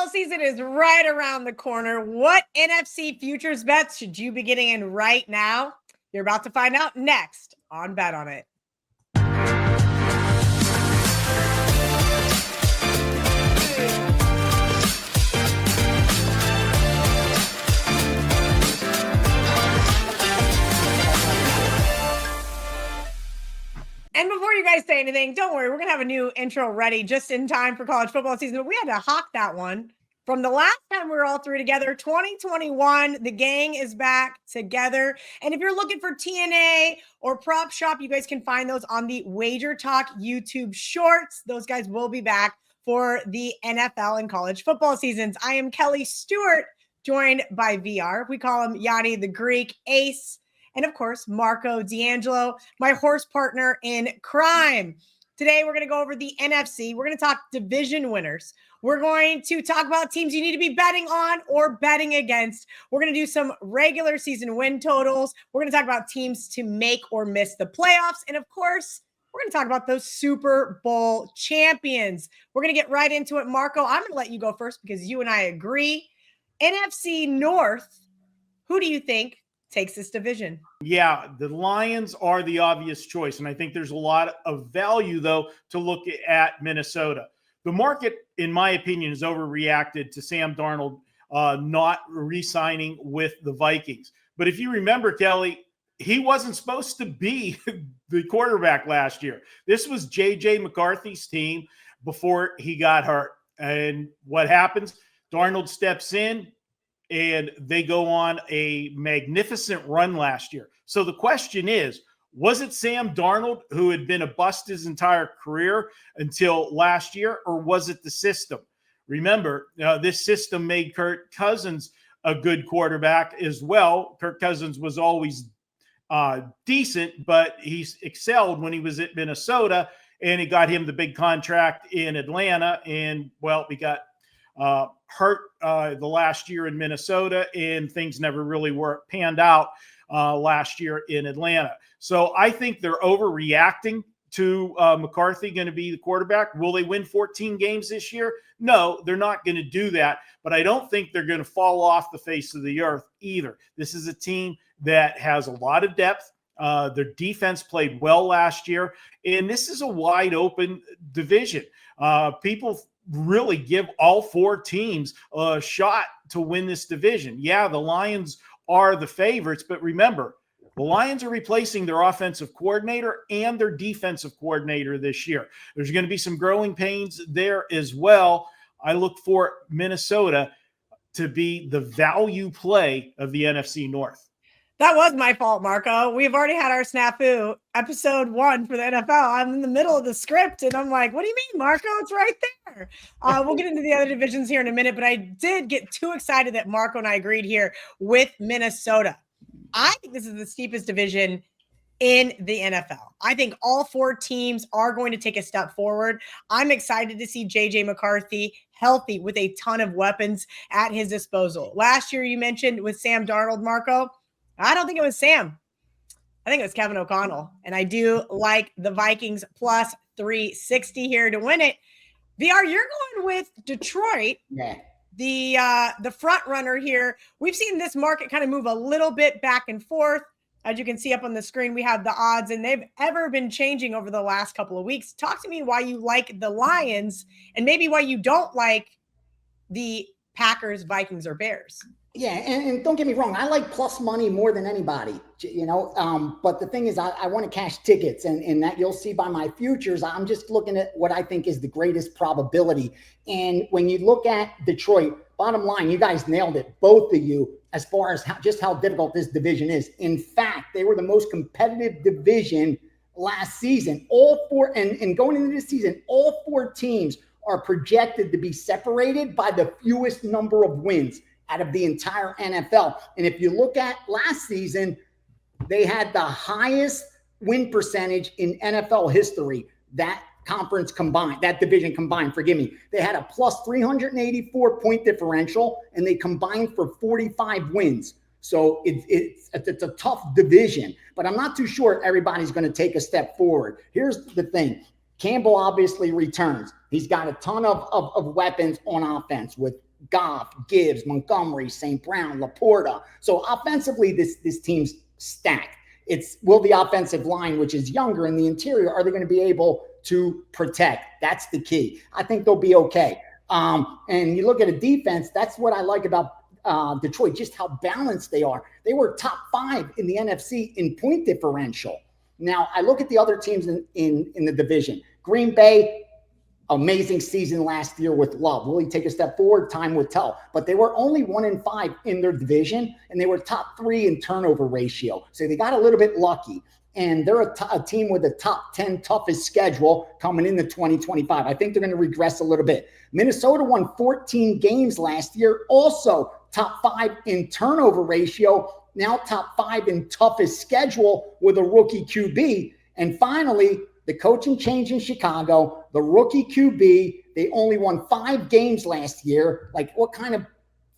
Football season is right around the corner. What NFC Futures bets should you be getting in right now? You're about to find out next on Bet On It. And before you guys say anything, don't worry, we're going to have a new intro ready just in time for college football season. But we had to hawk that one from the last time we were all three together, 2021. The gang is back together. And if you're looking for TNA or Prop Shop, you guys can find those on the WagerTalk YouTube shorts. Those guys will be back for the NFL and college football seasons. I am Kelly Stewart, joined by VR. We call him Gianni the Greek Ace. And of course, Marco D'Angelo, my horse partner in crime. Today, we're going to go over the NFC. We're going to talk division winners. We're going to talk about teams you need to be betting on or betting against. We're going to do some regular season win totals. We're going to talk about teams to make or miss the playoffs. And of course, we're going to talk about those Super Bowl champions. We're going to get right into it. Marco, I'm going to let you go first because you and I agree. NFC North, who do you think takes this division? Yeah, the Lions are the obvious choice. And I think there's a lot of value, though, to look at Minnesota. The market, in my opinion, has overreacted to Sam Darnold not re-signing with the Vikings. But if you remember, Kelly, he wasn't supposed to be the quarterback last year. This was J.J. McCarthy's team before he got hurt. And what happens? Darnold steps in, and they go on a magnificent run last year. So the question is, was it Sam Darnold who had been a bust his entire career until last year, or was it the system? Remember, this system made Kirk Cousins a good quarterback as well. Kirk Cousins was always decent, but he excelled when he was at Minnesota, and it got him the big contract in Atlanta. And, well, we got hurt the last year in Minnesota, and things never really panned out last year in Atlanta. So I think they're overreacting to McCarthy going to be the quarterback. Will they win 14 games this year? No, they're not going to do that. But I don't think they're going to fall off the face of the earth either. This is a team that has a lot of depth. Their defense played well last year, and this is a wide open division. People really give all four teams a shot to win this division. Yeah, the Lions are the favorites, but remember, the Lions are replacing their offensive coordinator and their defensive coordinator this year. There's going to be some growing pains there as well. I look for Minnesota to be the value play of the NFC North. That was my fault, Marco. We've already had our snafu, episode 1 for the NFL. I'm in the middle of the script, and I'm like, what do you mean, Marco? It's right there. We'll get into the other divisions here in a minute, but I did get too excited that Marco and I agreed here with Minnesota. I think this is the steepest division in the NFL. I think all four teams are going to take a step forward. I'm excited to see J.J. McCarthy healthy with a ton of weapons at his disposal. Last year, you mentioned with Sam Darnold, Marco, I don't think it was Sam. I think it was Kevin O'Connell. And I do like the Vikings plus 360 here to win it. VR, you're going with Detroit. Yeah. The front runner here. We've seen this market kind of move a little bit back and forth. As you can see up on the screen, we have the odds, and they've ever been changing over the last couple of weeks. Talk to me why you like the Lions and maybe why you don't like the Packers, Vikings, or Bears. Yeah, and don't get me wrong, I like plus money more than anybody, but the thing is, I want to cash tickets, and that you'll see by my futures. I'm just looking at what I think is the greatest probability. And when you look at Detroit, bottom line, you guys nailed it, both of you, as far as how difficult this division is. In fact, they were the most competitive division last season. All four, and going into this season, all four teams are projected to be separated by the fewest number of wins out of the entire NFL. And if you look at last season, they had the highest win percentage in NFL history, that conference combined, that division combined, forgive me. They had a plus 384 point differential, and they combined for 45 wins. So it's a tough division, but I'm not too sure everybody's going to take a step forward. Here's the thing. Campbell obviously returns. He's got a ton of weapons on offense with Goff, Gibbs, Montgomery, St. Brown, Laporta. So offensively, this team's stacked. Will the offensive line, which is younger in the interior, are they going to be able to protect? That's the key. I think they'll be okay. And you look at a defense, that's what I like about Detroit, just how balanced they are. They were top 5 in the NFC in point differential. Now, I look at the other teams in the division. Green Bay, amazing season last year with Love. Will he take a step forward? Time will tell. But they were only 1-5 in their division, and they were top 3 in turnover ratio. So they got a little bit lucky. And they're a team with a top 10 toughest schedule coming into 2025. I think they're going to regress a little bit. Minnesota won 14 games last year, also top 5 in turnover ratio, now top 5 in toughest schedule with a rookie QB. And finally, the coaching change in Chicago, the rookie QB, they only won 5 games last year. Like, what kind of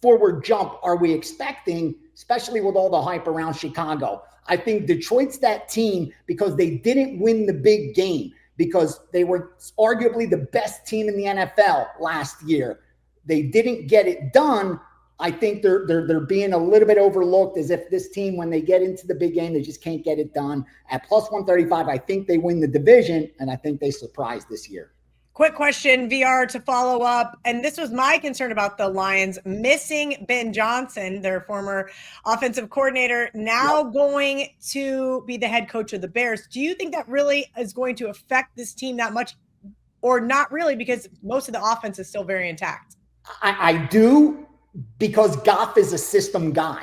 forward jump are we expecting, especially with all the hype around Chicago? I think Detroit's that team because they didn't win the big game, because they were arguably the best team in the NFL last year. They didn't get it done. I think they're being a little bit overlooked, as if this team, when they get into the big game, they just can't get it done. At plus 135, I think they win the division, and I think they surprise this year. Quick question, VR, to follow up. And this was my concern about the Lions missing Ben Johnson, their former offensive coordinator, now going to be the head coach of the Bears. Do you think that really is going to affect this team that much, or not really, because most of the offense is still very intact? I do, because Goff is a system guy.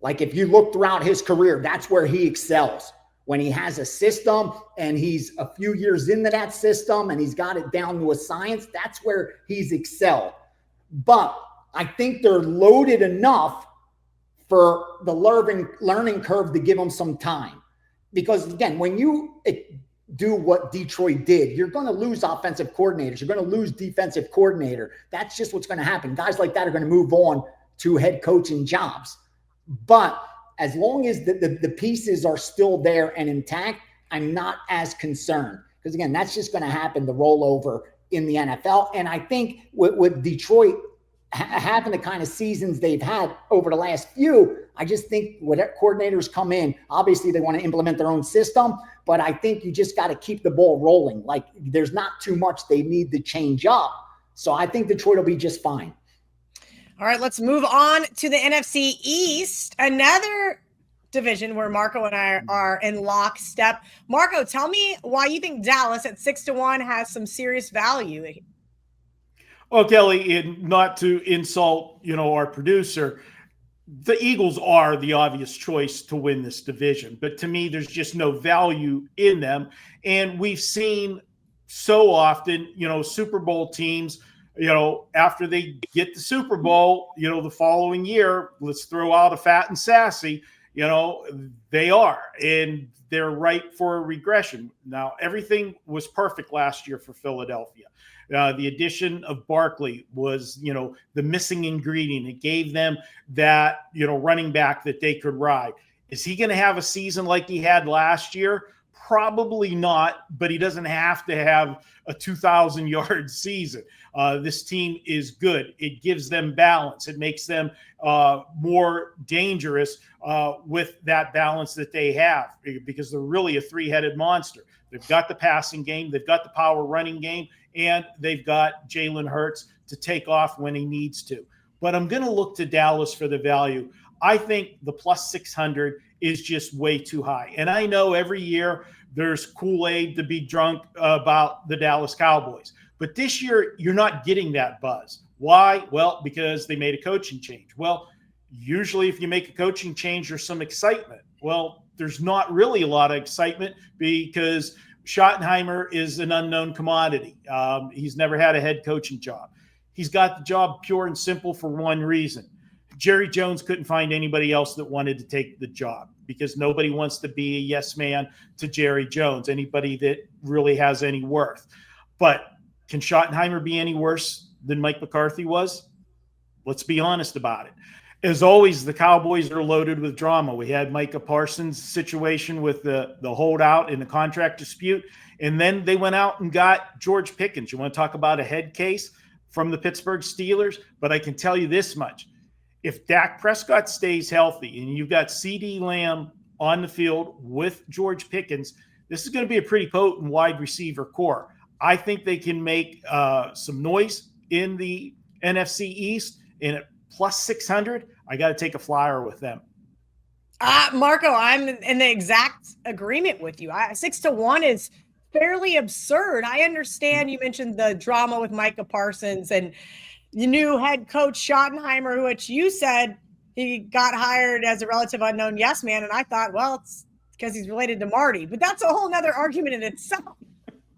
Like, if you look throughout his career, that's where he excels. When he has a system and he's a few years into that system and he's got it down to a science, that's where he's excelled. But I think they're loaded enough for the learning curve to give them some time. Because, again, when you do what Detroit did, you're going to lose offensive coordinators. You're going to lose defensive coordinator. That's just what's going to happen. Guys like that are going to move on to head coaching jobs. But as long as the pieces are still there and intact, I'm not as concerned. Because, again, that's just going to happen, the rollover in the NFL. And I think with Detroit having the kind of seasons they've had over the last few, I just think when coordinators come in, obviously they want to implement their own system, but I think you just got to keep the ball rolling. Like, there's not too much they need to change up. So I think Detroit will be just fine. All right, let's move on to the NFC East, another division where Marco and I are in lockstep. Marco, tell me why you think Dallas at 6-1 has some serious value. Well, Kelly, not to insult, our producer, the Eagles are the obvious choice to win this division. But to me, there's just no value in them. And we've seen so often, Super Bowl teams, after they get the Super Bowl, the following year, let's throw out a fat and sassy, they are, and they're ripe for a regression. Now, everything was perfect last year for Philadelphia. The addition of Barkley was, the missing ingredient. It gave them that, running back that they could ride. Is he going to have a season like he had last year? Probably not, but he doesn't have to have a 2,000-yard season. This team is good. It gives them balance. It makes them more dangerous with that balance that they have, because they're really a three-headed monster. They've got the passing game, they've got the power running game, and they've got Jalen Hurts to take off when he needs to. But I'm going to look to Dallas for the value. I think the plus 600 is just way too high. And I know every year there's Kool-Aid to be drunk about the Dallas Cowboys. But this year, you're not getting that buzz. Why? Well, because they made a coaching change. Well, usually if you make a coaching change, there's some excitement. Well, there's not really a lot of excitement because Schottenheimer is an unknown commodity. He's never had a head coaching job. He's got the job pure and simple for one reason. Jerry Jones couldn't find anybody else that wanted to take the job, because nobody wants to be a yes man to Jerry Jones, anybody that really has any worth. But can Schottenheimer be any worse than Mike McCarthy was? Let's be honest about it. As always, the Cowboys are loaded with drama. We had Micah Parsons' situation with the holdout in the contract dispute, and then they went out and got George Pickens. You want to talk about a head case from the Pittsburgh Steelers? But I can tell you this much. If Dak Prescott stays healthy and you've got CeeDee Lamb on the field with George Pickens, this is going to be a pretty potent wide receiver core. I think they can make some noise in the NFC East, and at plus 600, I got to take a flyer with them. Marco, I'm in the exact agreement with you. 6-1 is fairly absurd. I understand you mentioned the drama with Micah Parsons and the new head coach Schottenheimer, which you said he got hired as a relative unknown yes man. And I thought, well, it's because he's related to Marty. But that's a whole nother argument in itself.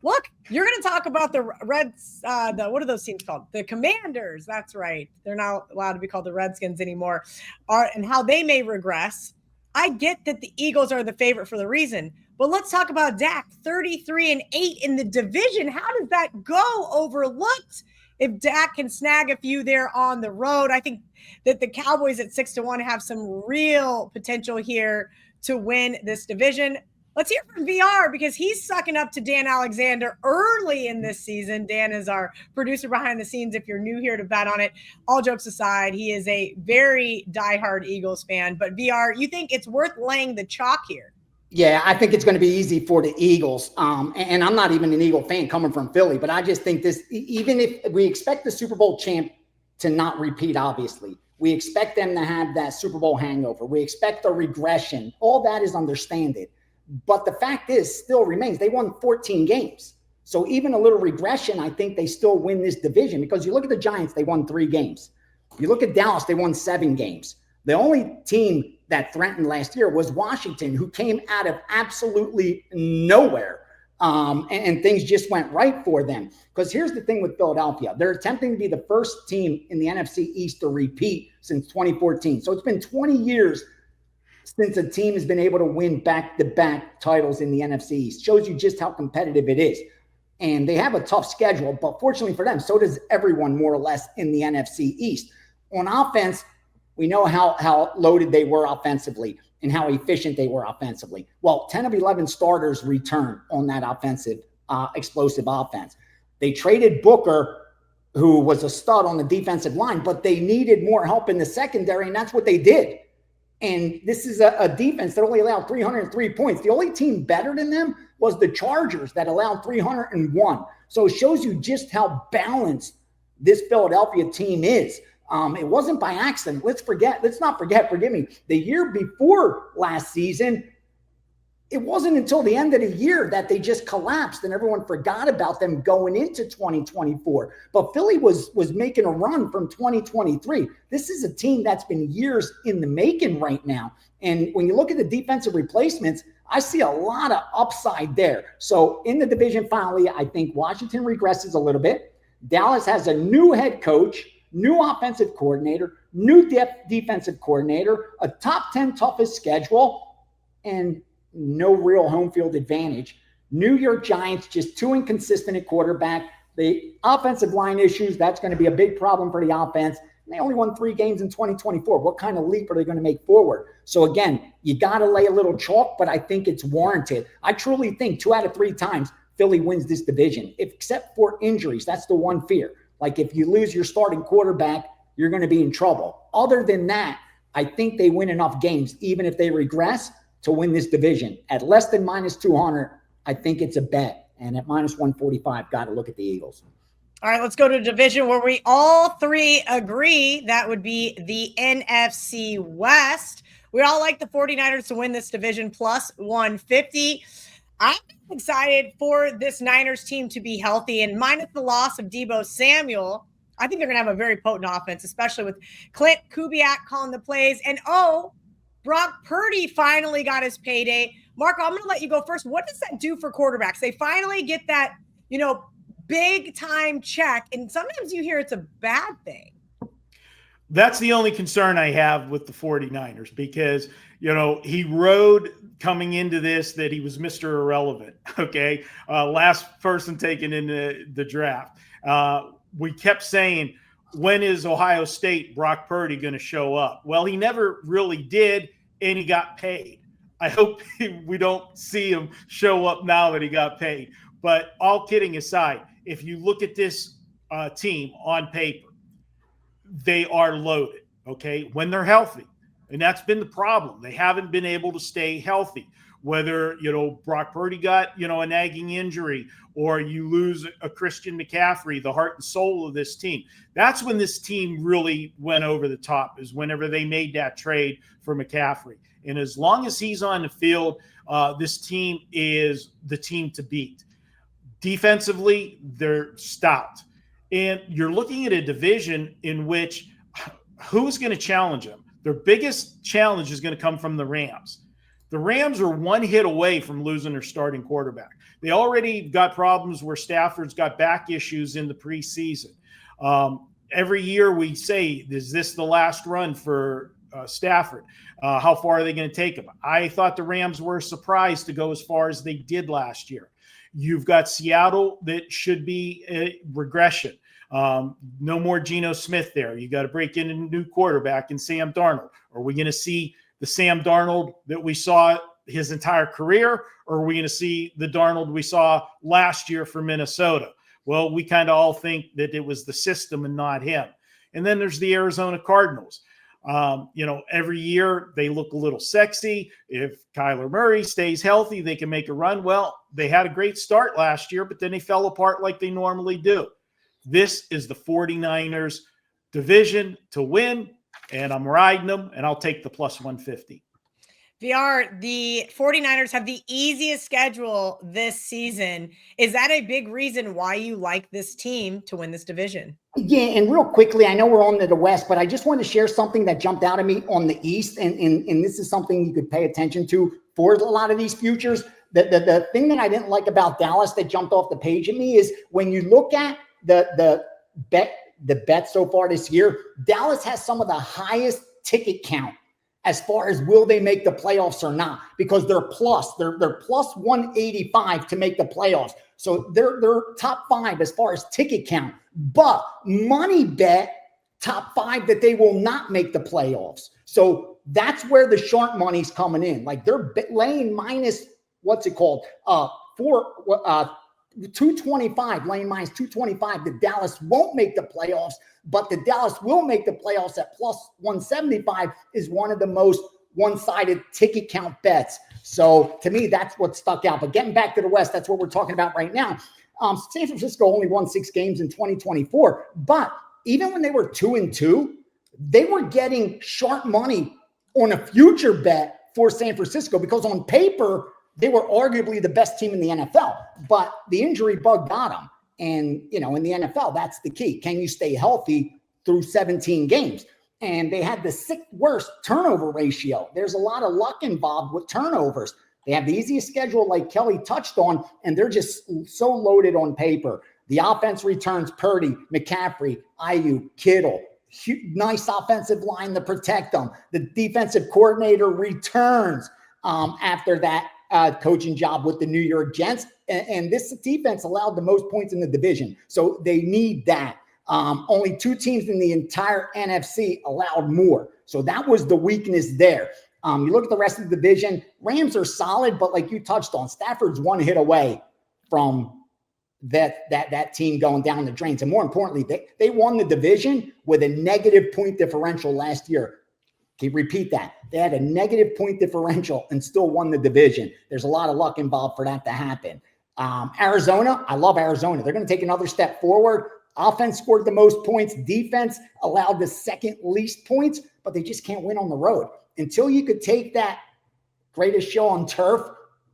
Look, you're going to talk about the Reds. What are those teams called? The Commanders. That's right. They're not allowed to be called the Redskins anymore. And how they may regress. I get that the Eagles are the favorite for the reason. But let's talk about Dak. 33-8 in the division. How does that go overlooked? If Dak can snag a few there on the road, I think that the Cowboys at 6-1 have some real potential here to win this division. Let's hear from VR because he's sucking up to Dan Alexander early in this season. Dan is our producer behind the scenes. If you're new here to bet on it, all jokes aside, he is a very diehard Eagles fan. But VR, you think it's worth laying the chalk here? Yeah, I think it's going to be easy for the Eagles. And I'm not even an Eagle fan coming from Philly, but I just think this, even if we expect the Super Bowl champ to not repeat, obviously, we expect them to have that Super Bowl hangover. We expect a regression. All that is understandable. But the fact is, still remains, they won 14 games. So even a little regression, I think they still win this division because you look at the Giants, they won 3 games. You look at Dallas, they won 7 games. The only team that threatened last year was Washington, who came out of absolutely nowhere. And things just went right for them. Because here's the thing with Philadelphia. They're attempting to be the first team in the NFC East to repeat since 2014. So it's been 20 years since a team has been able to win back-to-back titles in the NFC East. Shows you just how competitive it is. And they have a tough schedule, but fortunately for them, so does everyone more or less in the NFC East. On offense, we know how loaded they were offensively and how efficient they were offensively. Well, 10 of 11 starters return on that offensive, explosive offense. They traded Booker, who was a stud on the defensive line, but they needed more help in the secondary, and that's what they did. And this is a defense that only allowed 303 points. The only team better than them was the Chargers that allowed 301. So it shows you just how balanced this Philadelphia team is. It wasn't by accident. Let's not forget, forgive me, the year before last season, it wasn't until the end of the year that they just collapsed and everyone forgot about them going into 2024. But Philly was making a run from 2023. This is a team that's been years in the making right now. And when you look at the defensive replacements, I see a lot of upside there. So in the division, finally, I think Washington regresses a little bit. Dallas has a new head coach, new offensive coordinator, new defensive coordinator, a top 10 toughest schedule, and no real home field advantage. New York Giants, just too inconsistent at quarterback. The offensive line issues, that's going to be a big problem for the offense. And they only won 3 games in 2024. What kind of leap are they going to make forward? So again, you got to lay a little chalk, but I think it's warranted. I truly think 2 out of 3 times Philly wins this division, except for injuries. That's the one fear. Like if you lose your starting quarterback, you're going to be in trouble. Other than that, I think they win enough games, even if they regress, to win this division. At less than minus 200, I think it's a bet. And at minus 145, got to look at the Eagles. All right, let's go to a division where we all 3 agree. That would be the NFC West. We all like the 49ers to win this division plus 150. I'm excited for this Niners team to be healthy, and minus the loss of Deebo Samuel, I think they're going to have a very potent offense, especially with Clint Kubiak calling the plays. And Brock Purdy finally got his payday. Marco, I'm going to let you go first. What does that do for quarterbacks? They finally get that, big time check. And sometimes you hear it's a bad thing. That's the only concern I have with the 49ers because, he rode coming into this that he was Mr. Irrelevant. Okay. Last person taken in the draft. We kept saying, when is Ohio State Brock Purdy going to show up? Well, he never really did, and he got paid. I hope we don't see him show up now that he got paid. But all kidding aside, if you look at this team on paper, they are loaded, okay, when they're healthy. And that's been the problem. They haven't been able to stay healthy. Whether, Brock Purdy got, a nagging injury, or you lose a Christian McCaffrey, the heart and soul of this team. That's when this team really went over the top, is whenever they made that trade for McCaffrey. And as long as he's on the field, this team is the team to beat. Defensively, they're stout. And you're looking at a division in which who's going to challenge them? Their biggest challenge is going to come from the Rams. The Rams are one hit away from losing their starting quarterback. They already got problems where Stafford's got back issues in the preseason. Every year we say, is this the last run for Stafford? How far are they going to take him? I thought the Rams were surprised to go as far as they did last year. You've got Seattle that should be a regression. No more Geno Smith there. You got to break in a new quarterback in Sam Darnold. Are we going to see the Sam Darnold that we saw his entire career, or are we going to see the Darnold we saw last year for Minnesota? Well, we kind of all think that it was the system and not him. And then there's the Arizona Cardinals. Every year they look a little sexy. If Kyler Murray stays healthy, they can make a run. Well, they had a great start last year, but then they fell apart like they normally do. This is the 49ers division to win, and I'm riding them, and I'll take the plus 150. VR, the 49ers have the easiest schedule this season. Is that a big reason why you like this team to win this division? Yeah, and real quickly, I know we're on to the West, but I just want to share something that jumped out at me on the East, and this is something you could pay attention to for a lot of these futures. The thing that I didn't like about Dallas that jumped off the page at me is when you look at the bet so far this year, Dallas has some of the highest ticket count as far as will they make the playoffs or not, because they're plus 185 to make the playoffs. So they're top 5 as far as ticket count, but money bet top 5 that they will not make the playoffs. So that's where the sharp money's coming in. Like they're laying minus, 225, laying minus 225. The Dallas won't make the playoffs, but the Dallas will make the playoffs at plus 175 is one of the most one-sided ticket count bets. So to me, that's what stuck out. But getting back to the West, that's what we're talking about right now. San Francisco only won 6 games in 2024, but even when they were 2-2, they were getting sharp money on a future bet for San Francisco because on paper, they were arguably the best team in the NFL, but the injury bug got them. And, in the NFL, that's the key. Can you stay healthy through 17 games? And they had the 6th worst turnover ratio. There's a lot of luck involved with turnovers. They have the easiest schedule like Kelly touched on, and they're just so loaded on paper. The offense returns Purdy, McCaffrey, Ayuk, Kittle. Nice offensive line to protect them. The defensive coordinator returns after that coaching job with the New York Jets. And this defense allowed the most points in the division. So they need that. Only 2 teams in the entire NFC allowed more. So that was the weakness there. You look at the rest of the division, Rams are solid, but like you touched on, Stafford's one hit away from that team going down the drains. And more importantly, they won the division with a negative point differential last year. Can you repeat that? They had a negative point differential and still won the division. There's a lot of luck involved for that to happen. Arizona, I love Arizona. They're going to take another step forward. Offense scored the most points. Defense allowed the 2nd least points, but they just can't win on the road. Until you could take that greatest show on turf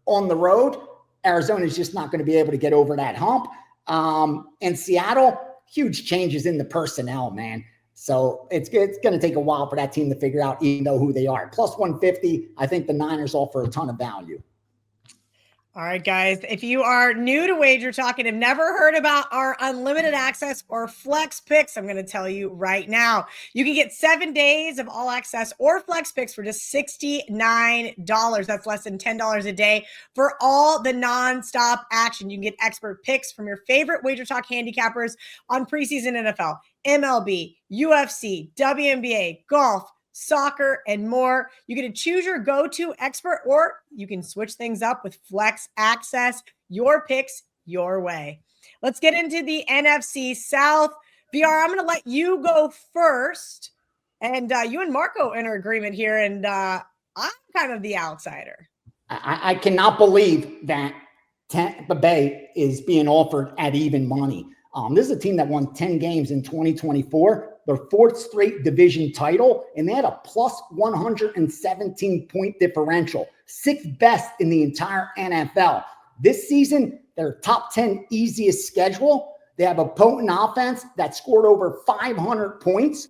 on the road, Arizona is just not going to be able to get over that hump. And Seattle, huge changes in the personnel, man. So it's going to take a while for that team to figure out, even though who they are. Plus 150, I think the Niners offer a ton of value. All right, guys, if you are new to WagerTalk and have never heard about our unlimited access or flex picks, I'm going to tell you right now, you can get 7 days of all access or flex picks for just $69. That's less than $10 a day for all the nonstop action. You can get expert picks from your favorite WagerTalk handicappers on preseason NFL, MLB, UFC, WNBA, golf, soccer, and more. You get to choose your go-to expert, or you can switch things up with Flex Access. Your picks, your way. Let's get into the NFC South. VR, I'm going to let you go first. And you and Marco enter agreement here, and I'm kind of the outsider. I cannot believe that Tampa Bay is being offered at even money. This is a team that won 10 games in 2024, their fourth straight division title, and they had a plus 117 point differential, sixth best in the entire NFL. This season, their top 10 easiest schedule. They have a potent offense that scored over 500 points.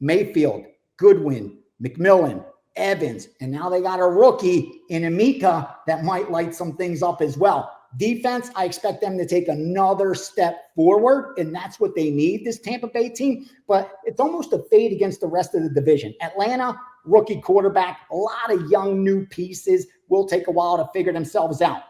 Mayfield, Goodwin, McMillan, Evans, and now they got a rookie in Amika that might light some things up as well. Defense, I expect them to take another step forward, and that's what they need, this Tampa Bay team. But it's almost a fade against the rest of the division. Atlanta, rookie quarterback, a lot of young new pieces. Will take a while to figure themselves out.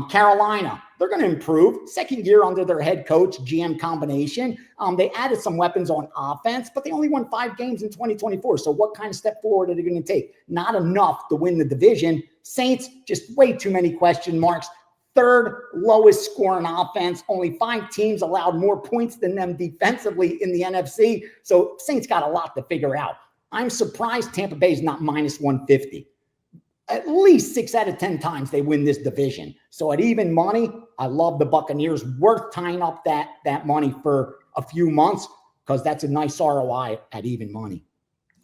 Carolina, they're going to improve. Second year under their head coach, GM combination. They added some weapons on offense, but they only won 5 games in 2024. So what kind of step forward are they going to take? Not enough to win the division. Saints, just way too many question marks. Third lowest scoring offense. Only 5 teams allowed more points than them defensively in the NFC. So Saints got a lot to figure out. I'm surprised Tampa Bay is not minus 150. At least 6 out of 10 times they win this division. So at even money, I love the Buccaneers. Worth tying up that money for a few months because that's a nice ROI at even money.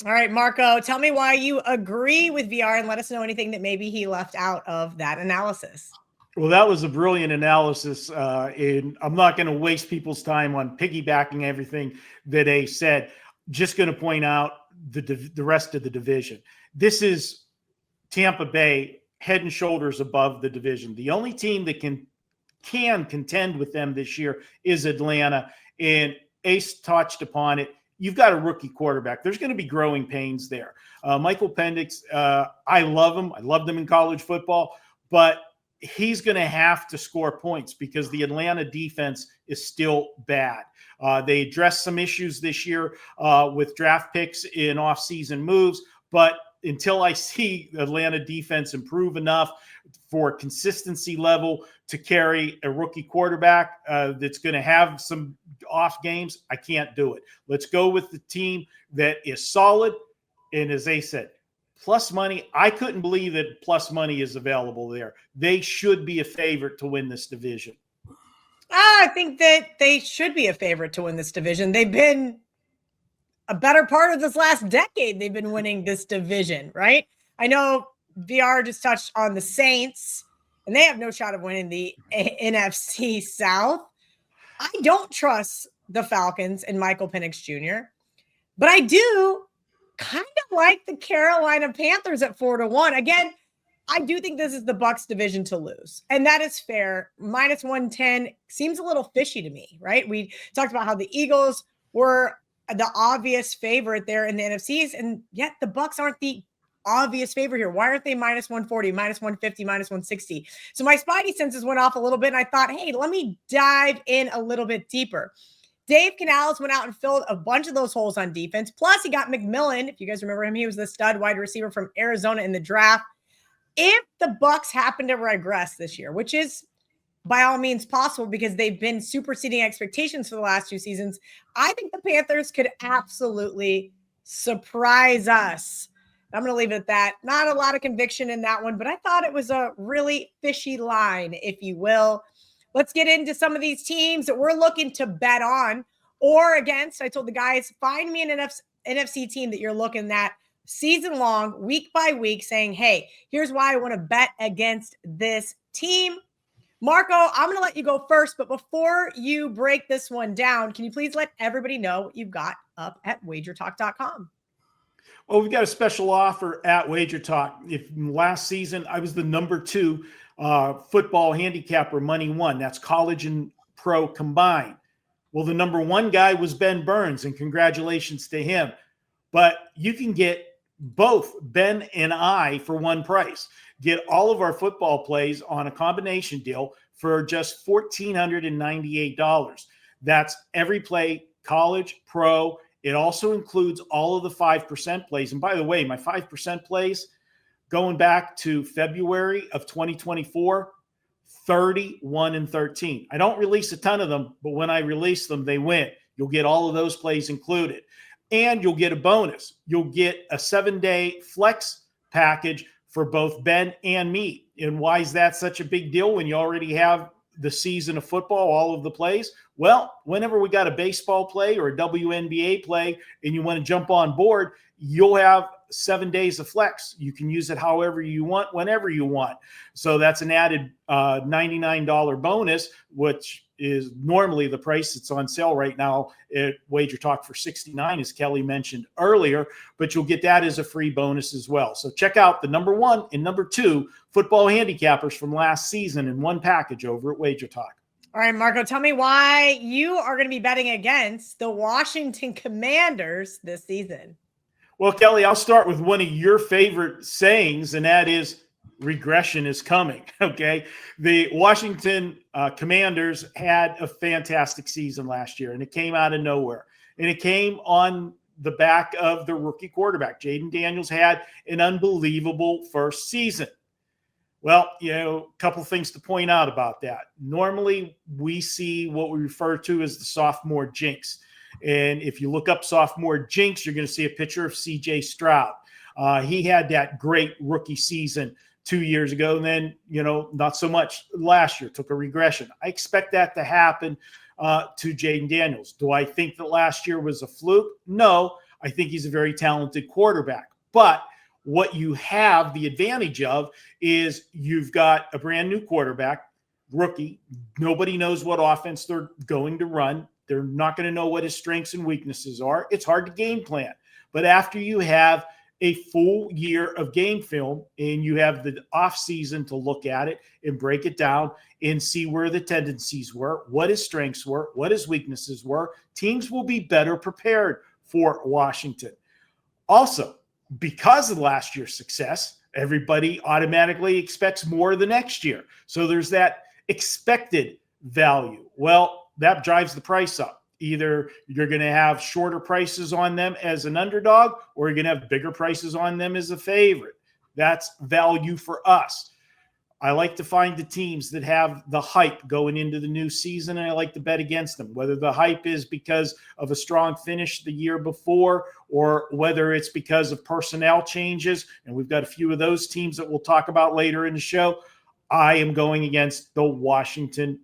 All right, Marco, tell me why you agree with VR and let us know anything that maybe he left out of that analysis. Well, that was a brilliant analysis, and I'm not going to waste people's time on piggybacking everything that they said. Just going to point out the rest of the division. This is Tampa Bay head and shoulders above the division. The only team that can contend with them this year is Atlanta, and Ace touched upon it. You've got a rookie quarterback. There's going to be growing pains there. Michael Penix, I love him. I loved him in college football, but he's going to have to score points because the Atlanta defense is still bad. They addressed some issues this year with draft picks in offseason moves, but until I see the Atlanta defense improve enough for consistency level to carry a rookie quarterback that's going to have some off games, I can't do it. Let's go with the team that is solid. And as they said, plus money, I couldn't believe that plus money is available there. They should be a favorite to win this division. I think that they should be a favorite to win this division. They've been a better part of this last decade. They've been winning this division, right? I know VR just touched on the Saints, and they have no shot of winning the NFC South. I don't trust the Falcons and Michael Penix Jr., but I do kind of like the Carolina Panthers at 4-1. Again, I do think this is the Bucs division to lose, and that is fair. Minus 110 seems a little fishy to me, right? We talked about how the Eagles were the obvious favorite there in the NFCs, and yet the Bucs aren't the obvious favorite here. Why aren't they minus 140, minus 150, minus 160? So my spidey senses went off a little bit, and I thought, hey, let me dive in a little bit deeper. Dave Canales went out and filled a bunch of those holes on defense. Plus, he got McMillan. If you guys remember him, he was the stud wide receiver from Arizona in the draft. If the Bucs happen to regress this year, which is by all means possible because they've been superseding expectations for the last 2 seasons, I think the Panthers could absolutely surprise us. I'm going to leave it at that. Not a lot of conviction in that one, but I thought it was a really fishy line, if you will. Let's get into some of these teams that we're looking to bet on or against. I told the guys, find me an NFC team that you're looking at season long, week by week, saying, hey, here's why I want to bet against this team. Marco, I'm going to let you go first, but before you break this one down, can you please let everybody know what you've got up at WagerTalk.com? Well, we've got a special offer at WagerTalk. If last season I was the number 2 football handicapper, money one. That's college and pro combined. Well, the number 1 guy was Ben Burns, and congratulations to him. But you can get both Ben and I for one price. Get all of our football plays on a combination deal for just $1,498. That's every play college, pro. It also includes all of the 5% plays. And by the way, my 5% plays going back to February of 2024, 31-13. I don't release a ton of them, but when I release them, they win. You'll get all of those plays included. And you'll get a bonus. You'll get a 7-day flex package for both Ben and me. And why is that such a big deal when you already have the season of football, all of the plays? Well, whenever we got a baseball play or a WNBA play and you want to jump on board, you'll have 7 days of flex. You can use it however you want, whenever you want. So that's an added $99 bonus, which is normally the price that's on sale right now at WagerTalk for $69, as Kelly mentioned earlier, but you'll get that as a free bonus as well. So check out the number 1 and number 2 football handicappers from last season in one package over at WagerTalk. All right, Marco, tell me why you are going to be betting against the Washington Commanders this season. Well, Kelly, I'll start with one of your favorite sayings, and that is regression is coming, okay? The Washington Commanders had a fantastic season last year, and it came out of nowhere. And it came on the back of the rookie quarterback. Jaden Daniels had an unbelievable first season. Well, a couple things to point out about that. Normally, we see what we refer to as the sophomore jinx. And if you look up sophomore jinx, you're going to see a picture of C.J. Stroud. He had that great rookie season 2 years ago, and then, not so much last year, took a regression. I expect that to happen to Jaden Daniels. Do I think that last year was a fluke? No, I think he's a very talented quarterback. But what you have the advantage of is you've got a brand new quarterback, rookie. Nobody knows what offense they're going to run. They're not going to know what his strengths and weaknesses are. It's hard to game plan. But after you have a full year of game film and you have the off season to look at it and break it down and see where the tendencies were, what his strengths were, what his weaknesses were, teams will be better prepared for Washington. Also, because of last year's success, everybody automatically expects more the next year. So there's that expected value. Well, that drives the price up. Either you're going to have shorter prices on them as an underdog, or you're going to have bigger prices on them as a favorite. That's value for us. I like to find the teams that have the hype going into the new season, and I like to bet against them, whether the hype is because of a strong finish the year before or whether it's because of personnel changes. And we've got a few of those teams that we'll talk about later in the show. I am going against the Washington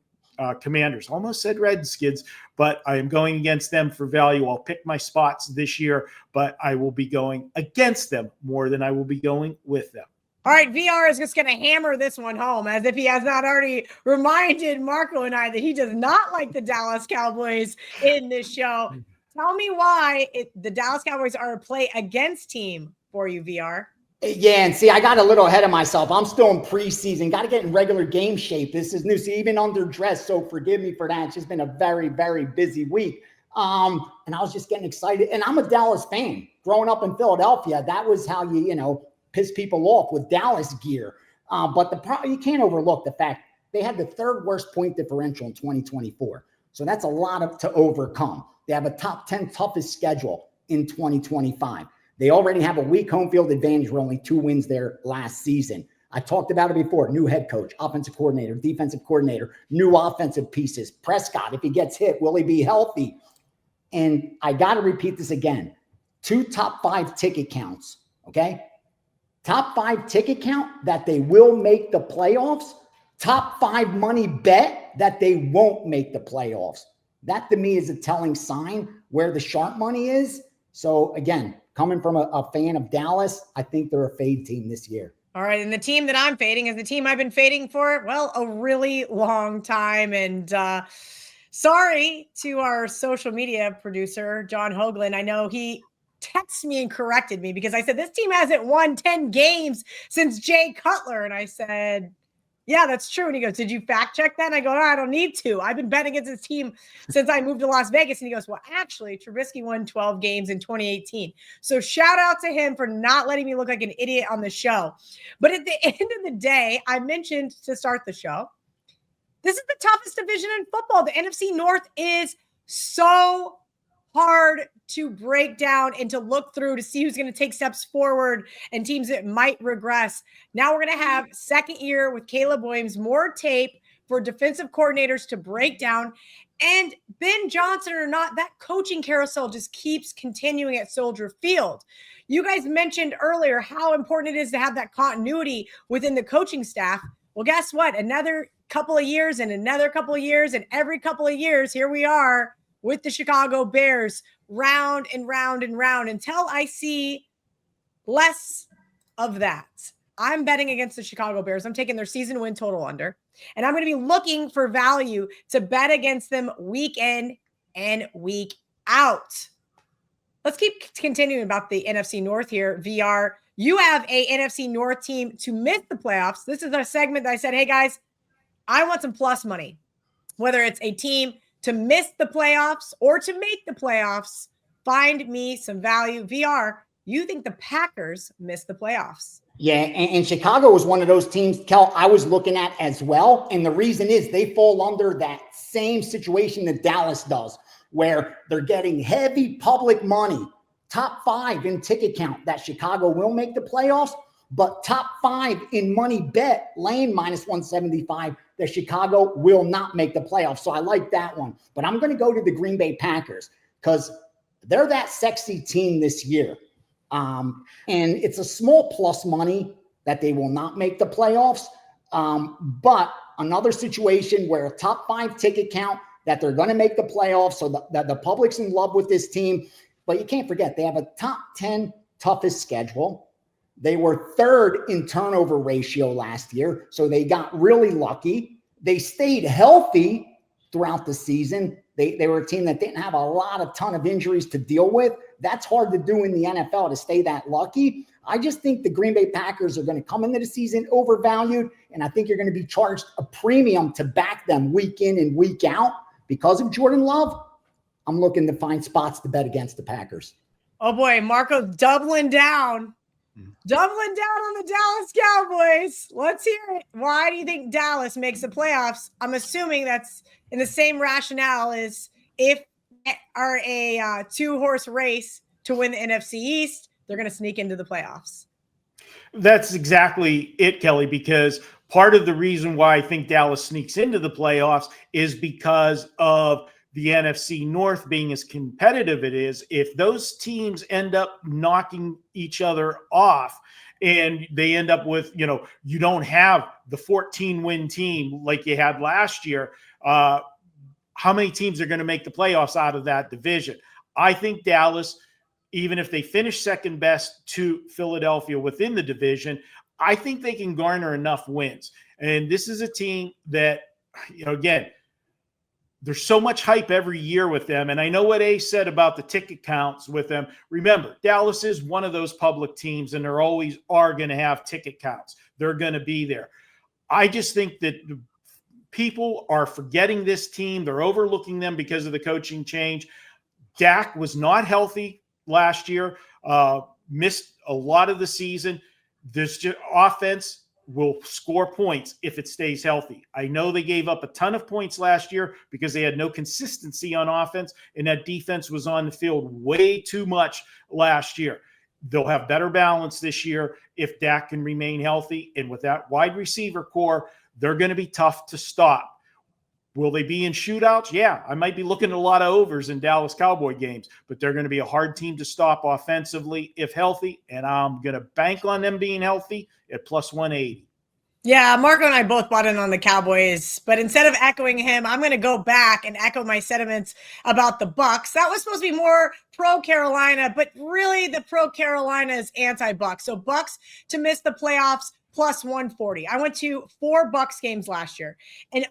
Commanders. Almost said Redskins, but I am going against them for value. I'll pick my spots this year, but I will be going against them more than I will be going with them. All right, VR is just going to hammer this one home as if he has not already reminded Marco and I that he does not like the Dallas Cowboys in this show. Tell me why the Dallas Cowboys are a play against team for you, VR. Yeah, and see, I got a little ahead of myself. I'm still in preseason. Got to get in regular game shape. This is new. See, even underdressed, so forgive me for that. It's just been a very, very busy week. And I was just getting excited. And I'm a Dallas fan. Growing up in Philadelphia, that was how you piss people off with Dallas gear. But you can't overlook the fact they had the third worst point differential in 2024. So that's a lot to overcome. They have a top 10 toughest schedule in 2025. They already have a weak home field advantage. We're only 2 wins there last season. I talked about it before. New head coach, offensive coordinator, defensive coordinator, new offensive pieces. Prescott, if he gets hit, will he be healthy? And I got to repeat this again. 2 top 5 ticket counts, okay? Top 5 ticket count that they will make the playoffs. Top 5 money bet that they won't make the playoffs. That to me is a telling sign where the sharp money is. So again, coming from a fan of Dallas, I think they're a fade team this year. All right. And the team that I'm fading is the team I've been fading for, well, a really long time. And sorry to our social media producer, John Hoagland. I know he texted me and corrected me because I said, this team hasn't won 10 games since Jay Cutler. And I said, yeah, that's true. And he goes, did you fact check that? And I go, no, I don't need to. I've been betting against this team since I moved to Las Vegas. And he goes, well, actually, Trubisky won 12 games in 2018. So shout out to him for not letting me look like an idiot on the show. But at the end of the day, I mentioned to start the show, this is the toughest division in football. The NFC North is so hard to break down and to look through to see who's going to take steps forward and teams that might regress. Now we're going to have second year with Caleb Williams, more tape for defensive coordinators to break down. And Ben Johnson or not, that coaching carousel just keeps continuing at Soldier Field. You guys mentioned earlier how important it is to have that continuity within the coaching staff. Well, guess what? Another couple of years and another couple of years and every couple of years, here we are with the Chicago Bears, round and round and round until I see less of that. I'm betting against the Chicago Bears. I'm taking their season win total under, and I'm going to be looking for value to bet against them week in and week out. Let's keep continuing about the NFC North here. VR, you have a NFC North team to miss the playoffs. This is a segment that I said, hey guys, I want some plus money, whether it's a team to miss the playoffs or to make the playoffs. Find me some value. VR, you think the Packers missed the playoffs? Yeah, and Chicago was one of those teams, Kel, I was looking at as well. And the reason is they fall under that same situation that Dallas does, where they're getting heavy public money, top 5 in ticket count that Chicago will make the playoffs, but top 5 in money bet, laying -175, that Chicago will not make the playoffs. So I like that one. But I'm going to go to the Green Bay Packers because they're that sexy team this year. And it's a small plus money that they will not make the playoffs. But another situation where a top 5 ticket count that they're going to make the playoffs, so that the public's in love with this team. But you can't forget, they have a top 10 toughest schedule. They were 3rd in turnover ratio last year, so they got really lucky. They stayed healthy throughout the season. They were a team that didn't have a ton of injuries to deal with. That's hard to do in the NFL, to stay that lucky. I just think the Green Bay Packers are going to come into the season overvalued, and I think you're going to be charged a premium to back them week in and week out. Because of Jordan Love, I'm looking to find spots to bet against the Packers. Oh boy, Marco doubling down on the Dallas Cowboys. Let's hear it. Why do you think Dallas makes the playoffs? I'm assuming that's in the same rationale as if are a 2-horse race to win the NFC East, they're going to sneak into the playoffs. That's exactly it, Kelly, because part of the reason why I think Dallas sneaks into the playoffs is because of the NFC North being as competitive it is. If those teams end up knocking each other off and they end up with, you don't have the 14-win team like you had last year, how many teams are going to make the playoffs out of that division? I think Dallas, even if they finish second best to Philadelphia within the division, I think they can garner enough wins. And this is a team that, again, there's so much hype every year with them. And I know what Ace said about the ticket counts with them. Remember, Dallas is one of those public teams, and there always are going to have ticket counts. They're going to be there. I just think that people are forgetting this team. They're overlooking them because of the coaching change. Dak was not healthy last year, missed a lot of the season. This offense will score points if it stays healthy. I know they gave up a ton of points last year because they had no consistency on offense, and that defense was on the field way too much last year. They'll have better balance this year if Dak can remain healthy, and with that wide receiver core, they're going to be tough to stop. Will they be in shootouts? Yeah, I might be looking at a lot of overs in Dallas Cowboy games, but they're going to be a hard team to stop offensively if healthy, and I'm going to bank on them being healthy at +180. Yeah, Marco and I both bought in on the Cowboys, but instead of echoing him, I'm going to go back and echo my sentiments about the Bucs. That was supposed to be more pro-Carolina, but really the pro-Carolina is anti-Bucs. So Bucs to miss the playoffs +140. I went to 4 Bucs games last year, and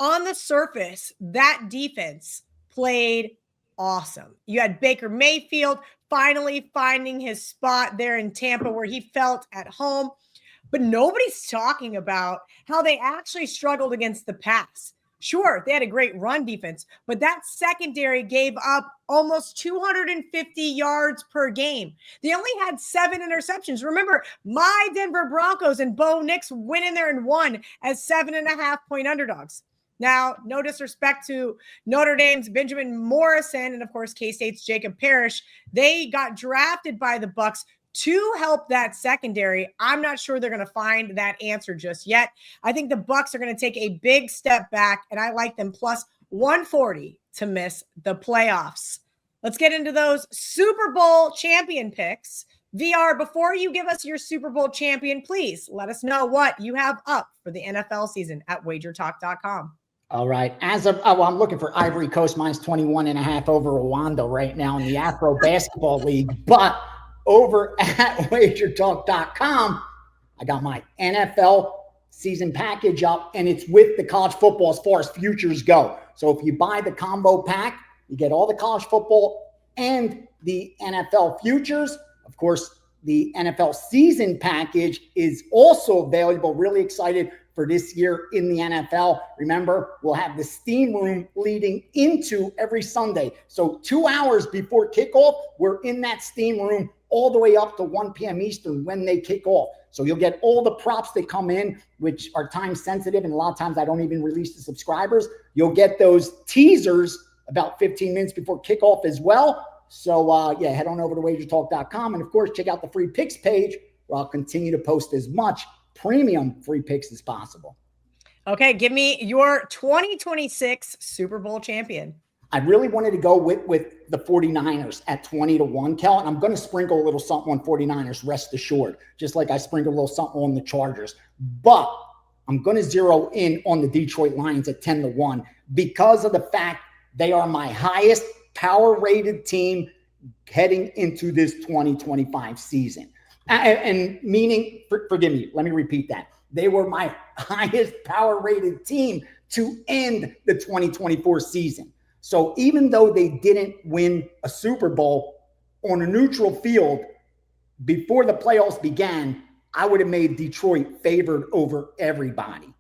on the surface, that defense played awesome. You had Baker Mayfield finally finding his spot there in Tampa where he felt at home. But nobody's talking about how they actually struggled against the pass. Sure, they had a great run defense, but that secondary gave up almost 250 yards per game. They only had 7 interceptions. Remember, my Denver Broncos and Bo Nix went in there and won as 7.5-point underdogs. Now, no disrespect to Notre Dame's Benjamin Morrison and, of course, K-State's Jacob Parrish. They got drafted by the Bucs to help that secondary. I'm not sure they're going to find that answer just yet. I think the Bucs are going to take a big step back, and I like them plus 140 to miss the playoffs. Let's get into those Super Bowl champion picks. VR, before you give us your Super Bowl champion, please let us know what you have up for the NFL season at WagerTalk.com. All right. I'm looking for Ivory Coast minus 21.5 over Rwanda right now in the Afro Basketball League. But over at WagerTalk.com, I got my NFL season package up, and it's with the college football as far as futures go. So if you buy the combo pack, you get all the college football and the NFL futures. Of course, the NFL season package is also available. Really excited for this year in the NFL. Remember, we'll have the steam room leading into every Sunday. So 2 hours before kickoff, we're in that steam room all the way up to 1 p.m. Eastern when they kick off. So you'll get all the props that come in, which are time sensitive. And a lot of times I don't even release to subscribers. You'll get those teasers about 15 minutes before kickoff as well. So, head on over to WagerTalk.com. And, of course, check out the free picks page where I'll continue to post as much premium free picks as possible. Okay, give me your 2026 Super Bowl champion. I really wanted to go with the 49ers at 20-1, Kel. And I'm going to sprinkle a little something on 49ers, rest assured, just like I sprinkled a little something on the Chargers. But I'm going to zero in on the Detroit Lions at 10-1 because of the fact they are my highest power-rated team heading into this 2025 season. And meaning, forgive me, let me repeat that. They were my highest power-rated team to end the 2024 season. So even though they didn't win a Super Bowl on a neutral field before the playoffs began, I would have made Detroit favored over everybody.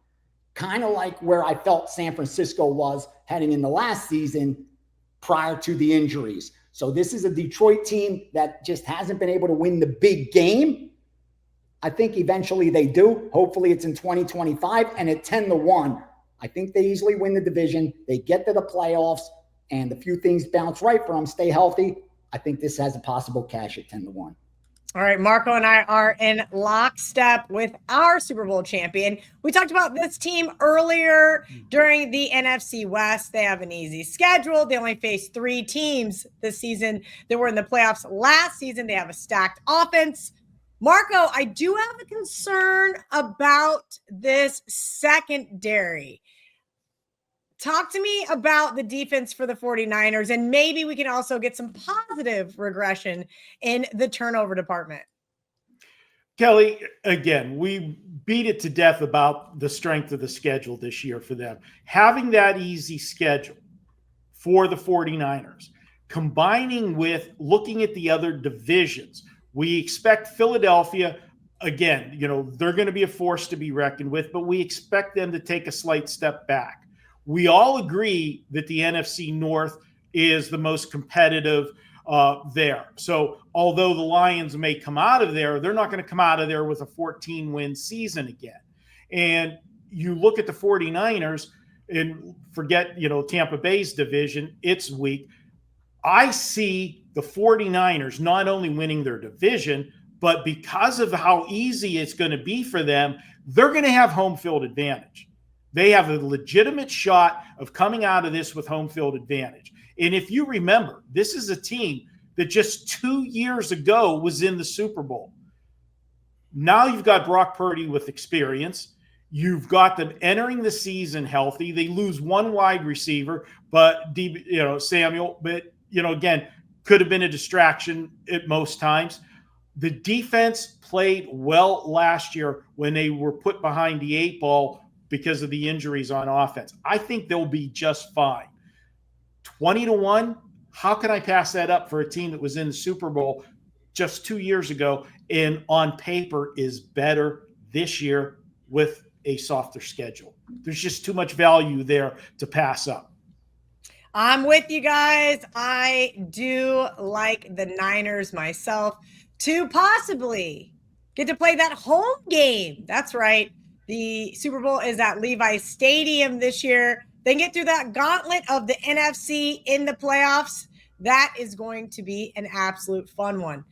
Kind of like where I felt San Francisco was heading in the last season prior to the injuries. So this is a Detroit team that just hasn't been able to win the big game. I think eventually they do. Hopefully it's in 2025. And at 10-1, I think they easily win the division. They get to the playoffs, and a few things bounce right for them, stay healthy. I think this has a possible cash at 10-1. All right, Marco and I are in lockstep with our Super Bowl champion. We talked about this team earlier during the NFC West. They have an easy schedule. They only faced 3 teams this season that were in the playoffs last season. They have a stacked offense. Marco, I do have a concern about this secondary. Talk to me about the defense for the 49ers, and maybe we can also get some positive regression in the turnover department. Kelly, again, we beat it to death about the strength of the schedule this year for them. Having that easy schedule for the 49ers, combining with looking at the other divisions, we expect Philadelphia, again, they're going to be a force to be reckoned with, but we expect them to take a slight step back. We all agree that the NFC North is the most competitive there. So although the Lions may come out of there, they're not going to come out of there with a 14-win season again. And you look at the 49ers and forget, Tampa Bay's division, it's weak. I see the 49ers not only winning their division, but because of how easy it's going to be for them, they're going to have home field advantage. They have a legitimate shot of coming out of this with home field advantage. And if you remember, this is a team that just 2 years ago was in the Super Bowl. Now you've got Brock Purdy with experience. You've got them entering the season healthy. They lose one wide receiver, but Samuel, but again, could have been a distraction at most times. The defense played well last year when they were put behind the 8 ball because of the injuries on offense. I think they'll be just fine. 20-1, how can I pass that up for a team that was in the Super Bowl just 2 years ago and on paper is better this year with a softer schedule? There's just too much value there to pass up. I'm with you guys. I do like the Niners myself to possibly get to play that home game. That's right. The Super Bowl is at Levi's Stadium this year. They get through that gauntlet of the NFC in the playoffs. That is going to be an absolute fun one.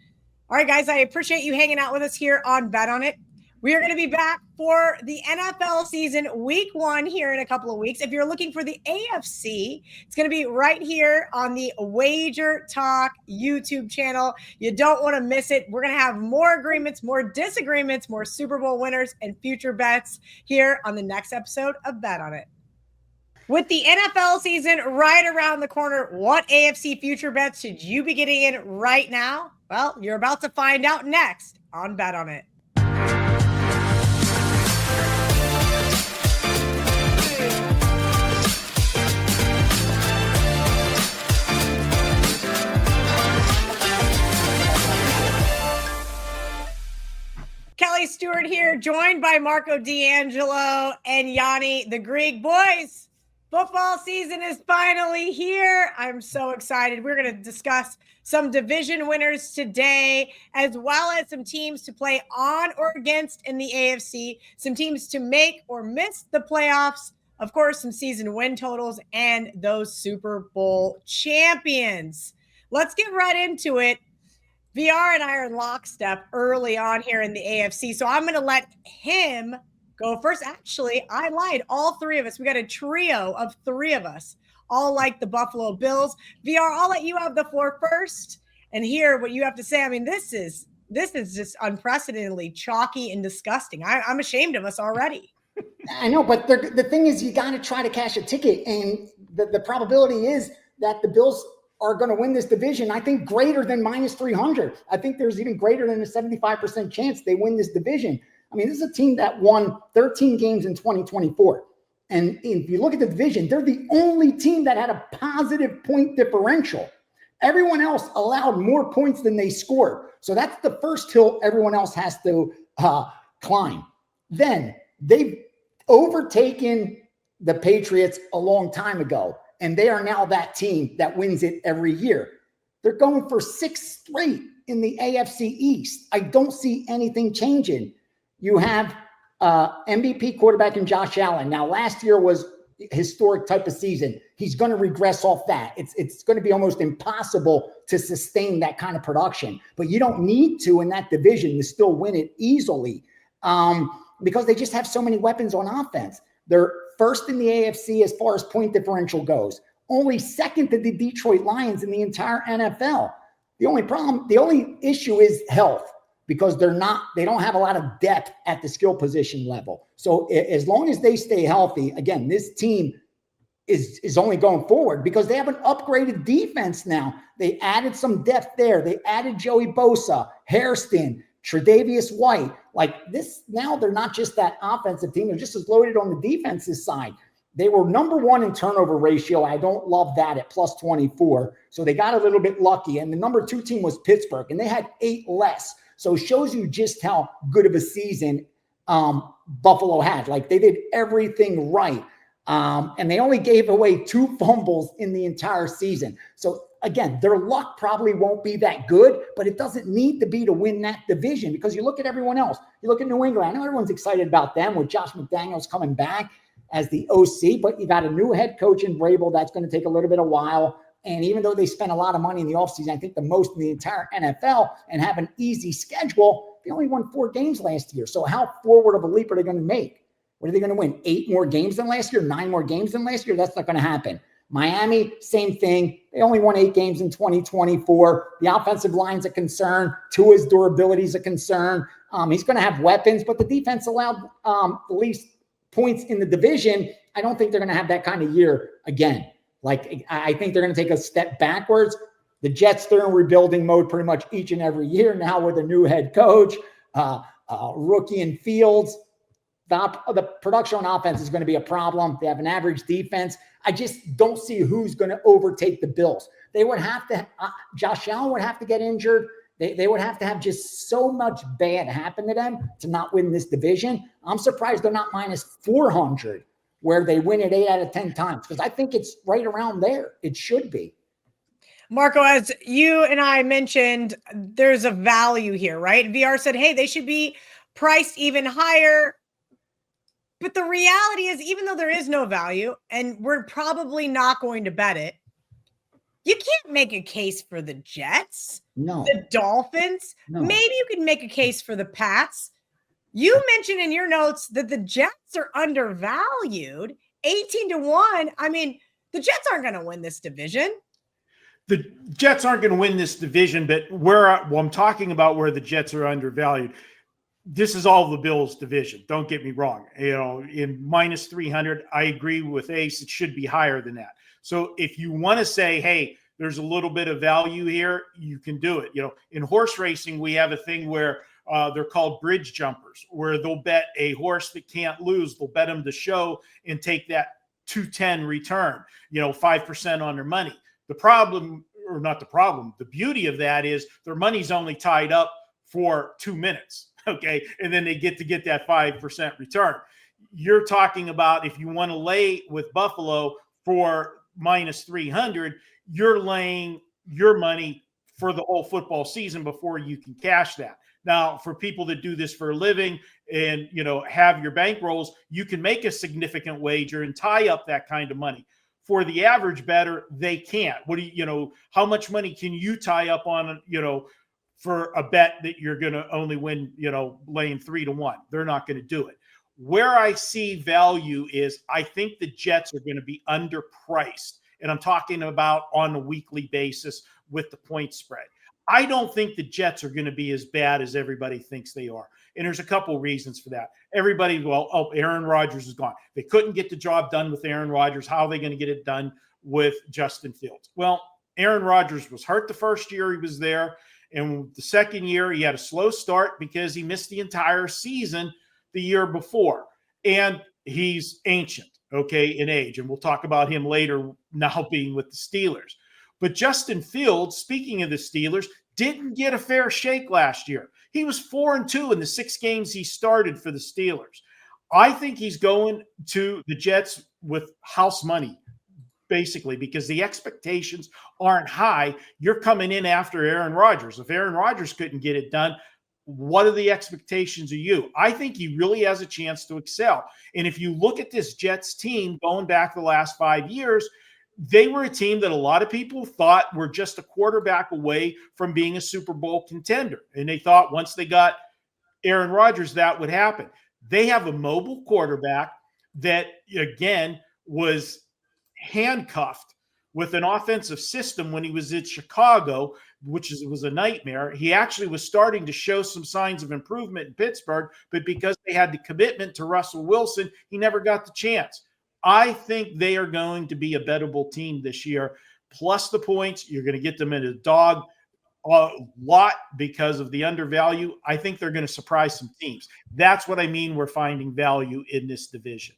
All right, guys, I appreciate you hanging out with us here on Bet On It. We are going to be back for the NFL season week 1 here in a couple of weeks. If you're looking for the AFC, it's going to be right here on the WagerTalk YouTube channel. You don't want to miss it. We're going to have more agreements, more disagreements, more Super Bowl winners and future bets here on the next episode of Bet On It. With the NFL season right around the corner, what AFC future bets should you be getting in right now? Well, you're about to find out next on Bet On It. Kelly Stewart here, joined by Marco D'Angelo and Gianni, the Greek boys. Football season is finally here. I'm so excited. We're going to discuss some division winners today, as well as some teams to play on or against in the AFC, some teams to make or miss the playoffs, of course, some season win totals, and those Super Bowl champions. Let's get right into it. VR and I are in lockstep early on here in the AFC, so I'm going to let him go first. Actually, I lied. All 3 of us. We got a trio of 3 of us, all like the Buffalo Bills. VR, I'll let you have the floor first and hear what you have to say. I mean, this is just unprecedentedly chalky and disgusting. I'm ashamed of us already. I know, but the thing is, you got to try to cash a ticket, and the probability is that the Bills are going to win this division. I think greater than -300. I think there's even greater than a 75% chance they win this division. I mean, this is a team that won 13 games in 2024. And if you look at the division, they're the only team that had a positive point differential. Everyone else allowed more points than they scored. So that's the first hill everyone else has to climb. Then they've overtaken the Patriots a long time ago, and they are now that team that wins it every year. They're going for 6 straight in the AFC East. I don't see anything changing. You have MVP quarterback in Josh Allen. Now, last year was a historic type of season. He's going to regress off that. It's going to be almost impossible to sustain that kind of production. But you don't need to in that division to still win it easily because they just have so many weapons on offense. They're first in the AFC as far as point differential goes. Only second to the Detroit Lions in the entire NFL. The only issue is health, because they don't have a lot of depth at the skill position level. So as long as they stay healthy, again, this team is only going forward because they have an upgraded defense now. They added some depth there. They added Joey Bosa, Hairston, Tre'Davious White. Like this, now they're not just that offensive team. They're just as loaded on the defensive side. They were number 1 in turnover ratio. I don't love that at +24. So they got a little bit lucky. And the number 2 team was Pittsburgh, and they had 8 less. So it shows you just how good of a season Buffalo had. Like they did everything right. And they only gave away 2 fumbles in the entire season. So again, their luck probably won't be that good, but it doesn't need to be to win that division because you look at everyone else. You look at New England. I know everyone's excited about them with Josh McDaniels coming back as the OC, but you got a new head coach in Vrabel. That's going to take a little bit of while. And even though they spent a lot of money in the offseason, I think the most in the entire NFL, and have an easy schedule, they only won 4 games last year. So how forward of a leap are they going to make? What are they going to win? 8 more games than last year? 9 more games than last year? That's not going to happen. Miami, same thing. They only won 8 games in 2024. The offensive line's a concern. Tua's durability is a concern. He's going to have weapons, but the defense allowed the least points in the division. I don't think they're going to have that kind of year again. Like, I think they're going to take a step backwards. The Jets, they're in rebuilding mode pretty much each and every year now with a new head coach, rookie in Fields. The production on offense is going to be a problem. They have an average defense. I just don't see who's going to overtake the Bills. They would have to, Josh Allen would have to get injured. They would have to have just so much bad happen to them to not win this division. I'm surprised they're not -400, where they win it 8 out of 10 times, because I think it's right around there. It should be. Marco, as you and I mentioned, there's a value here, right? VR said, hey, they should be priced even higher. But the reality is, even though there is no value, and we're probably not going to bet it, you can't make a case for the Jets, No. the Dolphins. No. Maybe you could make a case for the Pats. You mentioned in your notes that the Jets are undervalued, 18-1. I mean, the Jets aren't going to win this division. The Jets aren't going to win this division, but I'm talking about where the Jets are undervalued. This is all the Bills division. Don't get me wrong. In minus 300, I agree with Ace. It should be higher than that. So if you want to say, hey, there's a little bit of value here, you can do it. In horse racing, we have a thing where they're called bridge jumpers, where they'll bet a horse that can't lose. They'll bet them the show and take that 210 return, 5% on their money. The beauty of that is their money's only tied up for 2 minutes. Okay. And then they get that 5% return. You're talking about if you want to lay with Buffalo for minus 300, you're laying your money for the whole football season before you can cash that. Now, for people that do this for a living and, have your bankrolls, you can make a significant wager and tie up that kind of money. For the average bettor, they can't. How much money can you tie up on, for a bet that you're going to only win, laying 3-1? They're not going to do it. Where I see value is I think the Jets are going to be underpriced. And I'm talking about on a weekly basis with the point spread. I don't think the Jets are going to be as bad as everybody thinks they are. And there's a couple of reasons for that. Aaron Rodgers is gone. They couldn't get the job done with Aaron Rodgers. How are they going to get it done with Justin Fields? Well, Aaron Rodgers was hurt the first year he was there. And the second year, he had a slow start because he missed the entire season the year before. And he's ancient, in age. And we'll talk about him later now being with the Steelers. But Justin Fields, speaking of the Steelers, didn't get a fair shake last year. He was 4-2 in the 6 games he started for the Steelers. I think he's going to the Jets with house money, basically, because the expectations aren't high. You're coming in after Aaron Rodgers. If Aaron Rodgers couldn't get it done, what are the expectations of you? I think he really has a chance to excel. And if you look at this Jets team going back the last 5 years, they were a team that a lot of people thought were just a quarterback away from being a Super Bowl contender. And they thought once they got Aaron Rodgers, that would happen. They have a mobile quarterback that, again, was handcuffed with an offensive system when he was in Chicago, was a nightmare. He actually was starting to show some signs of improvement in Pittsburgh, but because they had the commitment to Russell Wilson, he never got the chance. I think they are going to be a bettable team this year. Plus the points, you're going to get them in a dog lot because of the undervalue. I think they're going to surprise some teams. That's what I mean. We're finding value in this division.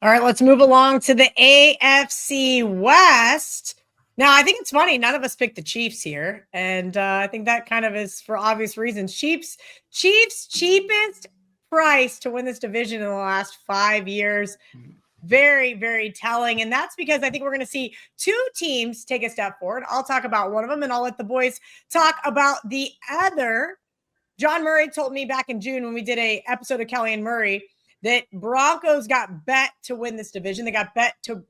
All right, let's move along to the AFC West. Now, I think it's funny. None of us picked the Chiefs here. And I think that kind of is for obvious reasons. Chiefs cheapest price to win this division in the last 5 years. Very, very telling. And that's because I think we're going to see 2 teams take a step forward. I'll talk about one of them and I'll let the boys talk about the other. John Murray told me back in June when we did an episode of Kelly and Murray that Broncos got bet to win this division. They got bet to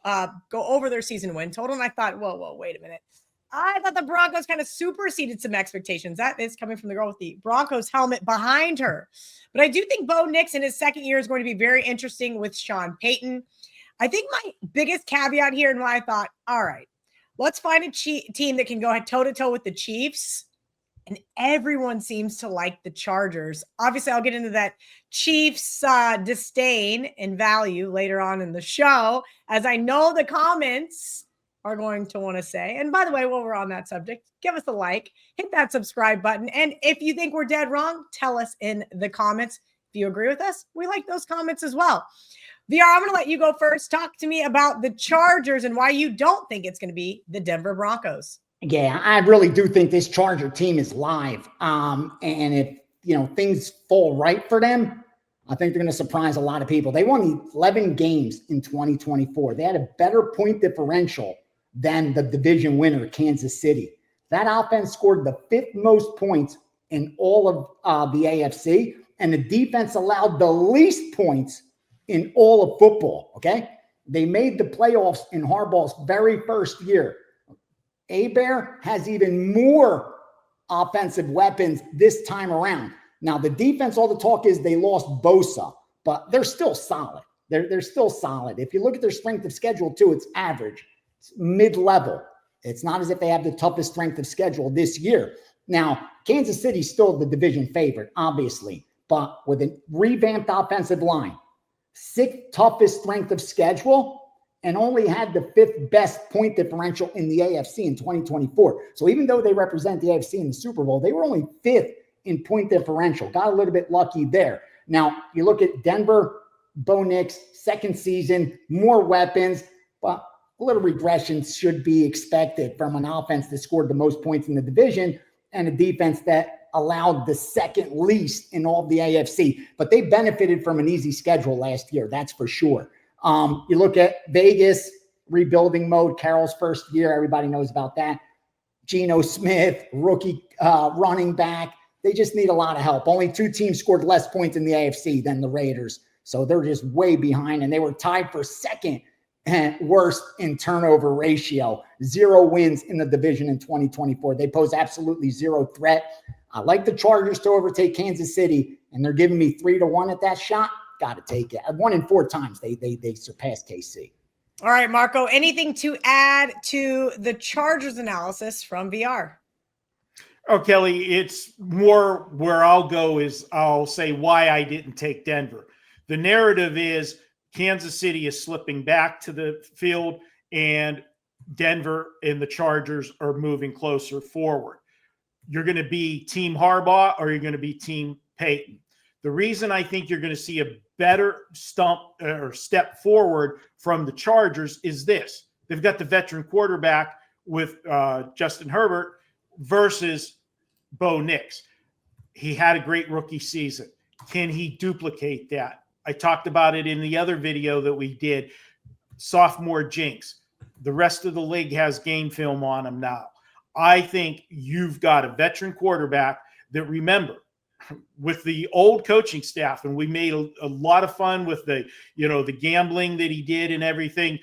go over their season win total. And I thought, whoa, wait a minute. I thought the Broncos kind of superseded some expectations. That is coming from the girl with the Broncos helmet behind her. But I do think Bo Nix in his second year is going to be very interesting with Sean Payton. I think my biggest caveat here and why I thought, all right, let's find a team that can go toe-to-toe with the Chiefs. And everyone seems to like the Chargers. Obviously, I'll get into that Chiefs disdain and value later on in the show, as I know the comments are going to want to say. And by the way, while we're on that subject, give us a like, hit that subscribe button. And if you think we're dead wrong, tell us in the comments. If you agree with us, we like those comments as well. VR, I'm going to let you go first. Talk to me about the Chargers and why you don't think it's going to be the Denver Broncos. Yeah, I really do think this Charger team is live. And if, things fall right for them, I think they're going to surprise a lot of people. They won 11 games in 2024. They had a better point differential than the division winner, Kansas City. That offense scored the 5th most points in all of the AFC, and the defense allowed the least points in all of football, okay? They made the playoffs in Harbaugh's very first year. Bear has even more offensive weapons this time around. Now, the defense, all the talk is they lost Bosa, but they're still solid. They're still solid. If you look at their strength of schedule, too, it's average. It's mid-level. It's not as if they have the toughest strength of schedule this year. Now, Kansas City's still the division favorite, obviously, but with a revamped offensive line, 6th toughest strength of schedule, and only had the 5th best point differential in the AFC in 2024. So even though they represent the AFC in the Super Bowl, they were only 5th in point differential. Got a little bit lucky there. Now, you look at Denver, Bo Nix, second season, more weapons, but a little regression should be expected from an offense that scored the most points in the division and a defense that allowed the second least in all of the AFC. But they benefited from an easy schedule last year, that's for sure. You look at Vegas, rebuilding mode, Carroll's first year, everybody knows about that. Geno Smith, rookie running back. They just need a lot of help. Only 2 teams scored less points in the AFC than the Raiders. So they're just way behind, and they were tied for second worst in turnover ratio. 0 wins in the division in 2024. They pose absolutely zero threat. I like the Chargers to overtake Kansas City, and they're giving me 3-1 at that shot. Got to take it. 1 in 4 times they surpassed KC. All right, Marco, anything to add to the Chargers analysis from VR? Oh, Kelly, it's more where I'll go is I'll say why I didn't take Denver. The narrative is Kansas City is slipping back to the field and Denver and the Chargers are moving closer forward. You're going to be Team Harbaugh or you're going to be Team Peyton. The reason I think you're going to see a better step forward from the Chargers is this. They've got the veteran quarterback with Justin Herbert versus Bo Nix. He had a great rookie season. Can he duplicate that? I talked about it in the other video that we did. Sophomore jinx. The rest of the league has game film on him now. I think you've got a veteran quarterback that, remember, with the old coaching staff, and we made a lot of fun with the gambling that he did and everything.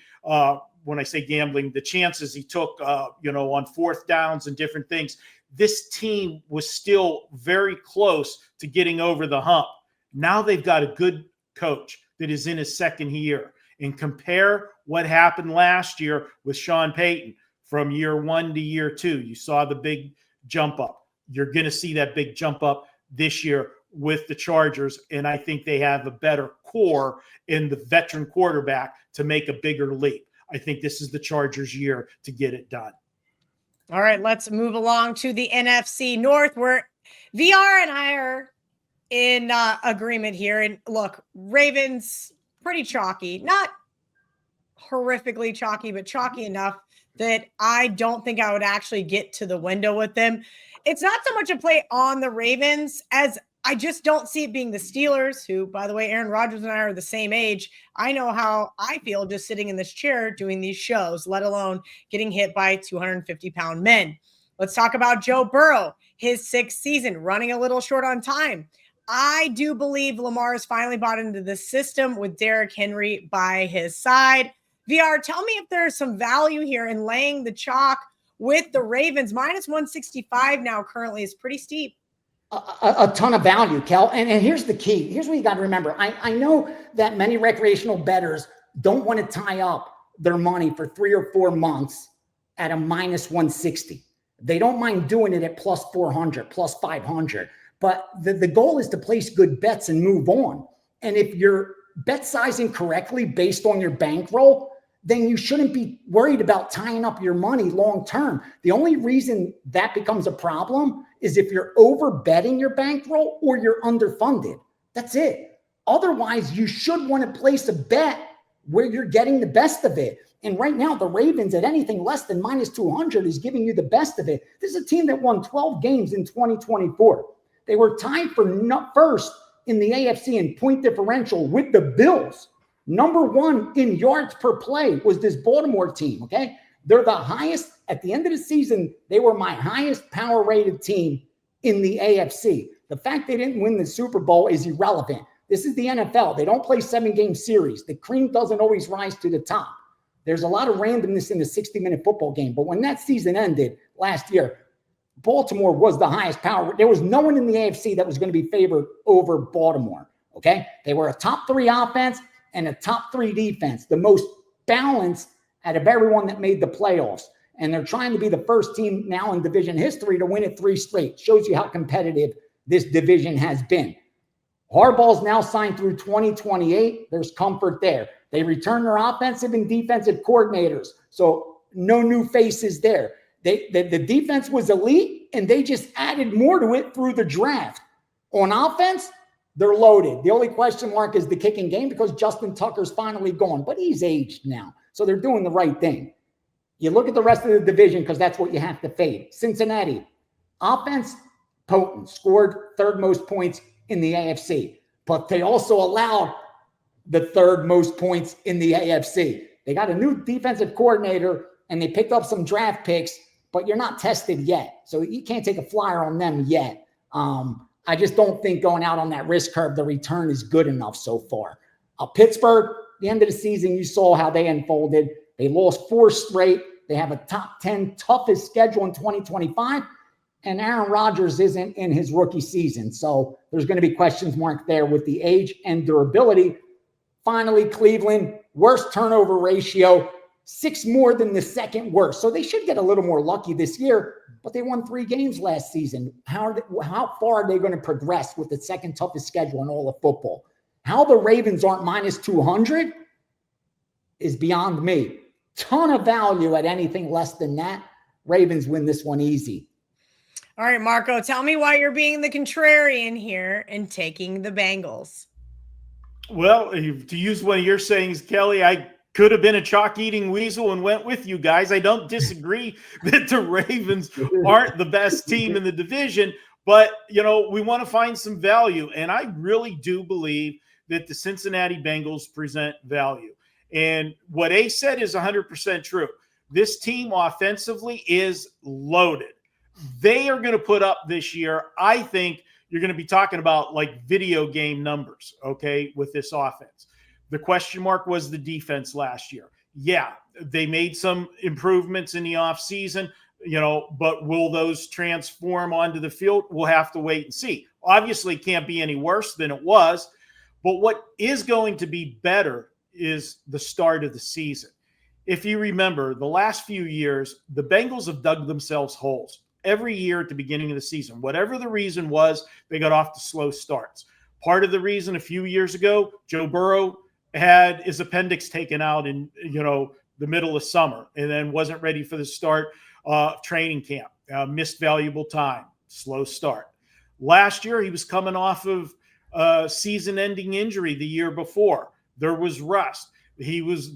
When I say gambling, the chances he took, on 4th downs and different things. This team was still very close to getting over the hump. Now they've got a good coach that is in his second year. And compare what happened last year with Sean Payton from year 1 to year 2. You saw the big jump up. You're going to see that big jump up this year with the Chargers. And I think they have a better core in the veteran quarterback to make a bigger leap. I think this is the Chargers' year to get it done. All right, let's move along to the NFC North, where VR and I are in agreement here. And look, Ravens, pretty chalky. Not horrifically chalky, but chalky enough that I don't think I would actually get to the window with them. It's not so much a play on the Ravens as I just don't see it being the Steelers, who, by the way, Aaron Rodgers and I are the same age. I know how I feel just sitting in this chair doing these shows, let alone getting hit by 250-pound men. Let's talk about Joe Burrow, his 6th season, running a little short on time. I do believe Lamar has finally bought into the system with Derrick Henry by his side. VR, tell me if there's some value here in laying the chalk with the Ravens. Minus 165 now currently is pretty steep. A ton of value, Kel. And here's the key. Here's what you got to remember. I know that many recreational bettors don't want to tie up their money for 3 or 4 months at a minus 160. They don't mind doing it at plus 400, plus 500. But the goal is to place good bets and move on. And if you're bet sizing correctly based on your bankroll, then you shouldn't be worried about tying up your money long term. The only reason that becomes a problem is if you're over betting your bankroll or you're underfunded. That's it. Otherwise, you should want to place a bet where you're getting the best of it. And right now, the Ravens at anything less than minus 200 is giving you the best of it. This is a team that won 12 games in 2024. They were tied for first in the AFC in point differential with the Bills. Number 1 in yards per play was this Baltimore team, okay? They're the highest. At the end of the season, they were my highest power-rated team in the AFC. The fact they didn't win the Super Bowl is irrelevant. This is the NFL. They don't play 7-game series. The cream doesn't always rise to the top. There's a lot of randomness in the 60-minute football game. But when that season ended last year, Baltimore was the highest power. There was no one in the AFC that was going to be favored over Baltimore. Okay. They were a top 3 offense and a top 3 defense, the most balanced out of everyone that made the playoffs. And they're trying to be the first team now in division history to win it 3 straight. Shows you how competitive this division has been. Harbaugh's now signed through 2028. There's comfort there. They return their offensive and defensive coordinators. So no new faces there. The defense was elite, and they just added more to it through the draft. On offense, they're loaded. The only question mark is the kicking game because Justin Tucker's finally gone, but he's aged now. So they're doing the right thing. You look at the rest of the division because that's what you have to fade. Cincinnati, offense, potent, scored 3rd most points in the AFC, but they also allowed the 3rd most points in the AFC. They got a new defensive coordinator, and they picked up some draft picks, but you're not tested yet. So you can't take a flyer on them yet. I just don't think going out on that risk curve, the return is good enough so far. Pittsburgh, the end of the season, you saw how they unfolded. They lost 4 straight. They have a top 10 toughest schedule in 2025. And Aaron Rodgers isn't in his rookie season. So there's going to be questions marked there with the age and durability. Finally, Cleveland, worst turnover ratio, 6 more than the 2nd worst. So they should get a little more lucky this year, but they won 3 games last season. How far are they going to progress with the 2nd toughest schedule in all of football? How the Ravens aren't minus 200 is beyond me. Ton of value at anything less than that. Ravens win this one easy. All right, Marco, tell me why you're being the contrarian here and taking the Bengals. Well, to use one of your sayings, Kelly, I could have been a chalk-eating weasel and went with you guys. I don't disagree that the Ravens aren't the best team in the division, but, we want to find some value. And I really do believe that the Cincinnati Bengals present value. And what Ace said is 100% true. This team offensively is loaded. They are going to put up this year, I think you're going to be talking about like video game numbers, okay, with this offense. The question mark was the defense last year. Yeah, they made some improvements in the offseason, but will those transform onto the field? We'll have to wait and see. Obviously, it can't be any worse than it was, but what is going to be better is the start of the season. If you remember, the last few years, the Bengals have dug themselves holes. Every year at the beginning of the season, whatever the reason was, they got off to slow starts. Part of the reason a few years ago, Joe Burrow had his appendix taken out in, the middle of summer and then wasn't ready for the start of training camp. Missed valuable time, slow start. Last year, he was coming off of a season-ending injury the year before. There was rust. He was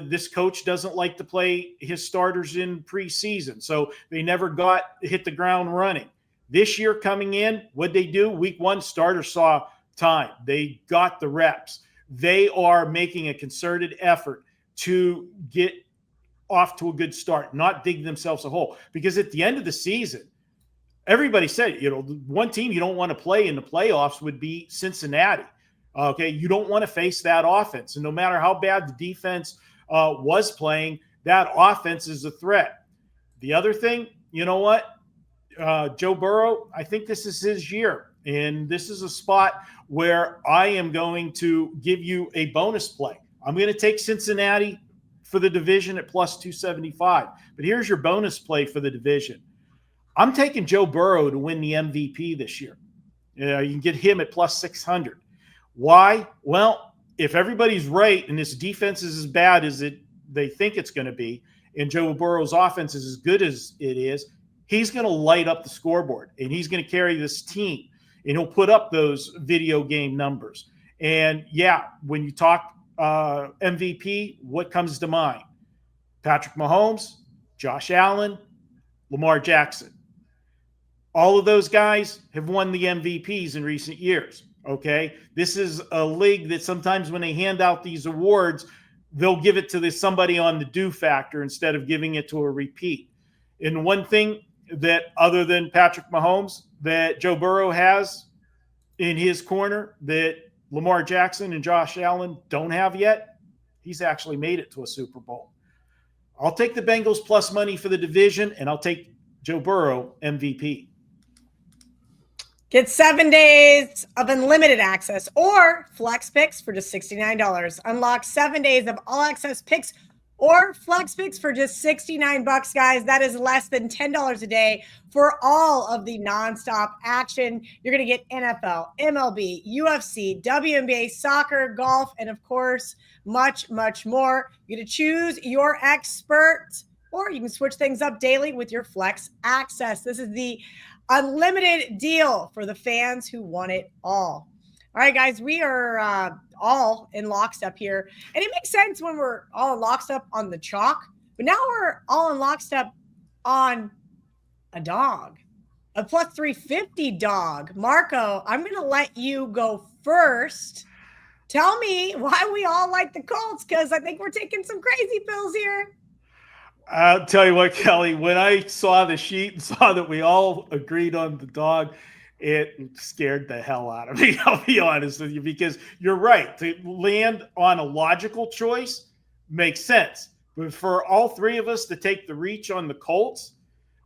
this coach doesn't like to play his starters in preseason. So they never hit the ground running. This year coming in, what'd they do? Week 1, starters saw time. They got the reps. They are making a concerted effort to get off to a good start, not dig themselves a hole. Because at the end of the season, everybody said, one team you don't want to play in the playoffs would be Cincinnati. Okay, you don't want to face that offense. And no matter how bad the defense was playing, that offense is a threat. The other thing, you know what? Joe Burrow, I think this is his year. And this is a spot where I am going to give you a bonus play. I'm going to take Cincinnati for the division at plus 275. But here's your bonus play for the division. I'm taking Joe Burrow to win the MVP this year. You can get him at plus 600. Why? Well, if everybody's right and this defense is as bad as they think it's going to be, and Joe Burrow's offense is as good as it is, he's going to light up the scoreboard, and he's going to carry this team, and he'll put up those video game numbers. And, yeah, when you talk MVP, what comes to mind? Patrick Mahomes, Josh Allen, Lamar Jackson. All of those guys have won the MVPs in recent years. Okay, this is a league that sometimes when they hand out these awards, they'll give it to somebody on the do factor instead of giving it to a repeat. And one thing that other than Patrick Mahomes that Joe Burrow has in his corner that Lamar Jackson and Josh Allen don't have yet, he's actually made it to a Super Bowl. I'll take the Bengals plus money for the division, and I'll take Joe Burrow MVP. Get 7 days of unlimited access or flex picks for just $69. Unlock 7 days of all access picks or flex picks for just $69, guys. That is less than $10 a day for all of the nonstop action. You're going to get NFL, MLB, UFC, WNBA, soccer, golf, and of course, much, much more. You get to choose your expert, or you can switch things up daily with your flex access. This is the unlimited deal for the fans who want it all. All right, guys, we are all in lockstep here. And it makes sense when we're all in lockstep on the chalk. But now we're all in lockstep on a dog, a plus 350 dog. Marco, I'm going to let you go first. Tell me why we all like the Colts, because I think we're taking some crazy pills here. I'll tell you what, Kelly, when I saw the sheet and saw that we all agreed on the dog, it scared the hell out of me. I'll be honest with you, because you're right. To land on a logical choice makes sense. But for all three of us to take the reach on the Colts,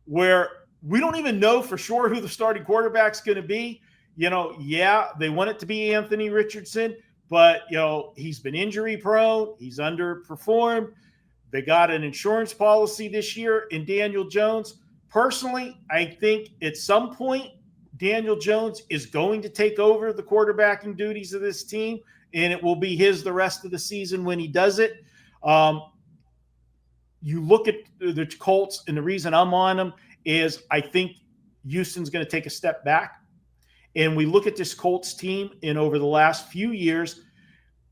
where we don't even know for sure who the starting quarterback's going to be, yeah, they want it to be Anthony Richardson, but, he's been injury prone. He's underperformed. They got an insurance policy this year in Daniel Jones. Personally, I think at some point, Daniel Jones is going to take over the quarterbacking duties of this team, and it will be his the rest of the season when he does it. You look at the Colts, and the reason I'm on them is I think Houston's going to take a step back. And we look at this Colts team, and over the last few years,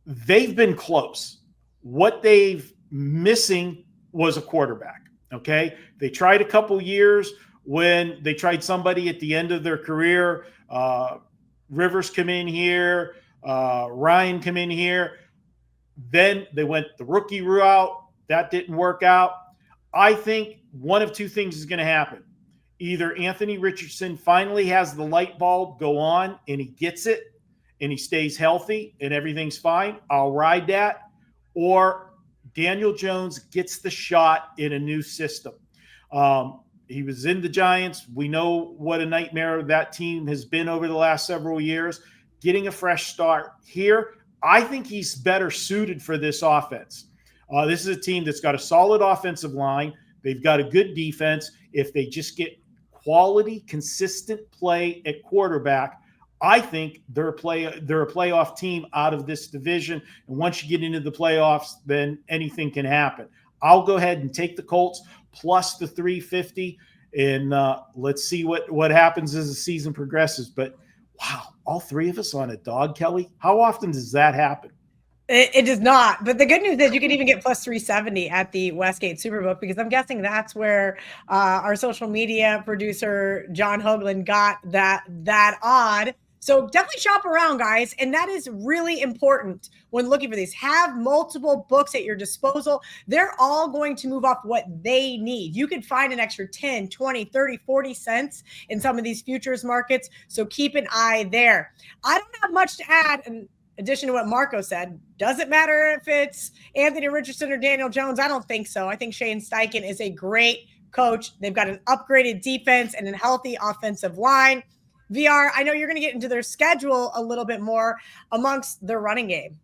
they've been close. What they've missing was a quarterback. Okay. They tried a couple years when they tried somebody at the end of their career. Rivers come in here, Ryan come in here. Then they went the rookie route. That didn't work out. I think one of two things is going to happen. Either Anthony Richardson finally has the light bulb go on and he gets it and he stays healthy and everything's fine. I'll ride that. Or Daniel Jones gets the shot in a new system. He was in the Giants. We know what a nightmare that team has been over the last several years. Getting a fresh start here, I think he's better suited for this offense. This is a team that's got a solid offensive line. They've got a good defense. If they just get quality, consistent play at quarterback, I think they're a playoff team out of this division. And once you get into the playoffs, then anything can happen. I'll go ahead and take the Colts plus the 350, and let's see what happens as the season progresses. But, wow, all three of us on a dog, Kelly? How often does that happen? It does not. But the good news is you can even get plus 370 at the Westgate Superbook, because I'm guessing that's where our social media producer, John Hoagland, got that odd. So definitely shop around, guys. And that is really important when looking for these. Have multiple books at your disposal. They're all going to move up what they need. You could find an extra 10, 20, 30, 40 cents in some of these futures markets. So keep an eye there. I don't have much to add in addition to what Marco said. Doesn't matter if it's Anthony Richardson or Daniel Jones. I don't think so. I think Shane Steichen is a great coach. They've got an upgraded defense and a healthy offensive line. VR, I know you're going to get into their schedule a little bit more amongst their running game.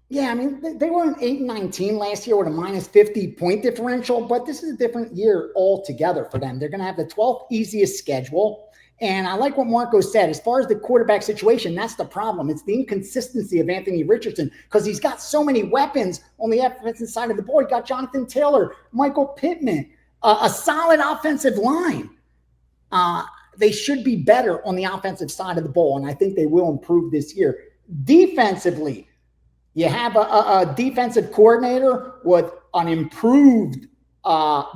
Yeah, I mean, they were an 8-19 last year with a minus 50 point differential, but this is a different year altogether for them. They're going to have the 12th easiest schedule. And I like what Marco said. As far as the quarterback situation, that's the problem. It's the inconsistency of Anthony Richardson, because he's got so many weapons on the offensive side of the ball. He got Jonathan Taylor, Michael Pittman, a solid offensive line. They should be better on the offensive side of the ball, and I think they will improve this year. Defensively, you have a defensive coordinator with an improved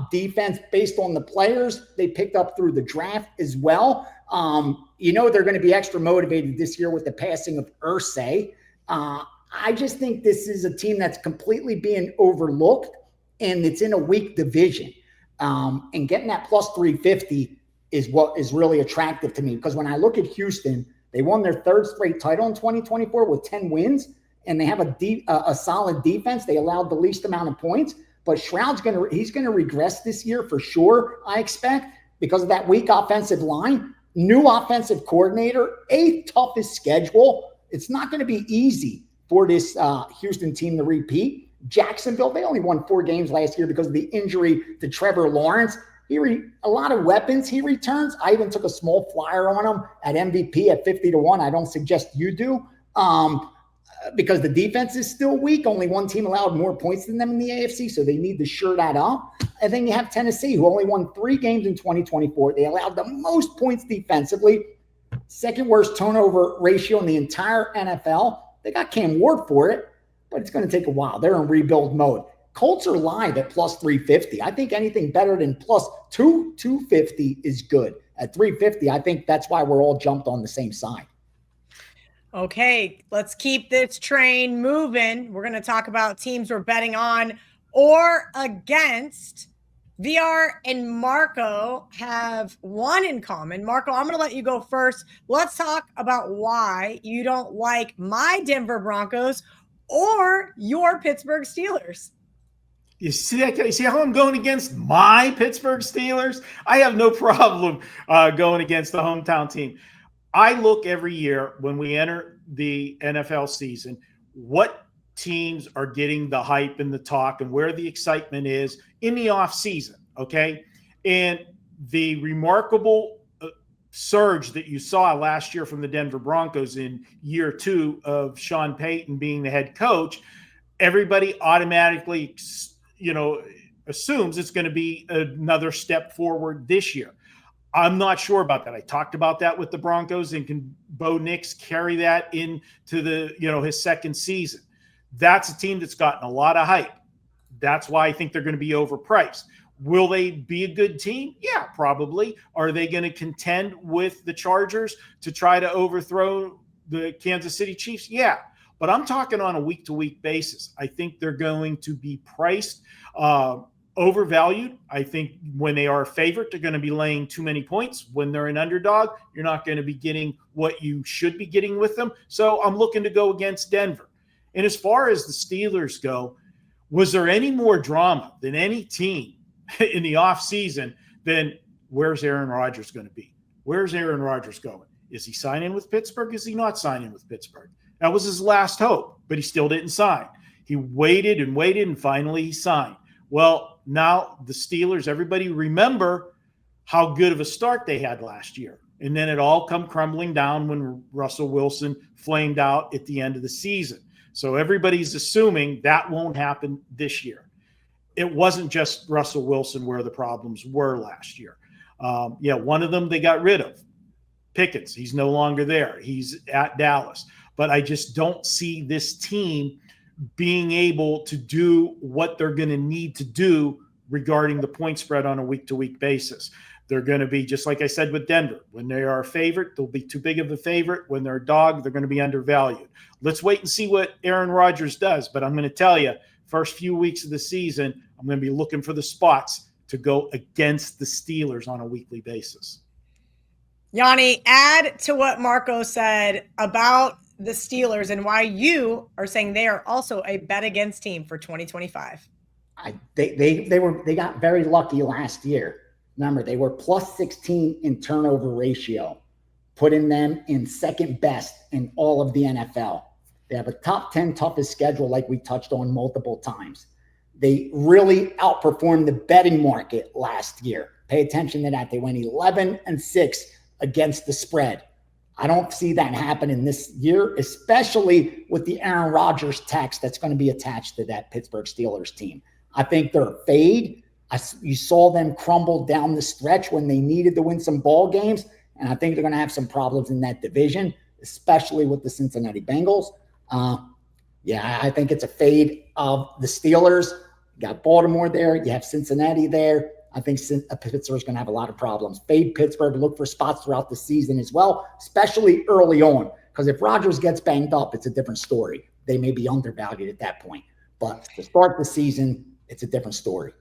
defense based on the players they picked up through the draft as well. They're going to be extra motivated this year with the passing of Irsay. I just think this is a team that's completely being overlooked, and it's in a weak division. And getting that plus 350 is what is really attractive to me, because when I look at Houston, They won their third straight title in 2024 with 10 wins, and they have a solid defense. They allowed the least amount of points, but Stroud's he's going to regress this year for sure, I expect, because of that weak offensive line, new offensive coordinator, eighth toughest schedule. It's not going to be easy for this Houston team to repeat. Jacksonville, they only won 4 games last year because of the injury to Trevor Lawrence. A lot of weapons he returns. I even took a small flyer on him at MVP at 50-1. I don't suggest you do because the defense is still weak. Only one team allowed more points than them in the AFC, so they need to shore that up. And then you have Tennessee, who only won 3 games in 2024. They allowed the most points defensively, second worst turnover ratio in the entire NFL. They got Cam Ward for it, but it's going to take a while. They're in rebuild mode. Colts are live at plus 350. I think anything better than plus 250 is good. At 350, I think that's why we're all jumped on the same side. Okay, let's keep this train moving. We're going to talk about teams we're betting on or against. VR and Marco have one in common. Marco, I'm going to let you go first. Let's talk about why you don't like my Denver Broncos or your Pittsburgh Steelers. You see that? You see how I'm going against my Pittsburgh Steelers? I have no problem going against the hometown team. I look every year when we enter the NFL season, what teams are getting the hype and the talk and where the excitement is in the offseason, okay? And the remarkable surge that you saw last year from the Denver Broncos in year 2 of Sean Payton being the head coach, everybody automatically assumes it's going to be another step forward this year. I'm not sure about that. I talked about that with the Broncos, and can Bo Nix carry that into his second season? That's a team that's gotten a lot of hype. That's why I think they're going to be overpriced. Will they be a good team? Yeah, probably. Are they going to contend with the Chargers to try to overthrow the Kansas City Chiefs? Yeah. But I'm talking on a week-to-week basis. I think they're going to be priced overvalued. I think when they are a favorite, they're going to be laying too many points. When they're an underdog, you're not going to be getting what you should be getting with them. So I'm looking to go against Denver. And as far as the Steelers go, was there any more drama than any team in the offseason than where's Aaron Rodgers going to be? Where's Aaron Rodgers going? Is he signing with Pittsburgh? Is he not signing with Pittsburgh? That was his last hope, but he still didn't sign. He waited, and finally he signed. Well, now the Steelers, everybody remember how good of a start they had last year. And then it all come crumbling down when Russell Wilson flamed out at the end of the season. So everybody's assuming that won't happen this year. It wasn't just Russell Wilson where the problems were last year. One of them they got rid of. Pickens, he's no longer there. He's at Dallas. But I just don't see this team being able to do what they're going to need to do regarding the point spread on a week-to-week basis. They're going to be, just like I said with Denver, when they are a favorite, they'll be too big of a favorite. When they're a dog, they're going to be undervalued. Let's wait and see what Aaron Rodgers does. But I'm going to tell you, first few weeks of the season, I'm going to be looking for the spots to go against the Steelers on a weekly basis. Gianni, add to what Marco said about the Steelers and why you are saying they are also a bet against team for 2025. They got very lucky last year. Remember, they were plus 16 in turnover ratio, putting them in second best in all of the NFL. They have a top 10 toughest schedule, like we touched on multiple times. They really outperformed the betting market last year. Pay attention to that. They went 11-6 against the spread. I don't see that happening this year, especially with the Aaron Rodgers tax that's going to be attached to that Pittsburgh Steelers team. I think they're a fade. You saw them crumble down the stretch when they needed to win some ball games, and I think they're going to have some problems in that division, especially with the Cincinnati Bengals. I think it's a fade of the Steelers. You got Baltimore there. You have Cincinnati there. I think Pittsburgh's going to have a lot of problems. Fade Pittsburgh, look for spots throughout the season as well, especially early on, because if Rodgers gets banged up, it's a different story. They may be undervalued at that point. But to start the season, it's a different story.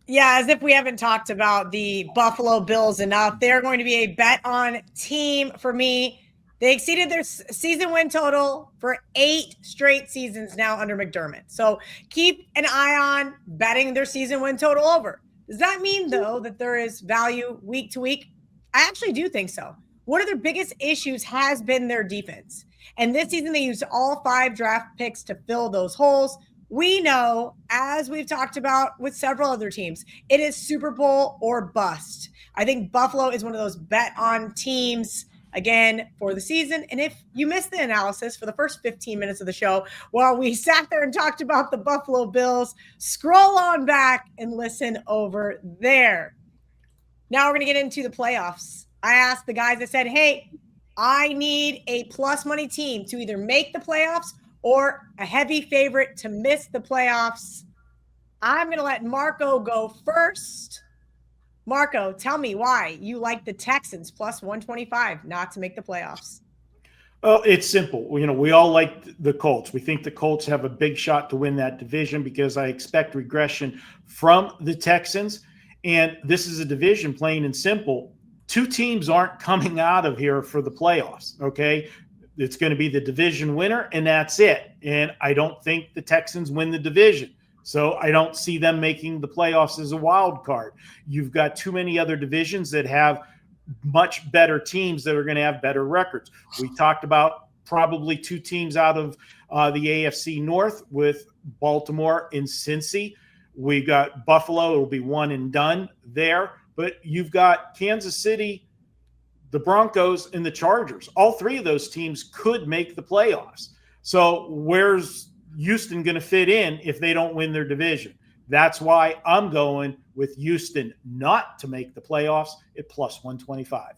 Yeah, as if we haven't talked about the Buffalo Bills enough. They're going to be a bet on team for me. They exceeded their season win total for 8 straight seasons now under McDermott. So keep an eye on betting their season win total over. Does that mean, though, that there is value week to week? I actually do think so. One of their biggest issues has been their defense. And this season, they used all 5 draft picks to fill those holes. We know, as we've talked about with several other teams, it is Super Bowl or bust. I think Buffalo is one of those bet on teams again for the season. And if you missed the analysis for the first 15 minutes of the show while we sat there and talked about the Buffalo Bills, scroll on back and listen over there. Now we're going to get into the playoffs. I asked the guys, I said, hey, I need a plus money team to either make the playoffs or a heavy favorite to miss the playoffs. I'm going to let Marco go first. Marco, tell me why you like the Texans plus 125 not to make the playoffs. Oh, it's simple. We all like the Colts. We think the Colts have a big shot to win that division because I expect regression from the Texans. And this is a division, plain and simple. 2 teams aren't coming out of here for the playoffs, okay? It's going to be the division winner, and that's it. And I don't think the Texans win the division. So I don't see them making the playoffs as a wild card. You've got too many other divisions that have much better teams that are going to have better records. We talked about probably 2 teams out of the AFC North with Baltimore and Cincy. We got Buffalo. It'll be one and done there. But you've got Kansas City, the Broncos, and the Chargers. All 3 of those teams could make the playoffs. So where's Houston going to fit in if they don't win their division? That's why I'm going with Houston not to make the playoffs at plus 125.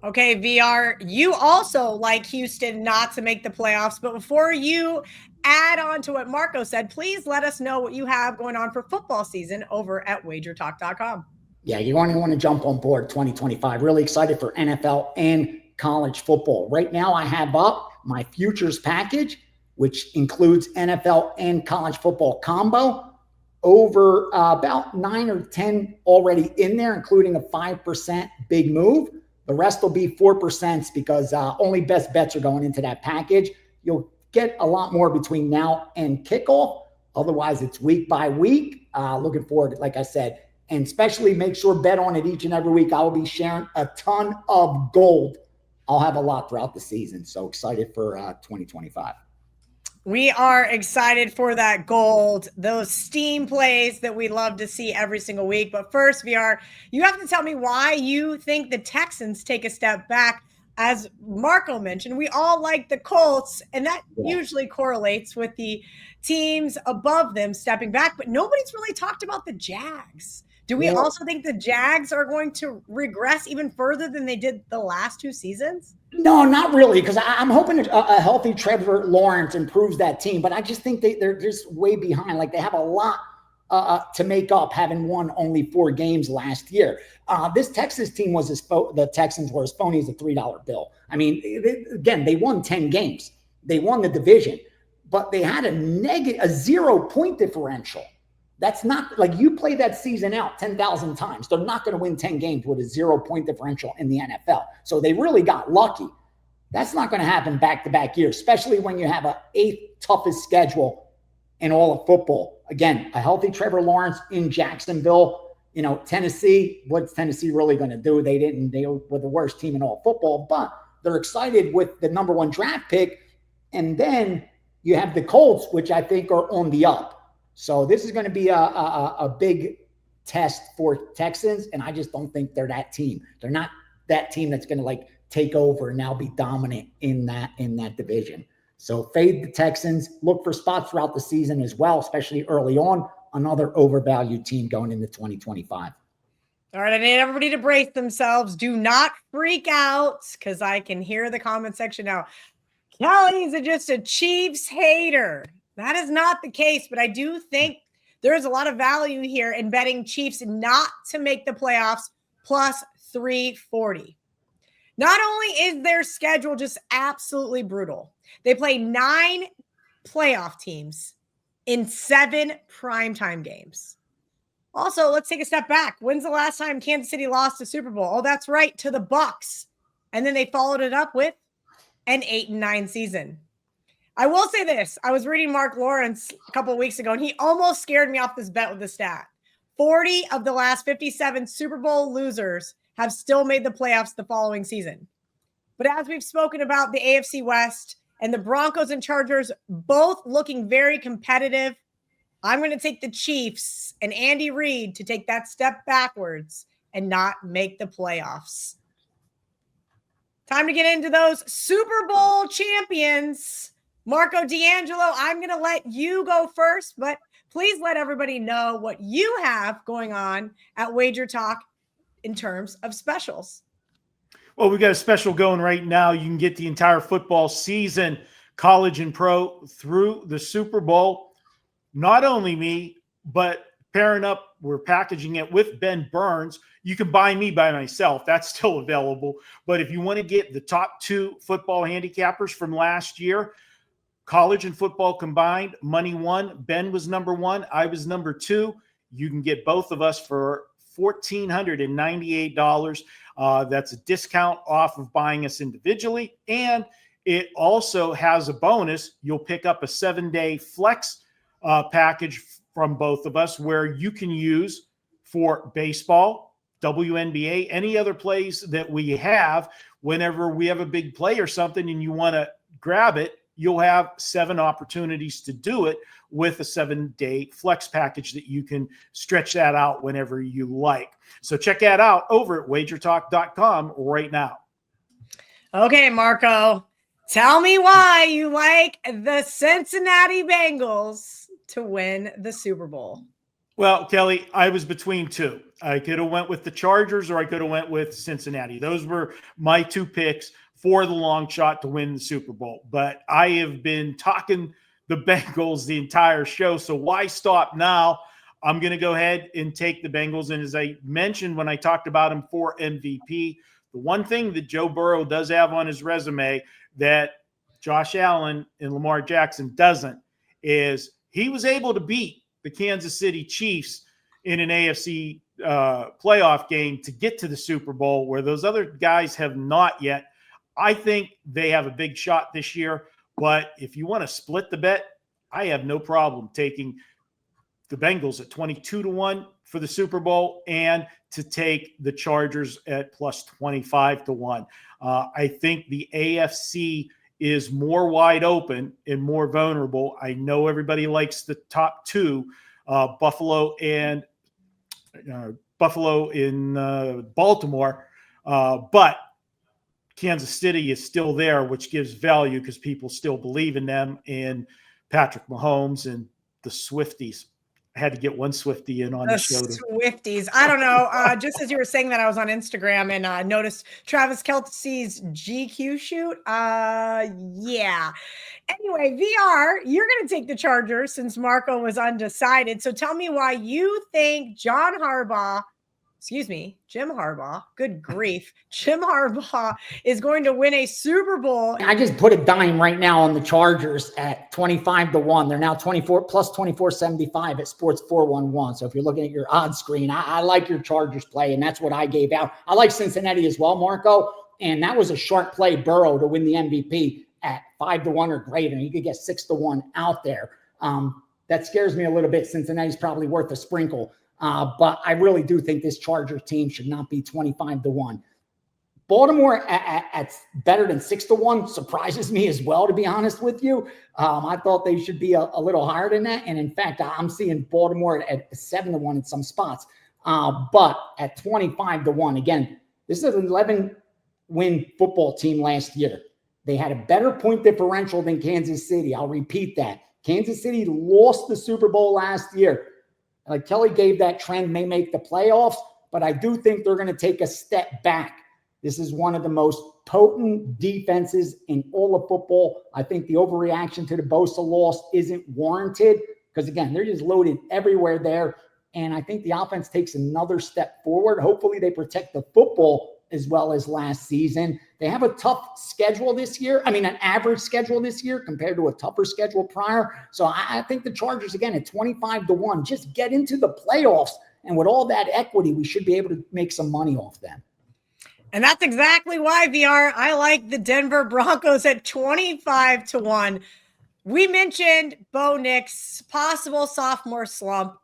Okay, VR, you also like Houston not to make the playoffs. But before you add on to what Marco said, please let us know what you have going on for football season over at WagerTalk.com. Yeah, you want to jump on board 2025. Really excited for NFL and college football. Right now, I have up my futures package, which includes NFL and college football combo, over about 9 or 10 already in there, including a 5% big move. The rest will be 4% because only best bets are going into that package. You'll get a lot more between now and kickoff. Otherwise, it's week by week. Looking forward, like I said, and especially make sure bet on it each and every week. I will be sharing a ton of gold. I'll have a lot throughout the season. So excited for 2025. We are excited for that gold, those steam plays that we love to see every single week. But first, VR, you have to tell me why you think the Texans take a step back. As Marco mentioned, we all like the Colts, and that usually correlates with the teams above them stepping back. But nobody's really talked about the Jags. Do we also think the Jags are going to regress even further than they did the last 2 seasons? No, not really, because I'm hoping a healthy Trevor Lawrence improves that team. But I just think they're just way behind. Like, they have a lot to make up, having won only 4 games last year. This Texas team was the Texans were as phony as a $3 bill. I mean, they won 10 games. They won the division, but they had a 0-point differential. That's not like you play that season out 10,000 times. They're not going to win 10 games with a 0-point differential in the NFL. So they really got lucky. That's not going to happen back-to-back years, especially when you have an 8th toughest schedule in all of football. Again, a healthy Trevor Lawrence in Jacksonville. Tennessee, what's Tennessee really going to do? They were the worst team in all football, but they're excited with the number 1 draft pick. And then you have the Colts, which I think are on the up. So this is going to be a big test for Texans, and I just don't think they're that team. They're not that team that's going to take over and now be dominant in that division. So fade the Texans. Look for spots throughout the season as well, especially early on. Another overvalued team going into 2025. All right, I need everybody to brace themselves. Do not freak out, because I can hear the comment section now. Kelly's just a Chiefs hater. That is not the case, but I do think there is a lot of value here in betting Chiefs not to make the playoffs plus 340. Not only is their schedule just absolutely brutal, they play 9 playoff teams in 7 primetime games. Also, let's take a step back. When's the last time Kansas City lost a Super Bowl? Oh, that's right, to the Bucs. And then they followed it up with an 8-9 season. I will say this. I was reading Mark Lawrence a couple of weeks ago, and he almost scared me off this bet with the stat. 40 of the last 57 Super Bowl losers have still made the playoffs the following season. But as we've spoken about the AFC West and the Broncos and Chargers both looking very competitive, I'm going to take the Chiefs and Andy Reid to take that step backwards and not make the playoffs. Time to get into those Super Bowl champions. Marco D'Angelo, I'm going to let you go first, but please let everybody know what you have going on at WagerTalk in terms of specials. Well, we got a special going right now. You can get the entire football season, college and pro, through the Super Bowl. Not only me, but pairing up, we're packaging it with Ben Burns. You can buy me by myself. That's still available. But if you want to get the top 2 football handicappers from last year, college and football combined, money won. Ben was number 1. I was number 2. You can get both of us for $1,498. That's a discount off of buying us individually. And it also has a bonus. You'll pick up a 7-day flex package from both of us where you can use for baseball, WNBA, any other plays that we have. Whenever we have a big play or something and you want to grab it, you'll have 7 opportunities to do it with a 7-day flex package that you can stretch that out whenever you like. So check that out over at wagertalk.com right now. Okay, Marco, tell me why you like the Cincinnati Bengals to win the Super Bowl. Well, Kelly, I was between 2. I could have went with the Chargers or I could have went with Cincinnati. Those were my 2 picks for the long shot to win the Super Bowl. But I have been talking the Bengals the entire show, so why stop now? I'm going to go ahead and take the Bengals. And as I mentioned when I talked about him for MVP, the one thing that Joe Burrow does have on his resume that Josh Allen and Lamar Jackson doesn't is he was able to beat the Kansas City Chiefs in an AFC playoff game to get to the Super Bowl, where those other guys have not yet. I think they have a big shot this year, but if you want to split the bet, I have no problem taking the Bengals at 22-1 for the Super Bowl and to take the Chargers at plus 25-1. I think the AFC is more wide open and more vulnerable. I know everybody likes the top 2, Buffalo in Baltimore, but Kansas City is still there, which gives value because people still believe in them and Patrick Mahomes and the Swifties. I had to get one Swiftie in on the show. Swifties. I don't know. Just as you were saying that, I was on Instagram and noticed Travis Kelce's GQ shoot. Yeah. Anyway, VR, you're going to take the Chargers since Marco was undecided. So tell me why you think Jim Harbaugh, good grief, Jim Harbaugh is going to win a Super Bowl. I just put a dime right now on the Chargers at 25-1. They're now 24 plus 24.75 at Sports 411. So if you're looking at your odds screen, I like your Chargers play, and that's what I gave out. I like Cincinnati as well, Marco, and that was a sharp play, Burrow, to win the MVP at 5-1 or greater. You could get 6-1 out there. That scares me a little bit. Cincinnati's probably worth a sprinkle. But I really do think this Chargers team should not be 25-1. Baltimore at better than 6-1 surprises me as well, to be honest with you. I thought they should be a little higher than that. And in fact, I'm seeing Baltimore at 7-1 in some spots. But at 25-1, again, this is an 11-win football team last year. They had a better point differential than Kansas City. I'll repeat that. Kansas City lost the Super Bowl last year. Like Kelly gave that trend may make the playoffs, but I do think they're going to take a step back. This is one of the most potent defenses in all of football. I think the overreaction to the Bosa loss isn't warranted because, again, they're just loaded everywhere there. And I think the offense takes another step forward. Hopefully they protect the football as well as last season. They have a tough schedule this year. I mean, an average schedule this year compared to a tougher schedule prior. So I think the Chargers, again, at 25-1, just get into the playoffs. And with all that equity, we should be able to make some money off them. And that's exactly why, VR, I like the Denver Broncos at 25-1. We mentioned Bo Nix, possible sophomore slump.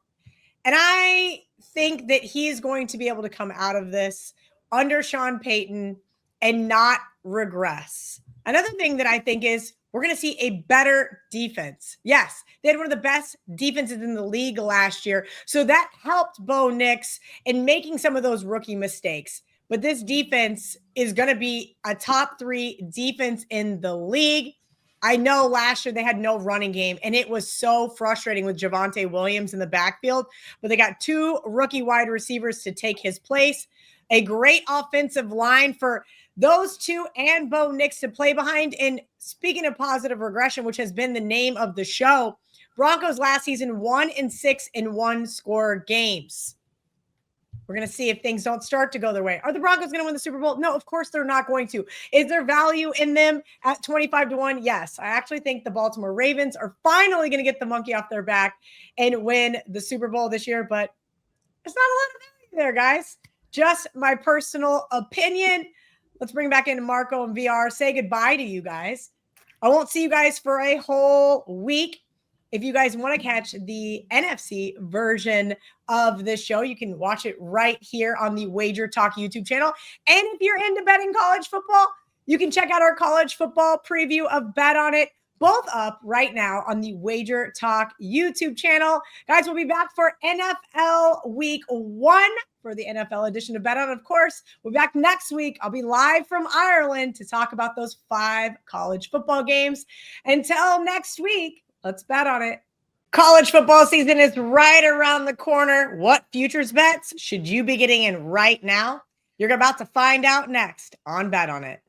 And I think that he is going to be able to come out of this under Sean Payton and not regress. Another thing that I think is we're going to see a better defense. Yes, they had one of the best defenses in the league last year. So that helped Bo Nix in making some of those rookie mistakes. But this defense is going to be a top 3 defense in the league. I know last year they had no running game, and it was so frustrating with Javonte Williams in the backfield, but they got 2 rookie wide receivers to take his place. A great offensive line for those 2 and Bo Nix to play behind. And speaking of positive regression, which has been the name of the show, Broncos last season 1-6 in 1-score games. We're going to see if things don't start to go their way. Are the Broncos going to win the Super Bowl? No, of course they're not going to. Is there value in them at 25-1? Yes. I actually think the Baltimore Ravens are finally going to get the monkey off their back and win the Super Bowl this year, but it's not a lot of value there, guys. Just my personal opinion. Let's bring back in Marco and VR. Say goodbye to you guys. I won't see you guys for a whole week. If you guys want to catch the NFC version of this show, you can watch it right here on the WagerTalk YouTube channel. And if you're into betting college football, you can check out our college football preview of Bet On It, both up right now on the WagerTalk YouTube channel. Guys, we'll be back for NFL Week 1 for the NFL edition of Bet On. Of course, we'll be back next week. I'll be live from Ireland to talk about those 5 college football games. Until next week, let's bet on it. College football season is right around the corner. What futures bets should you be getting in right now? You're about to find out next on Bet On It.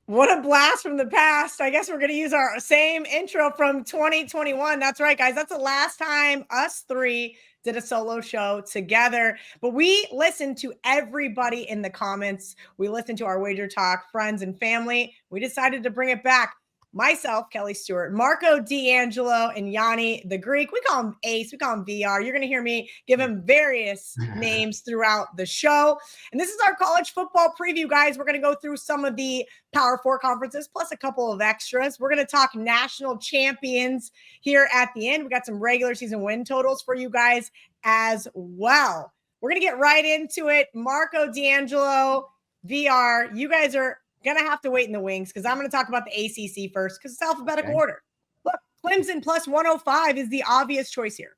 What a blast from the past. I guess we're going to use our same intro from 2021. That's right, guys. That's the last time us 3 did a solo show together. But we listened to everybody in the comments. We listened to our WagerTalk friends and family. We decided to bring it back. Myself, Kelly Stewart, Marco D'Angelo, and Gianni the Greek. We call him Ace. We call him VR. You're going to hear me give him various names throughout the show. And this is our college football preview, guys. We're going to go through some of the Power 4 conferences, plus a couple of extras. We're going to talk national champions here at the end. We got some regular season win totals for you guys as well. We're going to get right into it. Marco D'Angelo, VR, you guys are going to have to wait in the wings because I'm going to talk about the ACC first because it's alphabetical order. Look, Clemson plus 105 is the obvious choice here.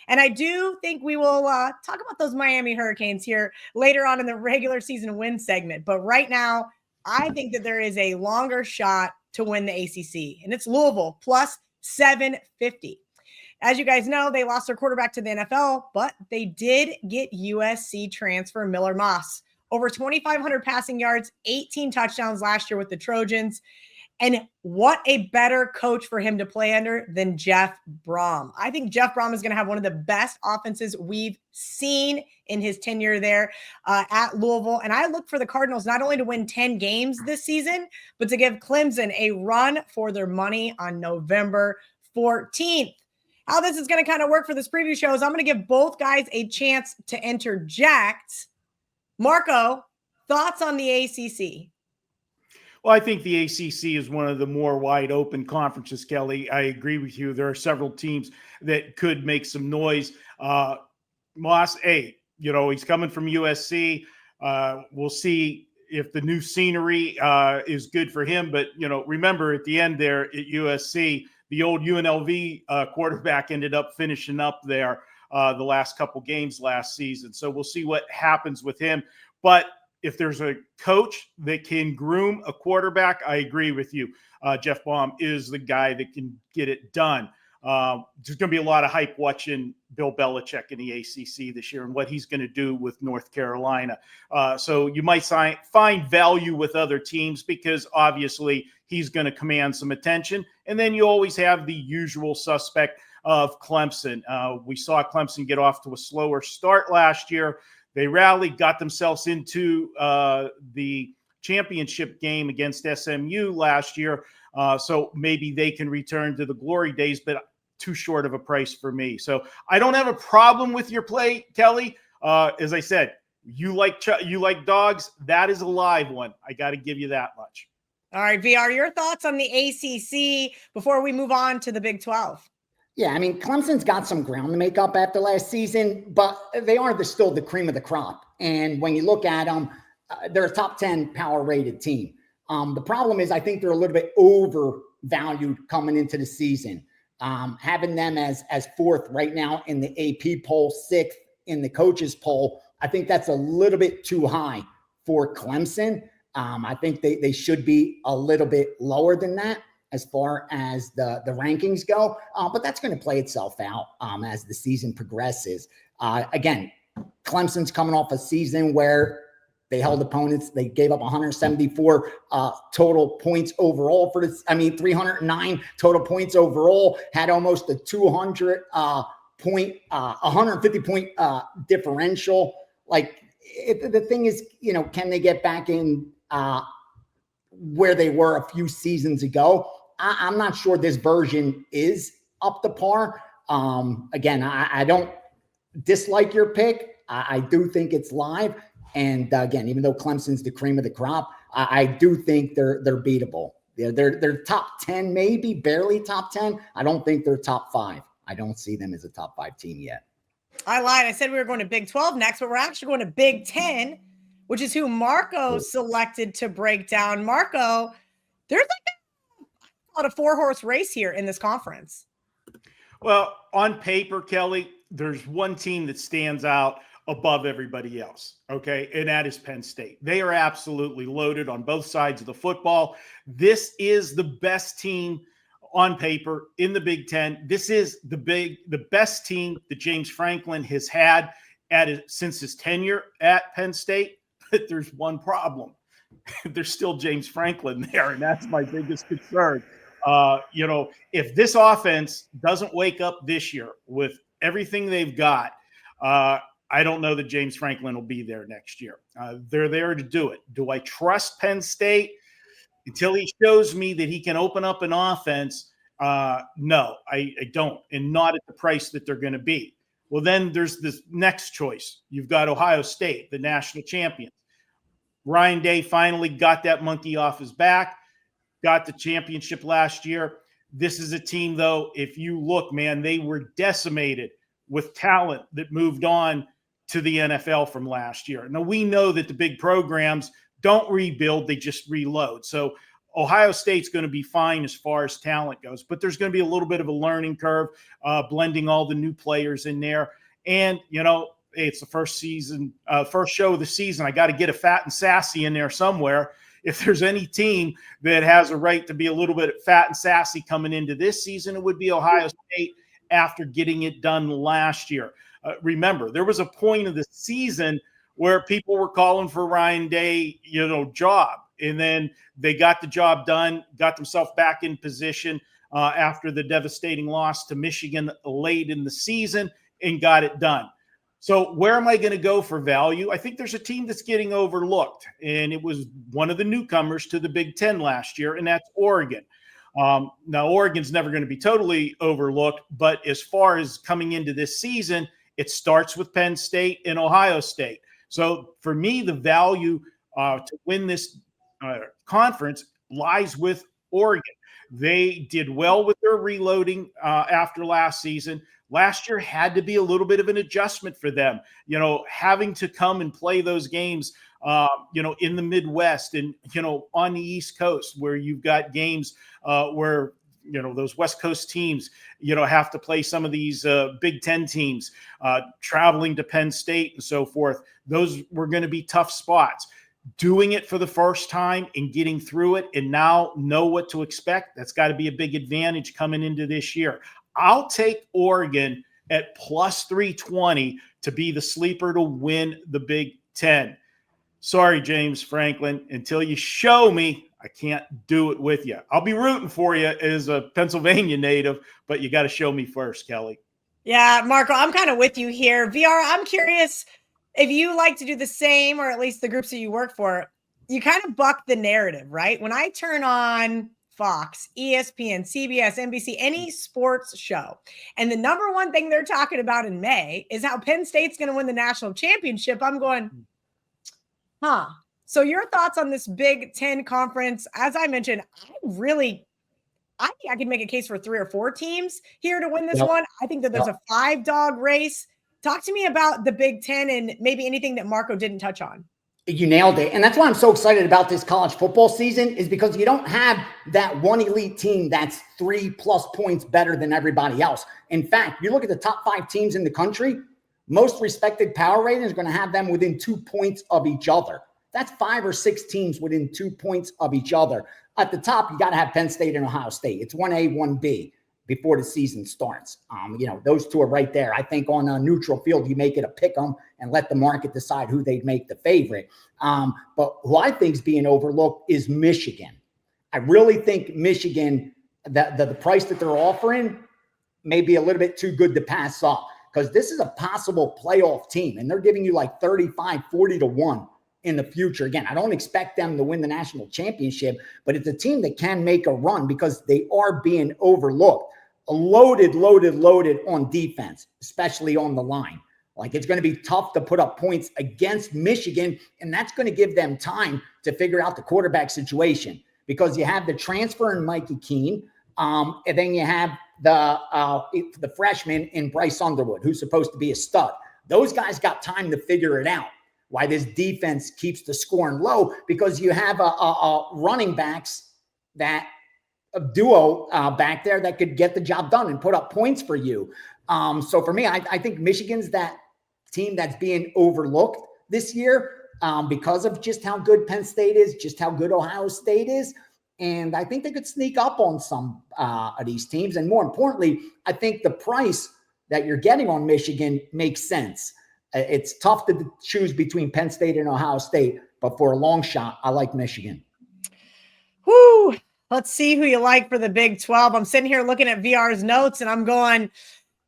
And I do think we will talk about those Miami Hurricanes here later on in the regular season win segment. But right now, I think that there is a longer shot to win the ACC, and it's Louisville plus 750. As you guys know, they lost their quarterback to the NFL, but they did get USC transfer Miller Moss. Over 2,500 passing yards, 18 touchdowns last year with the Trojans. And what a better coach for him to play under than Jeff Brom. I think Jeff Brom is going to have one of the best offenses we've seen in his tenure there at Louisville. And I look for the Cardinals not only to win 10 games this season, but to give Clemson a run for their money on November 14th. How this is going to kind of work for this preview show is I'm going to give both guys a chance to interject. Marco, thoughts on the ACC? Well, I think the ACC is one of the more wide open conferences, Kelly. I agree with you. There are several teams that could make some noise. Moss, he's coming from USC. We'll see if the new scenery is good for him. But, remember at the end there at USC, the old UNLV quarterback ended up finishing up there the last couple games last season. So we'll see what happens with him. But if there's a coach that can groom a quarterback, I agree with you. Jeff Baum is the guy that can get it done. There's going to be a lot of hype watching Bill Belichick in the ACC this year and what he's going to do with North Carolina. So you might find value with other teams because obviously he's going to command some attention. And then you always have the usual suspect of Clemson. We saw Clemson get off to a slower start last year. They rallied, got themselves into the championship game against SMU last year. So maybe they can return to the glory days, but too short of a price for me. So I don't have a problem with your play, Kelly. As I said, you like dogs. That is a live one. I got to give you that much. All right, VR, your thoughts on the ACC before we move on to the Big 12? Yeah, I mean, Clemson's got some ground to make up after last season, but they are still the cream of the crop. And when you look at them, they're a top 10 power-rated team. The problem is I think they're a little bit overvalued coming into the season. Having them as fourth right now in the AP poll, sixth in the coaches poll, I think that's a little bit too high for Clemson. I think they should be a little bit lower than that as far as the rankings go. But that's going to play itself out as the season progresses. Again, Clemson's coming off a season where they held opponents. They gave up 174 total points overall 309 total points overall, had almost a 150 point differential. Like the thing is, can they get back in where they were a few seasons ago? I'm not sure this version is up to par. Again, I don't dislike your pick. I do think it's live. And again, even though Clemson's the cream of the crop, I do think they're beatable. They're top 10, maybe barely top 10. I don't think they're top 5. I don't see them as a top 5 team yet. I lied. I said we were going to Big 12 next, but we're actually going to Big 10, which is who Marco selected to break down. Marco, there's like a 4-horse race here in this conference. Well, on paper, Kelly, there's one team that stands out above everybody else, okay? And that is Penn State. They are absolutely loaded on both sides of the football. This is the best team on paper in the Big Ten. This is the best team that James Franklin has had since his tenure at Penn State. But there's one problem. There's still James Franklin there, and that's my biggest concern. If this offense doesn't wake up this year with everything they've got, I don't know that James Franklin will be there next year. They're there to do it. Do I trust Penn State until he shows me that he can open up an offense? No, I don't, and not at the price that they're going to be. Well, then there's this next choice. You've got Ohio State, the national champions. Ryan Day finally got that monkey off his back, got the championship last year. This is a team, though, if you look, man, they were decimated with talent that moved on to the NFL from last year. Now, we know that the big programs don't rebuild, they just reload. So Ohio State's going to be fine as far as talent goes, but there's going to be a little bit of a learning curve, blending all the new players in there. And, it's the first show of the season. I got to get a fat and sassy in there somewhere. If there's any team that has a right to be a little bit fat and sassy coming into this season, it would be Ohio State after getting it done last year. Remember, there was a point of the season where people were calling for Ryan Day, job. And then they got the job done, got themselves back in position after the devastating loss to Michigan late in the season and got it done. So where am I going to go for value? I think there's a team that's getting overlooked, and it was one of the newcomers to the Big Ten last year, and that's Oregon. Now, Oregon's never going to be totally overlooked, but as far as coming into this season, it starts with Penn State and Ohio State. So for me, the value to win this conference lies with Oregon. They did well with their reloading after last season. Last year had to be a little bit of an adjustment for them, having to come and play those games, in the Midwest and, on the East Coast where you've got games where, those West Coast teams, have to play some of these Big Ten teams, traveling to Penn State and so forth. Those were going to be tough spots. Doing it for the first time and getting through it and now know what to expect, that's got to be a big advantage coming into this year. I'll take Oregon at plus 320 to be the sleeper to win the Big Ten. Sorry, James Franklin, until you show me, I can't do it with you. I'll be rooting for you as a Pennsylvania native, but you got to show me first, Kelly. Yeah, Marco, I'm kind of with you here. VR, I'm curious if you like to do the same, or at least the groups that you work for. you kind of buck the narrative, right? When I turn on Fox, ESPN, CBS, NBC, any sports show, and the number one thing they're talking about in May is how Penn State's going to win the national championship, I'm going, huh. So your thoughts on this Big Ten conference? As I mentioned, I think I could make a case for 3 or 4 teams here to win this one. I think that there's a 5-dog race. Talk to me about the Big Ten and maybe anything that Marco didn't touch on. You nailed it. And that's why I'm so excited about this college football season, is because you don't have that one elite team that's 3+ points better than everybody else. In fact, you look at the top 5 teams in the country, most respected power rating is going to have them within 2 points of each other. That's 5 or 6 teams within 2 points of each other. At the top, you got to have Penn State and Ohio State. It's 1A, 1B before the season starts. Those two are right there. I think on a neutral field, you make it a pick 'em and let the market decide who they'd make the favorite. But who I think is being overlooked is Michigan. I really think Michigan, the price that they're offering may be a little bit too good to pass up, because this is a possible playoff team, and they're giving you like 35, 40 to 1 in the future. Again, I don't expect them to win the national championship, but it's a team that can make a run because they are being overlooked. Loaded on defense, especially on the line. Like, it's going to be tough to put up points against Michigan, and that's going to give them time to figure out the quarterback situation, because you have the transfer in Mikey Keene, and then you have the freshman in Bryce Underwood, who's supposed to be a stud. Those guys got time to figure it out. Why this defense keeps the scoring low, because you have a running backs that a duo back there that could get the job done and put up points for you. So for me, I think Michigan's that team that's being overlooked this year because of just how good Penn State is, just how good Ohio State is. And I think they could sneak up on some of these teams. And more importantly, I think the price that you're getting on Michigan makes sense. It's tough to choose between Penn State and Ohio State, but for a long shot, I like Michigan. Whoo! Let's see who you like for the Big 12. I'm sitting here looking at VR's notes, and I'm going,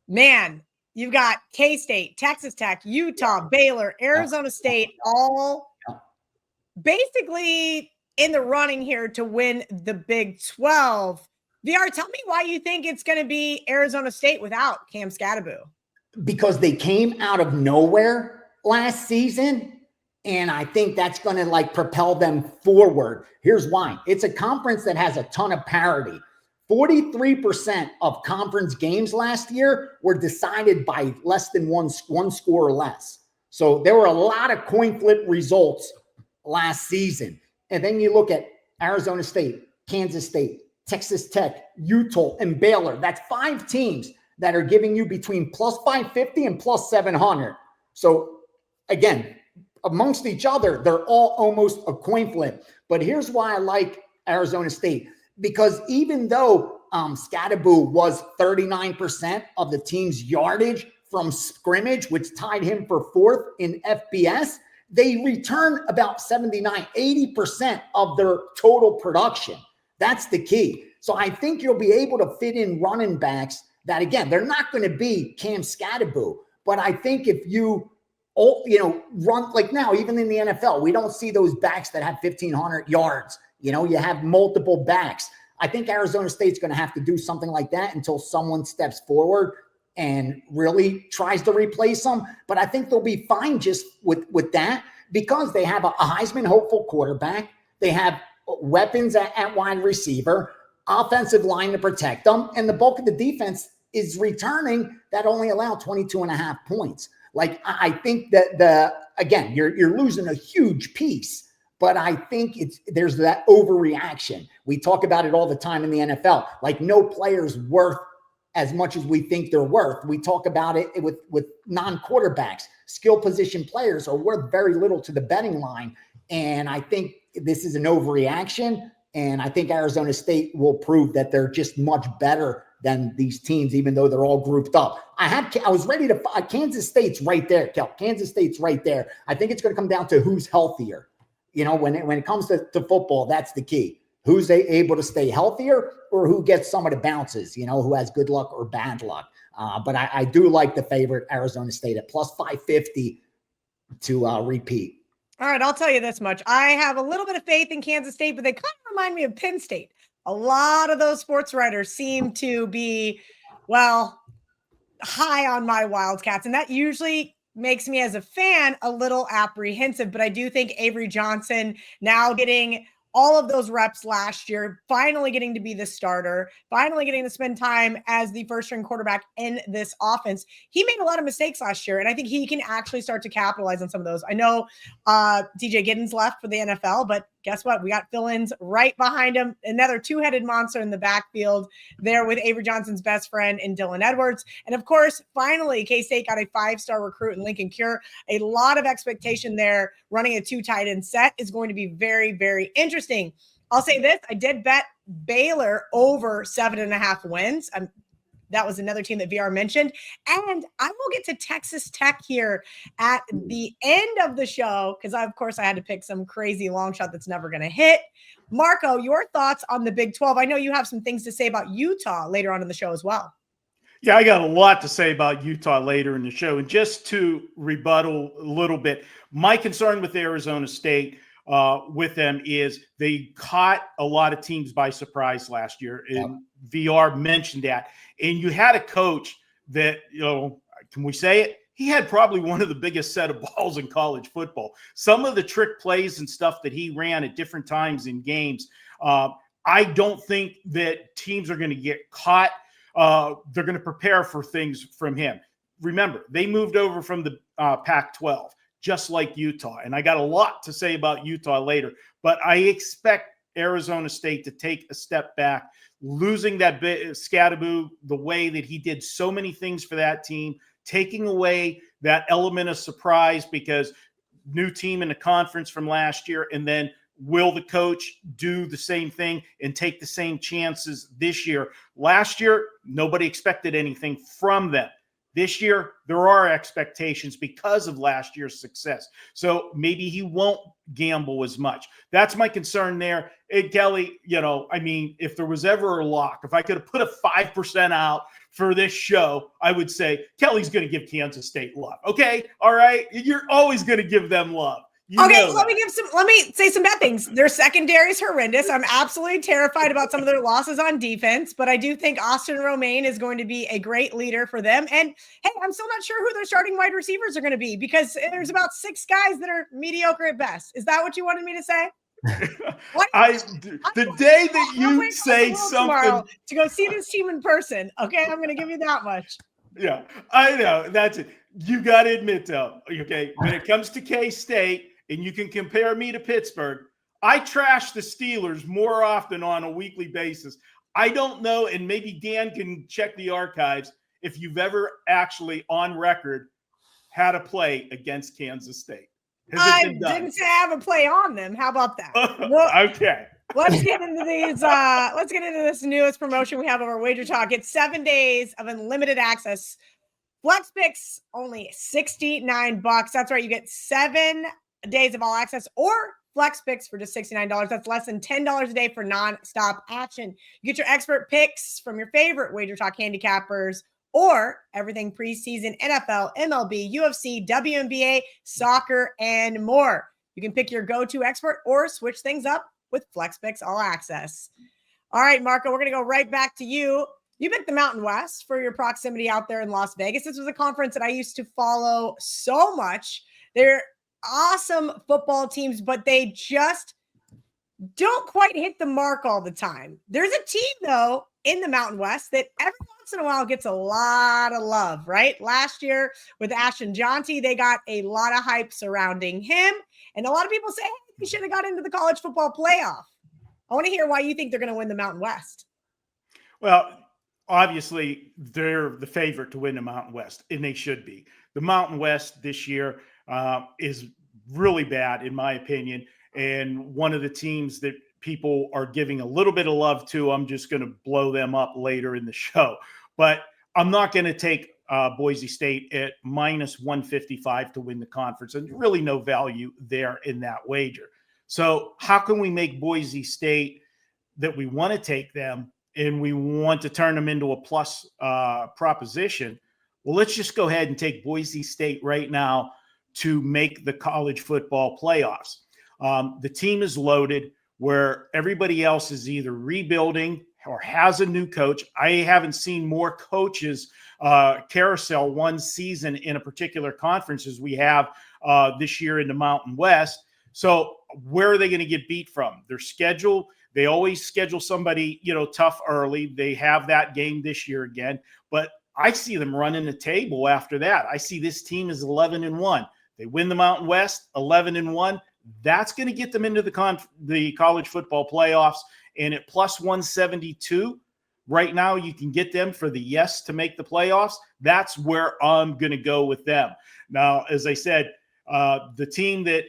man, you've got K-State, Texas Tech, Utah, Baylor, Arizona State, all basically in the running here to win the Big 12. VR, tell me why you think it's going to be Arizona State without Cam Scatterbo. Because they came out of nowhere last season, and I think that's going to propel them forward. Here's why. It's a conference that has a ton of parity. 43% of conference games last year were decided by less than one score or less. So there were a lot of coin flip results last season. And then you look at Arizona State, Kansas State, Texas Tech, Utah, and Baylor. That's 5 teams that are giving you between plus 550 and plus 700. So again, amongst each other, they're all almost a coin flip. But here's why I like Arizona State, because even though Scatterbo was 39% of the team's yardage from scrimmage, which tied him for 4th in FBS, they return about 80% of their total production. That's the key. So I think you'll be able to fit in running backs that, again, they're not going to be Cam Scatterbo. But I think if you run like now, even in the NFL, we don't see those backs that have 1,500 yards. You have multiple backs. I think Arizona State's going to have to do something like that until someone steps forward and really tries to replace them. But I think they'll be fine just with that, because they have a Heisman hopeful quarterback. They have weapons at wide receiver, offensive line to protect them, and the bulk of the defense is returning that only allow 22.5 points. I think that again, you're losing a huge piece, but I think there's that overreaction. We talk about it all the time in the NFL. No player's worth as much as we think they're worth. We talk about it with non-quarterbacks. Skill position players are worth very little to the betting line. And I think this is an overreaction. And I think Arizona State will prove that they're just much better than these teams, even though they're all grouped up. I was ready to Kansas State's right there, Kel. Kansas State's right there. I think it's going to come down to who's healthier. When it comes to football, that's the key. Who's able to stay healthier, or who gets some of the bounces, who has good luck or bad luck. But I do like the favorite Arizona State at plus 550 to repeat. All right, I'll tell you this much. I have a little bit of faith in Kansas State, but they kind of remind me of Penn State. A lot of those sports writers seem to be, well, high on my Wildcats, and that usually makes me as a fan a little apprehensive. But I do think Avery Johnson now getting all of those reps last year, finally getting to be the starter, finally getting to spend time as the first string quarterback in this offense. He made a lot of mistakes last year, and I think he can actually start to capitalize on some of those. I know DJ Giddens left for the NFL, but guess what? We got fill-ins right behind him. Another two-headed monster in the backfield there with Avery Johnson's best friend in Dylan Edwards. And of course, finally, K-State got a 5-star recruit in Lincoln Cure. A lot of expectation there. Running a 2 tight end set is going to be very, very interesting. I'll say this. I did bet Baylor over 7.5 wins. That was another team that VR mentioned. And I will get to Texas Tech here at the end of the show because, of course, I had to pick some crazy long shot that's never going to hit. Marco, your thoughts on the Big 12? I know you have some things to say about Utah later on in the show as well. Yeah, I got a lot to say about Utah later in the show. And just to rebuttal a little bit, my concern with Arizona State with them is they caught a lot of teams by surprise last year. And VR mentioned that. And you had a coach that, can we say it? He had probably one of the biggest set of balls in college football. Some of the trick plays and stuff that he ran at different times in games, I don't think that teams are going to get caught. They're going to prepare for things from him. Remember, they moved over from the Pac-12, just like Utah. And I got a lot to say about Utah later, but I expect Arizona State to take a step back, losing that Scadaboo the way that he did so many things for that team, taking away that element of surprise because new team in the conference from last year. And then will the coach do the same thing and take the same chances this year? Last year, nobody expected anything from them. This year, there are expectations because of last year's success. So maybe he won't gamble as much. That's my concern there. And Kelly, if there was ever a lock, if I could have put a 5% out for this show, I would say Kelly's going to give Kansas State love. Okay. All right. You're always going to give them love. Let me say some bad things. Their secondary is horrendous. I'm absolutely terrified about some of their losses on defense, but I do think Austin Romaine is going to be a great leader for them. And hey, I'm still not sure who their starting wide receivers are going to be because there's about 6 guys that are mediocre at best. Is that what you wanted me to say? The day that you say something to go see this team in person, okay, I'm going to give you that much. Yeah, I know. That's it. You got to admit, though, okay, when it comes to K-State, and you can compare me to Pittsburgh, I trash the Steelers more often on a weekly basis. I don't know, and maybe Dan can check the archives, if you've ever actually on record had a play against Kansas State. I didn't say I have a play on them. How about that? Okay. Let's get into these. Let's get into this newest promotion we have over WagerTalk. It's 7 days of unlimited access. Flex picks only $69. That's right. You get 7 days of all access or flex picks for just $69. That's less than $10 a day for nonstop action. You get your expert picks from your favorite WagerTalk handicappers or everything preseason, NFL, MLB, UFC, WNBA, soccer, and more. You can pick your go-to expert or switch things up with flex picks all access. All right, Marco, we're going to go right back to you. You picked the Mountain West for your proximity out there in Las Vegas. This was a conference that I used to follow so much. They're awesome football teams, but they just don't quite hit the mark all the time. There's a team, though, in the Mountain West that every once in a while gets a lot of love, right? Last year with Ashton Jonty, they got a lot of hype surrounding him. And a lot of people say, hey, he should have got into the college football playoff. I want to hear why you think they're going to win the Mountain West. Well, obviously, they're the favorite to win the Mountain West, and they should be. The Mountain West this year is really bad, in my opinion, and one of the teams that people are giving a little bit of love to. I'm just going to blow them up later in the show, but I'm not going to take Boise State at minus 155 to win the conference, and really no value there in that wager. So how can we make Boise State that we want to take them and we want to turn them into a plus proposition? Well, let's just go ahead and take Boise State right now to make the college football playoffs. The team is loaded where everybody else is either rebuilding or has a new coach. I haven't seen more coaches carousel one season in a particular conference as we have this year in the Mountain West. So where are they going to get beat from? Their schedule, they always schedule somebody, tough early. They have that game this year again, but I see them running the table after that. I see this team is 11-1. They win the Mountain West, 11-1. That's going to get them into the college football playoffs. And at plus 172, right now you can get them for the yes to make the playoffs. That's where I'm going to go with them. Now, as I said, the team that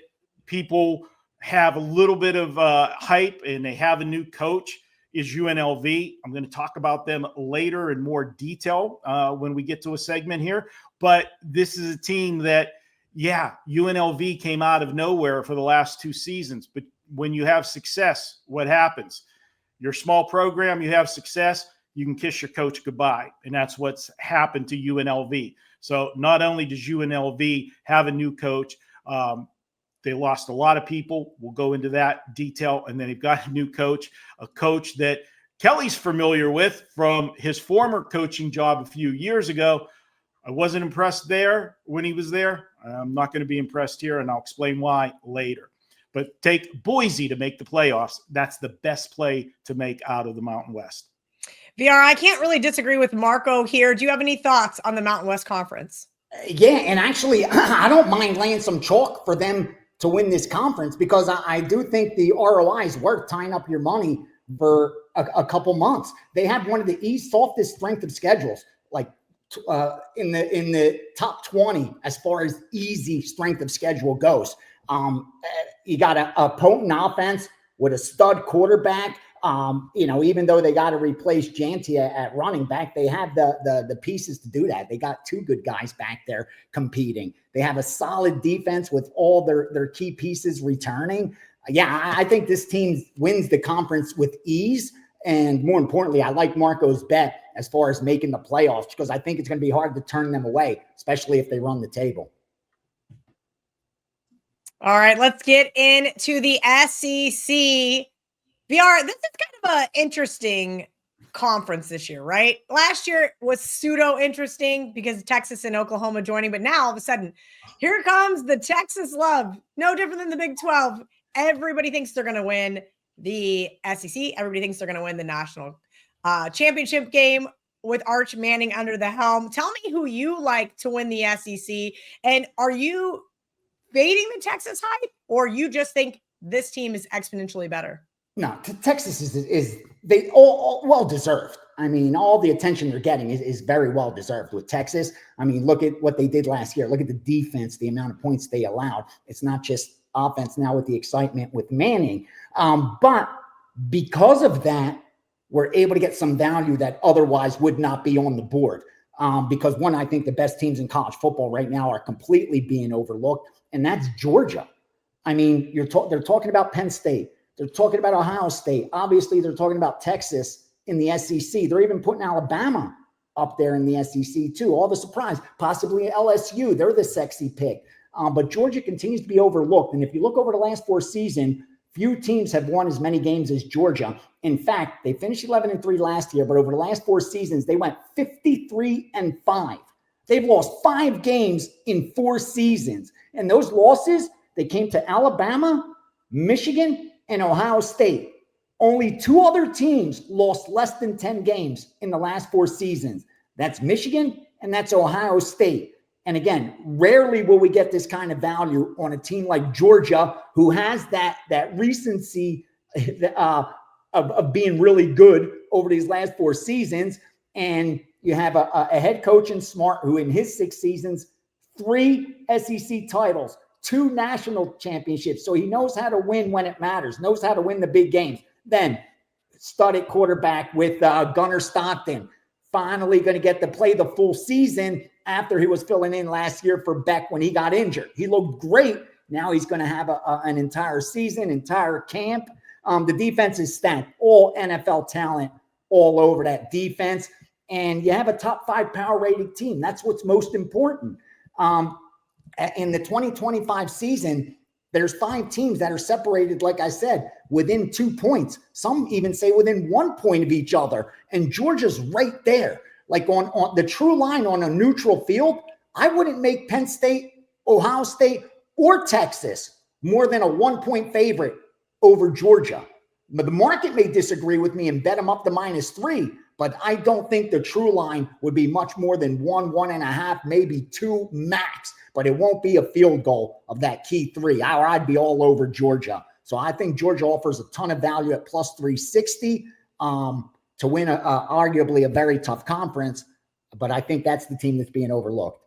people have a little bit of hype and they have a new coach is UNLV. I'm going to talk about them later in more detail when we get to a segment here. But this is a team that, UNLV came out of nowhere for the last 2 seasons. But when you have success, what happens? Your small program, you have success, you can kiss your coach goodbye. And that's what's happened to UNLV. So not only does UNLV have a new coach, they lost a lot of people. We'll go into that detail. And then they've got a new coach, a coach that Kelly's familiar with from his former coaching job a few years ago. I wasn't impressed there when he was there. I'm not going to be impressed here, and I'll explain why later. But take Boise to make the playoffs. That's the best play to make out of the Mountain West. VR, I can't really disagree with Marco here. Do you have any thoughts on the Mountain West Conference? Yeah, and actually, I don't mind laying some chalk for them to win this conference because I do think the ROI is worth tying up your money for a couple months. They have one of the softest strength of schedules, like in the top 20 as far as easy strength of schedule goes. You got a potent offense with a stud quarterback. Even though they got to replace Gianni at running back, they have the pieces to do that. They got 2 good guys back there competing. They have a solid defense with all their key pieces returning. Yeah, I think this team wins the conference with ease. And more importantly, I like Marco's bet as far as making the playoffs because I think it's going to be hard to turn them away, especially if they run the table. All right, let's get into the SEC. VR, this is kind of an interesting conference this year, right? Last year was pseudo interesting because Texas and Oklahoma joining, but now all of a sudden, here comes the Texas love. No different than the Big 12. Everybody thinks they're going to win the SEC. Everybody thinks they're going to win the national championship game with Arch Manning under the helm. Tell me who you like to win the SEC, and are you fading the Texas hype, or you just think this team is exponentially better? No, Texas is they all well deserved. I mean, all the attention they're getting is very well deserved with Texas. I mean, look at what they did last year. Look at the defense, the amount of points they allowed. It's not just offense now with the excitement with Manning. But because of that, we're able to get some value that otherwise would not be on the board. Because one, I think the best teams in college football right now are completely being overlooked, and that's Georgia. I mean, they're talking about Penn State. They're talking about Ohio State. Obviously, they're talking about Texas in the SEC. They're even putting Alabama up there in the SEC too. All the surprise, possibly LSU. They're the sexy pick. But Georgia continues to be overlooked. And if you look over the last 4 seasons, few teams have won as many games as Georgia. In fact, they finished 11-3 last year, but over the last 4 seasons, they went 53-5. They've lost 5 games in 4 seasons. And those losses, they came to Alabama, Michigan, and Ohio State. Only 2 other teams lost less than 10 games in the last 4 seasons. That's Michigan and that's Ohio State. And again, rarely will we get this kind of value on a team like Georgia, who has that recency of being really good over these last 4 seasons. And you have a head coach in Smart, who in his 6 seasons, 3 SEC titles, 2 national championships. So he knows how to win when it matters, knows how to win the big games. Then started quarterback with Gunnar Stockton, finally going to get to play the full season after he was filling in last year for Beck when he got injured. He looked great. Now he's going to have an entire season, entire camp. The defense is stacked, all NFL talent all over that defense. And you have a top 5 power rated team. That's what's most important. In the 2025 season, there's 5 teams that are separated, like I said, within 2 points. Some even say within 1 point of each other. And Georgia's right there. Like on the true line on a neutral field, I wouldn't make Penn State, Ohio State, or Texas more than a 1-point favorite over Georgia. But the market may disagree with me and bet them up to -3, but I don't think the true line would be much more than 1, 1.5, maybe 2 max. But it won't be a field goal of that key 3, or I'd be all over Georgia. So I think Georgia offers a ton of value at plus 360 to win arguably a very tough conference. But I think that's the team that's being overlooked.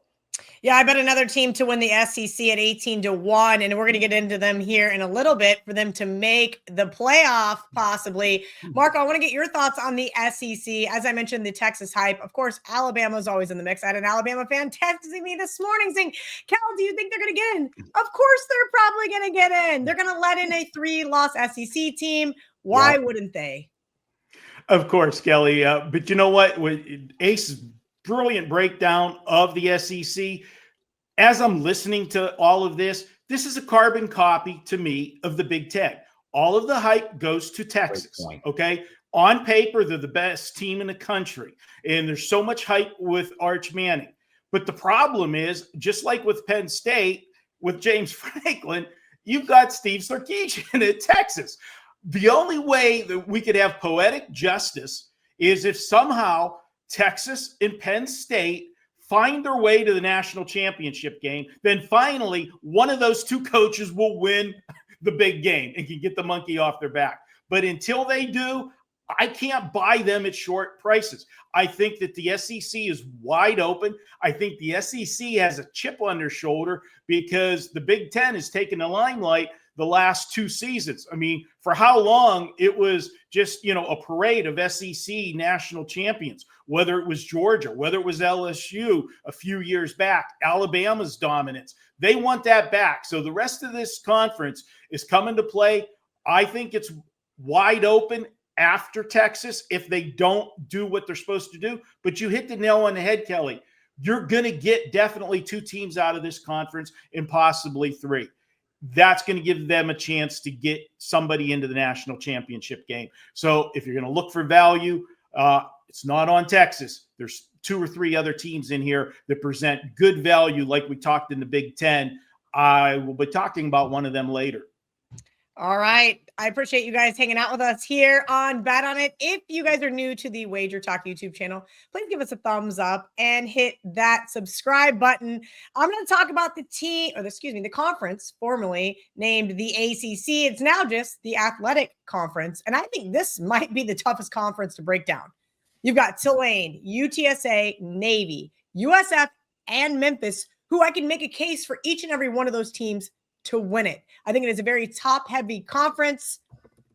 Yeah, I bet another team to win the SEC at 18-1, and we're going to get into them here in a little bit for them to make the playoff possibly. Marco, I want to get your thoughts on the SEC. As I mentioned, the Texas hype. Of course, Alabama is always in the mix. I had an Alabama fan texting me this morning saying, Cal, do you think they're going to get in? Of course they're probably going to get in. They're going to let in a 3-loss SEC team. Why wouldn't they? Of course, Kelly. But you know what? Ace's brilliant breakdown of the SEC. As I'm listening to all of this, this is a carbon copy to me of the Big Ten. All of the hype goes to Texas. Okay. On paper, they're the best team in the country. And there's so much hype with Arch Manning. But the problem is, just like with Penn State, with James Franklin, you've got Steve Sarkisian at Texas. The only way that we could have poetic justice is if somehow Texas and Penn State find their way to the national championship game, then finally one of those 2 coaches will win the big game and can get the monkey off their back. But until they do, I can't buy them at short prices. I think that the SEC is wide open. I think the SEC has a chip on their shoulder because the Big Ten has taken the limelight the last 2 seasons. I mean, for how long it was just, a parade of SEC national champions, whether it was Georgia, whether it was LSU a few years back, Alabama's dominance. They want that back. So the rest of this conference is coming to play. I think it's wide open after Texas if they don't do what they're supposed to do. But you hit the nail on the head, Kelly. You're going to get definitely 2 teams out of this conference and possibly 3. That's going to give them a chance to get somebody into the national championship game. So if you're going to look for value, it's not on Texas. There's 2 or 3 other teams in here that present good value like we talked in the Big Ten. I will be talking about one of them later. All right. I appreciate you guys hanging out with us here on Bet On It. If you guys are new to the WagerTalk YouTube channel, please give us a thumbs up and hit that subscribe button. I'm going to talk about the conference formerly named the ACC. It's now just the Athletic Conference. And I think this might be the toughest conference to break down. You've got Tulane, UTSA, Navy, USF, and Memphis, who I can make a case for each and every one of those teams to win it. I think it is a very top-heavy conference.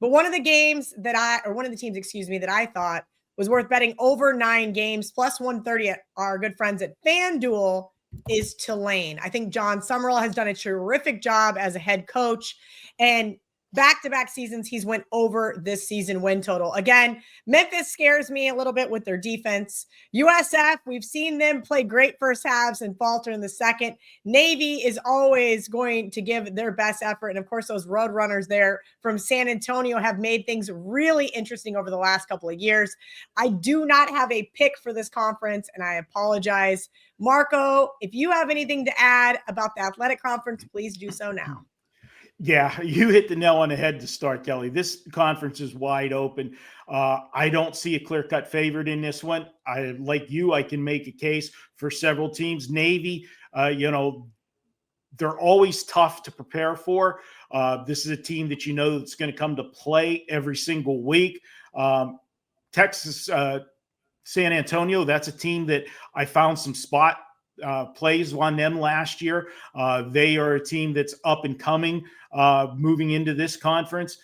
But one of the teams that I thought was worth betting over 9 games plus 130 at our good friends at FanDuel is Tulane. I think John Summerall has done a terrific job as a head coach, and back-to-back seasons, he's went over this season win total. Again, Memphis scares me a little bit with their defense. USF, we've seen them play great first halves and falter in the second. Navy is always going to give their best effort. And of course, those road runners there from San Antonio have made things really interesting over the last couple of years. I do not have a pick for this conference, and I apologize. Marco, if you have anything to add about the Athletic Conference, please do so now. Yeah, you hit the nail on the head to start, Kelly. This conference is wide open. I don't see a clear-cut favorite in this one. I can make a case for several teams. Navy, they're always tough to prepare for. This is a team that that's going to come to play every single week. Texas, San Antonio, that's a team that I found some spot plays on them last year. They are a team that's up and coming, moving into this conference.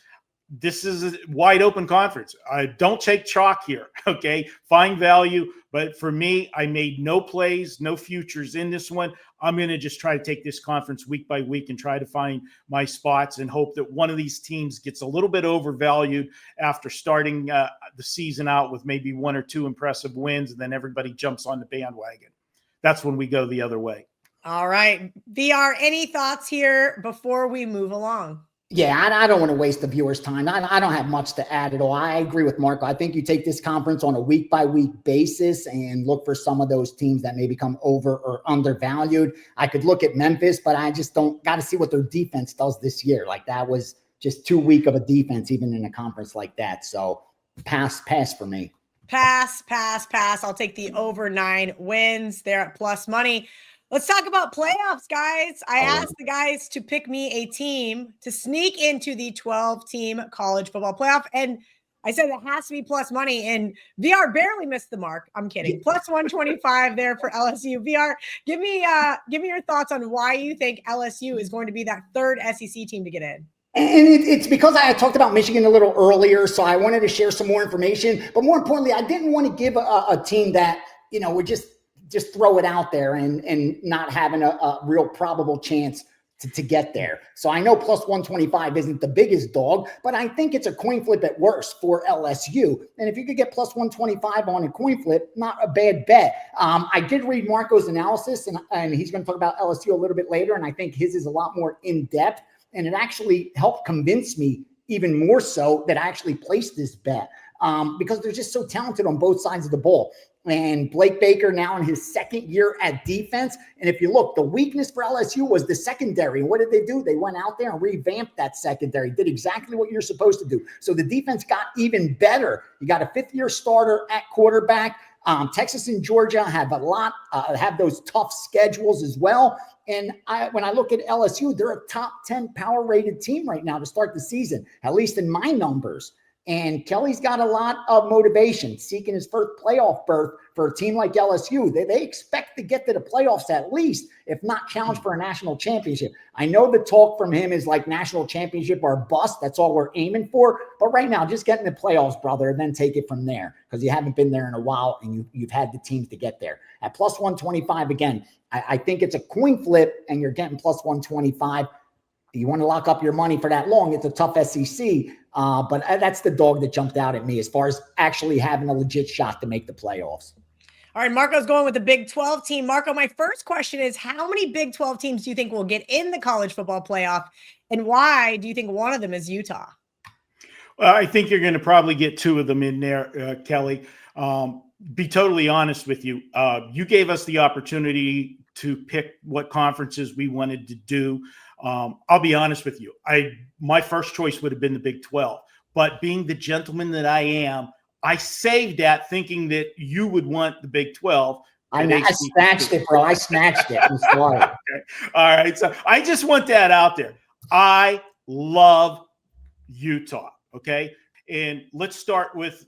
This is a wide open conference. I don't take chalk here. Okay. Find value. But for me, I made no plays, no futures in this one. I'm going to just try to take this conference week by week and try to find my spots and hope that one of these teams gets a little bit overvalued after starting the season out with maybe 1 or 2 impressive wins. And then everybody jumps on the bandwagon. That's when we go the other way. All right. VR, any thoughts here before we move along? Yeah, I don't want to waste the viewers' time. I don't have much to add at all. I agree with Marco. I think you take this conference on a week-by-week basis and look for some of those teams that may become over or undervalued. I could look at Memphis, but I just don't got to see what their defense does this year. Like, that was just too weak of a defense, even in a conference like that. So pass for me. Pass. I'll take the over 9 wins. They're at plus money. Let's talk about playoffs, guys. I asked the guys to pick me a team to sneak into the 12-team college football playoff. And I said it has to be plus money. And VR barely missed the mark. I'm kidding. Plus 125 there for LSU. VR, give me your thoughts on why you think LSU is going to be that third SEC team to get in. And it's because I had talked about Michigan a little earlier, so I wanted to share some more information. But more importantly, I didn't want to give a team that, would just throw it out there and not having a real probable chance to get there. So I know plus 125 isn't the biggest dog, but I think it's a coin flip at worst for LSU. And if you could get plus 125 on a coin flip, not a bad bet. I did read Marco's analysis, and he's going to talk about LSU a little bit later, and I think his is a lot more in-depth. And it actually helped convince me even more so that I actually placed this bet because they're just so talented on both sides of the ball. And Blake Baker now in his second year at defense. And if you look, the weakness for LSU was the secondary. And what did they do? They went out there and revamped that secondary, did exactly what you're supposed to do. So the defense got even better. You got a fifth-year starter at quarterback. Texas and Georgia have have those tough schedules as well. And when I look at LSU, they're a top 10 power-rated team right now to start the season, at least in my numbers. And Kelly's got a lot of motivation, seeking his first playoff berth for a team like LSU. They expect to get to the playoffs at least, if not challenge for a national championship. I know the talk from him is like national championship or bust. That's all we're aiming for. But right now, just get in the playoffs, brother, and then take it from there because you haven't been there in a while and you've had the teams to get there. At plus 125, again, I think it's a coin flip and you're getting plus 125. You want to lock up your money for that long. It's a tough SEC. But that's the dog that jumped out at me as far as actually having a legit shot to make the playoffs. All right, Marco's going with the Big 12 team. Marco, my first question is, how many Big 12 teams do you think will get in the college football playoff? And why do you think one of them is Utah? Well, I think you're going to probably get 2 of them in there, Kelly. Be totally honest with you. You gave us the opportunity to pick what conferences we wanted to do. I'll be honest with you. My first choice would have been the Big 12, but being the gentleman that I am, I saved that thinking that you would want the Big 12. I snatched it, bro. I snatched it. I'm sorry. Okay. All right. So I just want that out there. I love Utah. Okay. And let's start with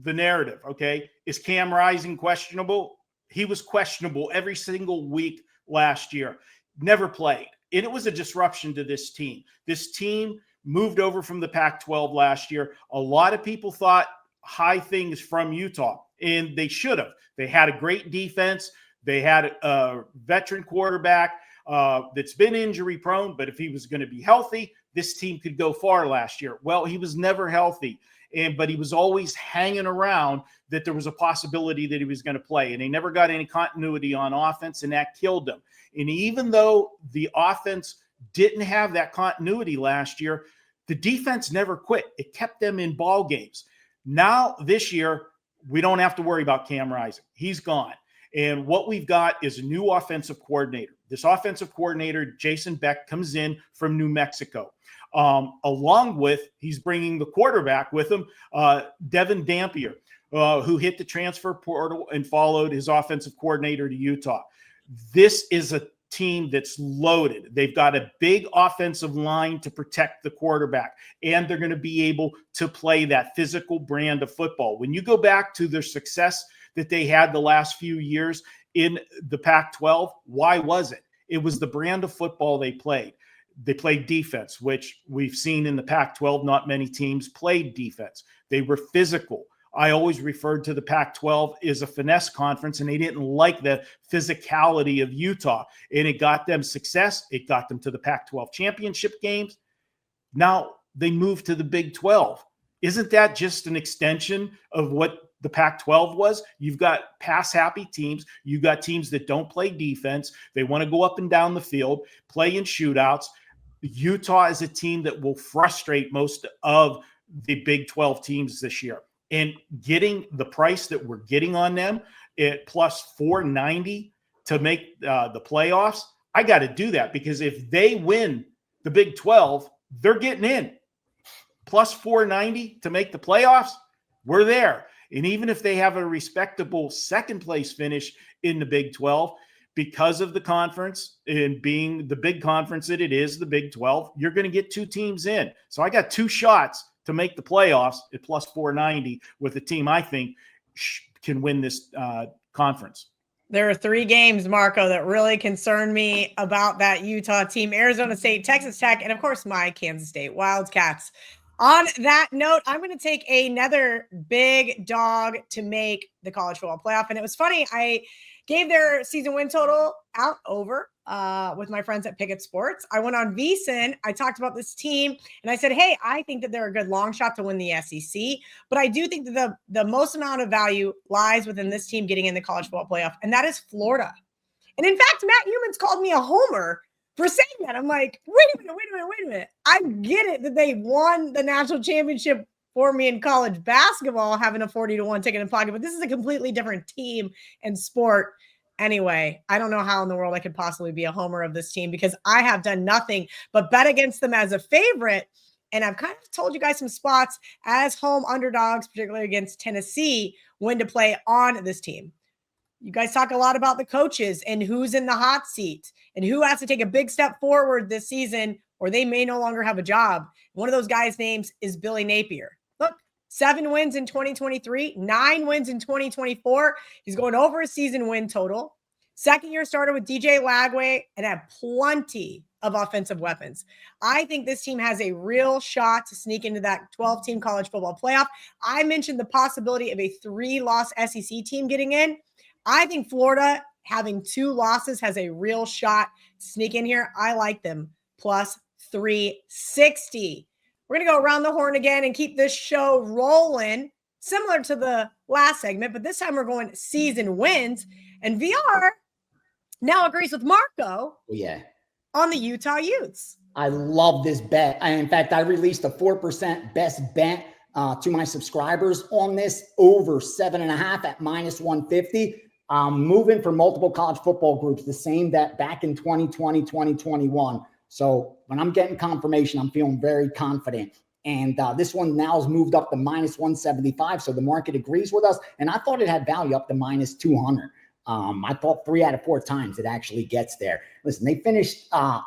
the narrative. Okay. Is Cam Rising questionable? He was questionable every single week last year. Never played. And it was a disruption to this team. This team moved over from the Pac-12 last year. A lot of people thought high things from Utah, and they should have. They had a great defense. They had a veteran quarterback that's been injury prone, but if he was going to be healthy, this team could go far last year. Well, he was never healthy, but he was always hanging around that there was a possibility that he was going to play, and they never got any continuity on offense, and that killed them. And even though the offense didn't have that continuity last year, the defense never quit. It kept them in ball games. Now, this year, we don't have to worry about Cam Rising. He's gone. And what we've got is a new offensive coordinator. This offensive coordinator, Jason Beck, comes in from New Mexico. Along with, he's bringing the quarterback with him, Devin Dampier, who hit the transfer portal and followed his offensive coordinator to Utah. This is a team that's loaded. They've got a big offensive line to protect the quarterback, and they're going to be able to play that physical brand of football. When you go back to their success that they had the last few years in the Pac-12, why was it? It was the brand of football they played. They played defense, which we've seen in the Pac-12. Not many teams played defense. They were physical. I always referred to the Pac-12 as a finesse conference, and they didn't like the physicality of Utah. And it got them success. It got them to the Pac-12 championship games. Now they moved to the Big 12. Isn't that just an extension of what the Pac-12 was. You've got pass-happy teams. You've got teams that don't play defense. They want to go up and down the field, play in shootouts. Utah is a team that will frustrate most of the Big 12 teams this year. And getting the price that we're getting on them at plus 490 to make the playoffs, I got to do that, because if they win the Big 12, they're getting in. Plus 490 to make the playoffs, we're there. And even if they have a respectable second place finish in the Big 12, because of the conference and being the big conference that it is, the Big 12, you're going to get 2 teams in. So I got 2 shots to make the playoffs at plus 490 with a team I think can win this conference. There are 3 games, Marco, that really concern me about that Utah team: Arizona State, Texas Tech, and of course my Kansas State Wildcats. On that note, I'm going to take another big dog to make the college football playoff. And it was funny, I gave their season win total out over with my friends at Pickett Sports. I went on VSiN. I talked about this team, and I said, hey, I think that they're a good long shot to win the SEC, but I do think that the most amount of value lies within this team getting in the college football playoff, and that is Florida. And in fact, Matt Humans called me a homer for saying that. I'm like, wait a minute. I get it that they won the national championship for me in college basketball, having a 40-1 ticket in pocket, but this is a completely different team and sport. Anyway, I don't know how in the world I could possibly be a homer of this team, because I have done nothing but bet against them as a favorite. And I've kind of told you guys some spots as home underdogs, particularly against Tennessee, when to play on this team. You guys talk a lot about the coaches and who's in the hot seat and who has to take a big step forward this season, or they may no longer have a job. One of those guys' names is Billy Napier. Look, 7 wins in 2023, 9 wins in 2024. He's going over his season win total. Second-year starter with DJ Lagway and had plenty of offensive weapons. I think this team has a real shot to sneak into that 12-team college football playoff. I mentioned the possibility of a 3-loss SEC team getting in. I think Florida, having 2 losses, has a real shot to sneak in here. I like them plus 360. We're going to go around the horn again and keep this show rolling, similar to the last segment, but this time we're going season wins. And VR now agrees with Marco on the Utah Utes. I love this bet. In fact, I released a 4% best bet to my subscribers on this, over 7.5 at minus 150. Moving for multiple college football groups, the same that back in 2020, 2021. So when I'm getting confirmation, I'm feeling very confident. And this one now has moved up to minus 175. So the market agrees with us. And I thought it had value up to minus 200. I thought 3 out of 4 times it actually gets there. Listen, they finished 2-7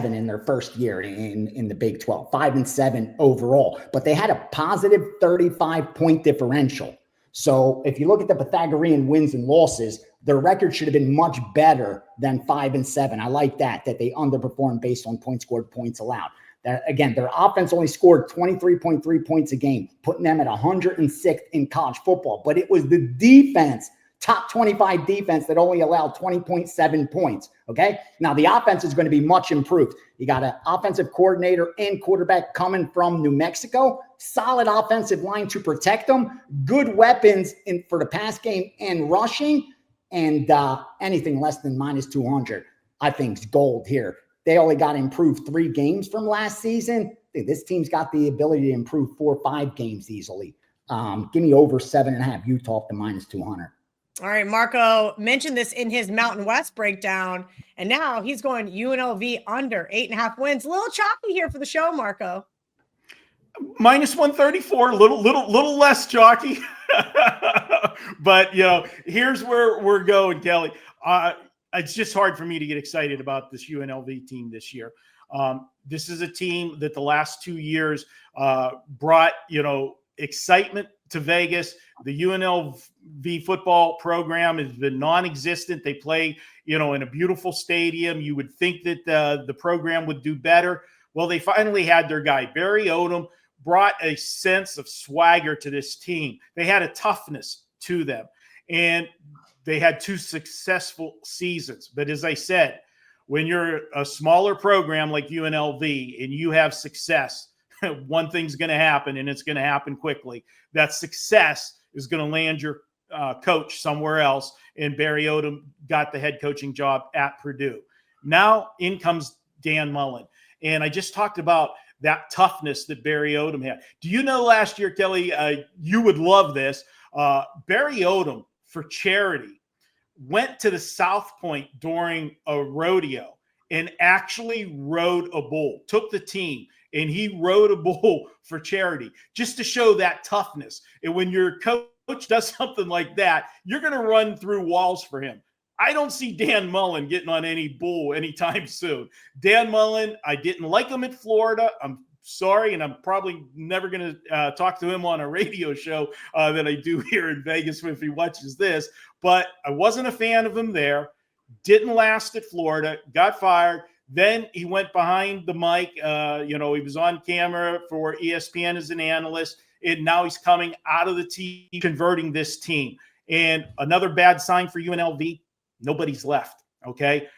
in their first year in the Big 12, 5-7 overall, but they had a positive 35-point differential. So if you look at the Pythagorean wins and losses, their record should have been much better than 5-7. I like that they underperformed based on points scored, points allowed. Again, their offense only scored 23.3 points a game, putting them at 106th in college football. But it was the defense, top 25 defense, that only allowed 20.7 points. Okay. Now the offense is going to be much improved. You got an offensive coordinator and quarterback coming from New Mexico, solid offensive line to protect them, good weapons for the pass game and rushing, and anything less than minus 200, I think, is gold here. They only got improved 3 games from last season. This team's got the ability to improve 4 or 5 games easily. Give me over 7.5. Utah up to minus 200. All right, Marco mentioned this in his Mountain West breakdown, and now he's going UNLV under 8.5 wins. A little choppy here for the show, Marco. Minus 134, little less chalky. But, here's where we're going, Kelly. It's just hard for me to get excited about this UNLV team this year. This is a team that the last 2 years brought, excitement to Vegas. The UNLV football program has been non-existent. They play, in a beautiful stadium. You would think that the program would do better. Well, they finally had their guy. Barry Odom brought a sense of swagger to this team. They had a toughness to them. And they had 2 successful seasons. But as I said, when you're a smaller program like UNLV and you have success, one thing's going to happen, and it's going to happen quickly. That success is going to land your coach somewhere else, and Barry Odom got the head coaching job at Purdue. Now in comes Dan Mullen, and I just talked about that toughness that Barry Odom had. Do you know last year, Kelly, you would love this, Barry Odom, for charity, went to the South Point during a rodeo and actually rode a bull, took the team, and he rode a bull for charity, just to show that toughness. And when your coach does something like that, you're going to run through walls for him. I don't see Dan Mullen getting on any bull anytime soon. Dan Mullen, I didn't like him at Florida. I'm sorry, and I'm probably never going to talk to him on a radio show that I do here in Vegas if he watches this. But I wasn't a fan of him there. Didn't last at Florida. Got fired. Then he went behind the mic. He was on camera for ESPN as an analyst, and now he's coming out of the team, converting this team. And another bad sign for UNLV, nobody's left, okay?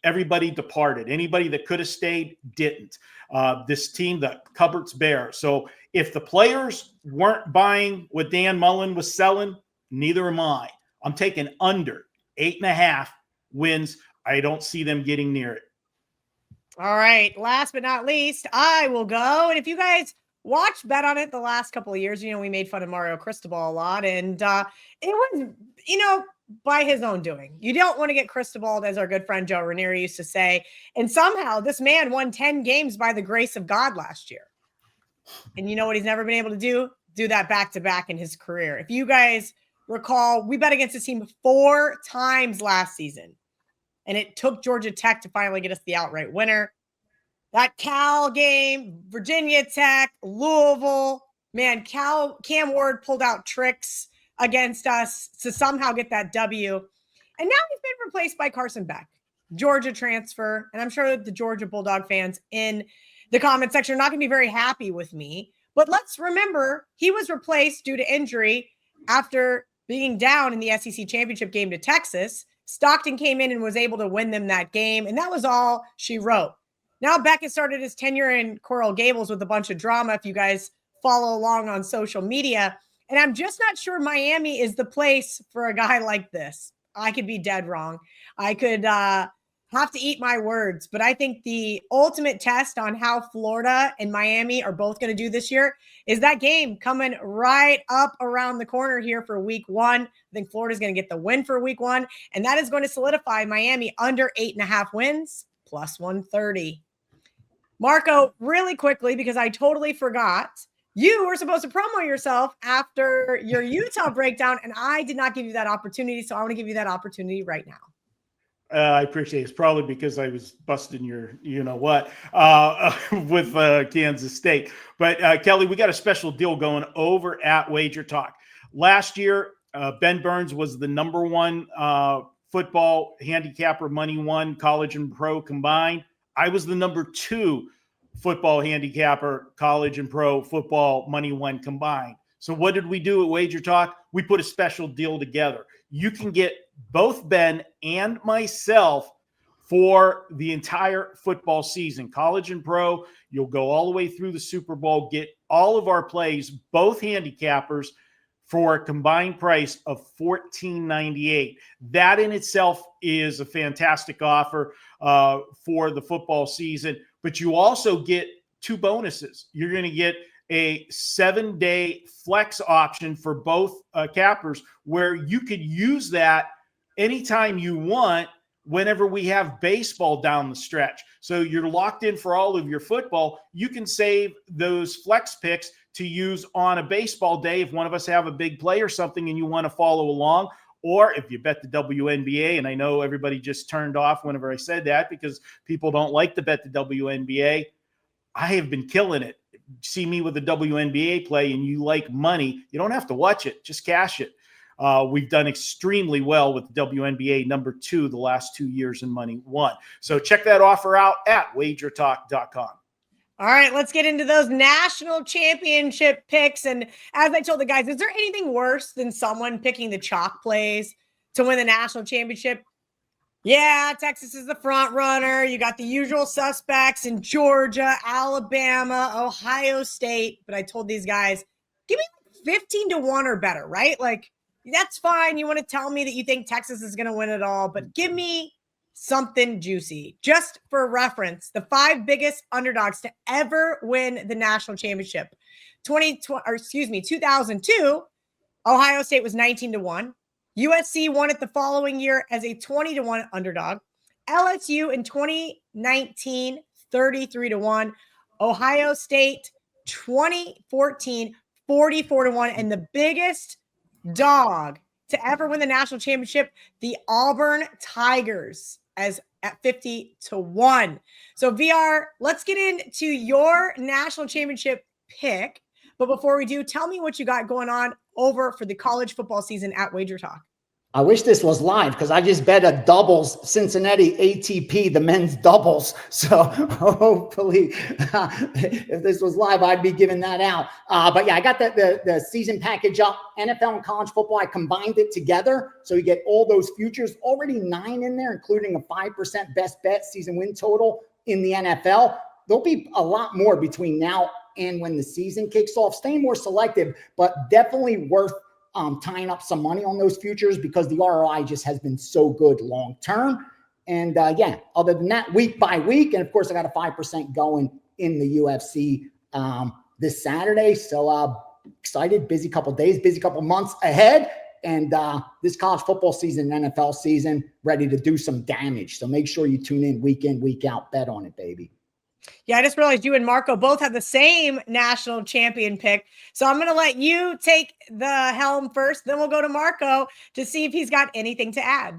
Everybody departed. Anybody that could have stayed didn't. This team, the cupboard's bare. So if the players weren't buying what Dan Mullen was selling, neither am I. I'm taking under 8.5 wins. I don't see them getting near it. All right. Last but not least, I will go. And if you guys watch Bet on It the last couple of years, we made fun of Mario Cristobal a lot. And it was, by his own doing. You don't want to get Cristobal, as our good friend Joe Ranieri used to say. And somehow this man won 10 games by the grace of God last year. And you know what he's never been able to do? Do that back-to-back in his career. If you guys recall, we bet against this team 4 times last season. And it took Georgia Tech to finally get us the outright winner. That Cal game, Virginia Tech, Louisville, man, Cam Ward pulled out tricks against us to somehow get that W. And now he's been replaced by Carson Beck, Georgia transfer. And I'm sure the Georgia Bulldog fans in the comment section are not going to be very happy with me. But let's remember, he was replaced due to injury after being down in the SEC championship game to Texas. Stockton came in and was able to win them that game. And that was all she wrote. Now Beck has started his tenure in Coral Gables with a bunch of drama, if you guys follow along on social media. And I'm just not sure Miami is the place for a guy like this. I could be dead wrong. I could have to eat my words. But I think the ultimate test on how Florida and Miami are both going to do this year is that game coming right up around the corner here for week 1. I think Florida's going to get the win for week 1. And that is going to solidify Miami under 8.5 wins, plus 130. Marco, really quickly, because I totally forgot, you were supposed to promo yourself after your Utah breakdown, and I did not give you that opportunity, so I want to give you that opportunity right now. I appreciate it. It's probably because I was busting your you-know-what with Kansas State. But, Kelly, we got a special deal going over at WagerTalk. Last year, Ben Burns was the number 1 football handicapper, money one, college and pro combined. I was the number 2 football handicapper, college and pro football, money one combined. So what did we do at WagerTalk? We put a special deal together. You can get both Ben and myself for the entire football season, college and pro. You'll go all the way through the Super Bowl, get all of our plays, both handicappers, for a combined price of $14.98. That in itself is a fantastic offer for the football season. But you also get 2 bonuses. You're going to get a 7-day flex option for both cappers, where you could use that anytime you want whenever we have baseball down the stretch. So you're locked in for all of your football. You can save those flex picks to use on a baseball day if one of us have a big play or something and you want to follow along. Or if you bet the WNBA, and I know everybody just turned off whenever I said that because people don't like to bet the WNBA. I have been killing it. See me with the WNBA play and you like money, you don't have to watch it. Just cash it. We've done extremely well with the WNBA number 2 the last 2 years in money one. So check that offer out at wagertalk.com. All right, let's get into those national championship picks. And as I told the guys, is there anything worse than someone picking the chalk plays to win the national championship? Yeah, Texas is the front runner. You got the usual suspects in Georgia, Alabama, Ohio State. But I told these guys, give me 15-1 or better, right? Like, that's fine. You want to tell me that you think Texas is going to win it all, but give me something juicy. Just for reference, the 5 biggest underdogs to ever win the national championship. 2002, Ohio State was 19-1. USC won it the following year as a 20-1 underdog. LSU in 2019, 33-1. Ohio State 2014, 44-1. And the biggest dog to ever win the national championship, the Auburn Tigers, as at 50-1. So VR, let's get into your national championship pick. But before we do, tell me what you got going on over for the college football season at WagerTalk. I wish this was live because I just bet a doubles Cincinnati ATP, the men's doubles. So hopefully if this was live, I'd be giving that out. But yeah, I got the season package up, NFL and college football. I combined it together. So you get all those futures, already 9 in there, including a 5% best bet season win total in the NFL. There'll be a lot more between now and when the season kicks off. Staying more selective, but definitely worth tying up some money on those futures because the ROI just has been so good long term. And yeah, other than that, week by week, and of course I got a 5% going in the UFC this Saturday. So excited, busy couple days, busy couple months ahead. And this college football season, NFL season, ready to do some damage. So make sure you tune in, week out, bet on it, baby. Yeah, I just realized you and Marco both have the same national champion pick. So I'm going to let you take the helm first. Then we'll go to Marco to see if he's got anything to add.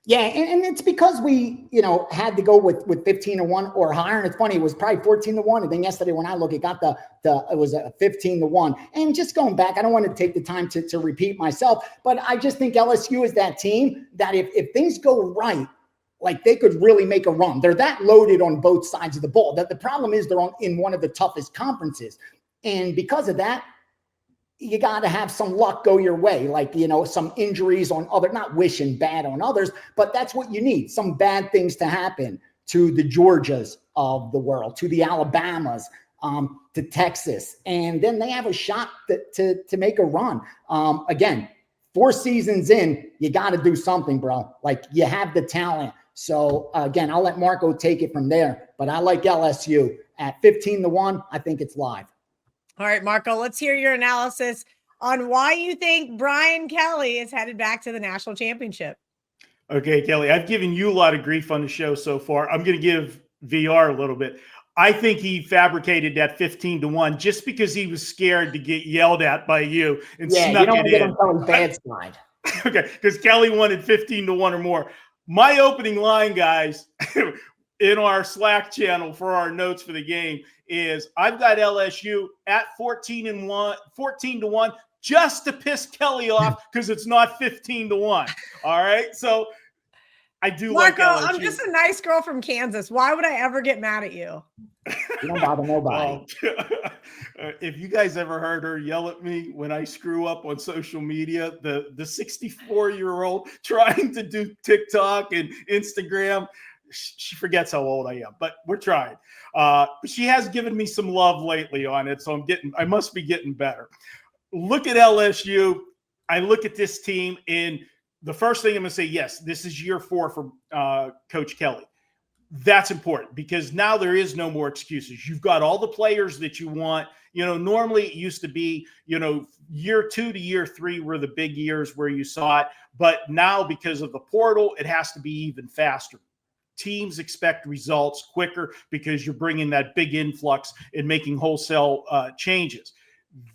Yeah, and it's because we, had to go with 15-1 or higher. And it's funny, it was probably 14-1. And then yesterday when I look, it got it was a 15-1. And just going back, I don't want to take the time to repeat myself, but I just think LSU is that team that if things go right, like they could really make a run. They're that loaded on both sides of the ball. That the problem is they're in one of the toughest conferences. And because of that, you got to have some luck go your way. Like, some injuries on not wishing bad on others, but that's what you need. Some bad things to happen to the Georgias of the world, to the Alabamas, to Texas. And then they have a shot to make a run. Again, 4 seasons in, you got to do something, bro. Like you have the talent. So again, I'll let Marco take it from there, but I like LSU at 15-1. I think it's live. All right, Marco, let's hear your analysis on why you think Brian Kelly is headed back to the national championship. Okay, Kelly, I've given you a lot of grief on the show so far. I'm going to give VR a little bit. I think he fabricated that 15-1 just because he was scared to get yelled at by you and snuck it in. On bad side. Okay, because Kelly wanted 15-1 or more. My opening line, guys, in our Slack channel for our notes for the game is I've got LSU at 14-1 just to piss Kelly off because it's not 15-1. All right, so I do Marco, like LSU. I'm just a nice girl from Kansas. Why would I ever get mad at you? You don't bother nobody. If you guys ever heard her yell at me when I screw up on social media, the 64-year-old trying to do TikTok and Instagram, she forgets how old I am, but we're trying. She has given me some love lately on it, so I must be getting better. Look at LSU. I look at this team, and the first thing I'm going to say, yes, this is year 4 for Coach Kelly. That's important because now there is no more excuses. You've got all the players that you want. Normally it used to be, year 2 to year 3 were the big years where you saw it. But now because of the portal, it has to be even faster. Teams expect results quicker because you're bringing that big influx and making wholesale changes.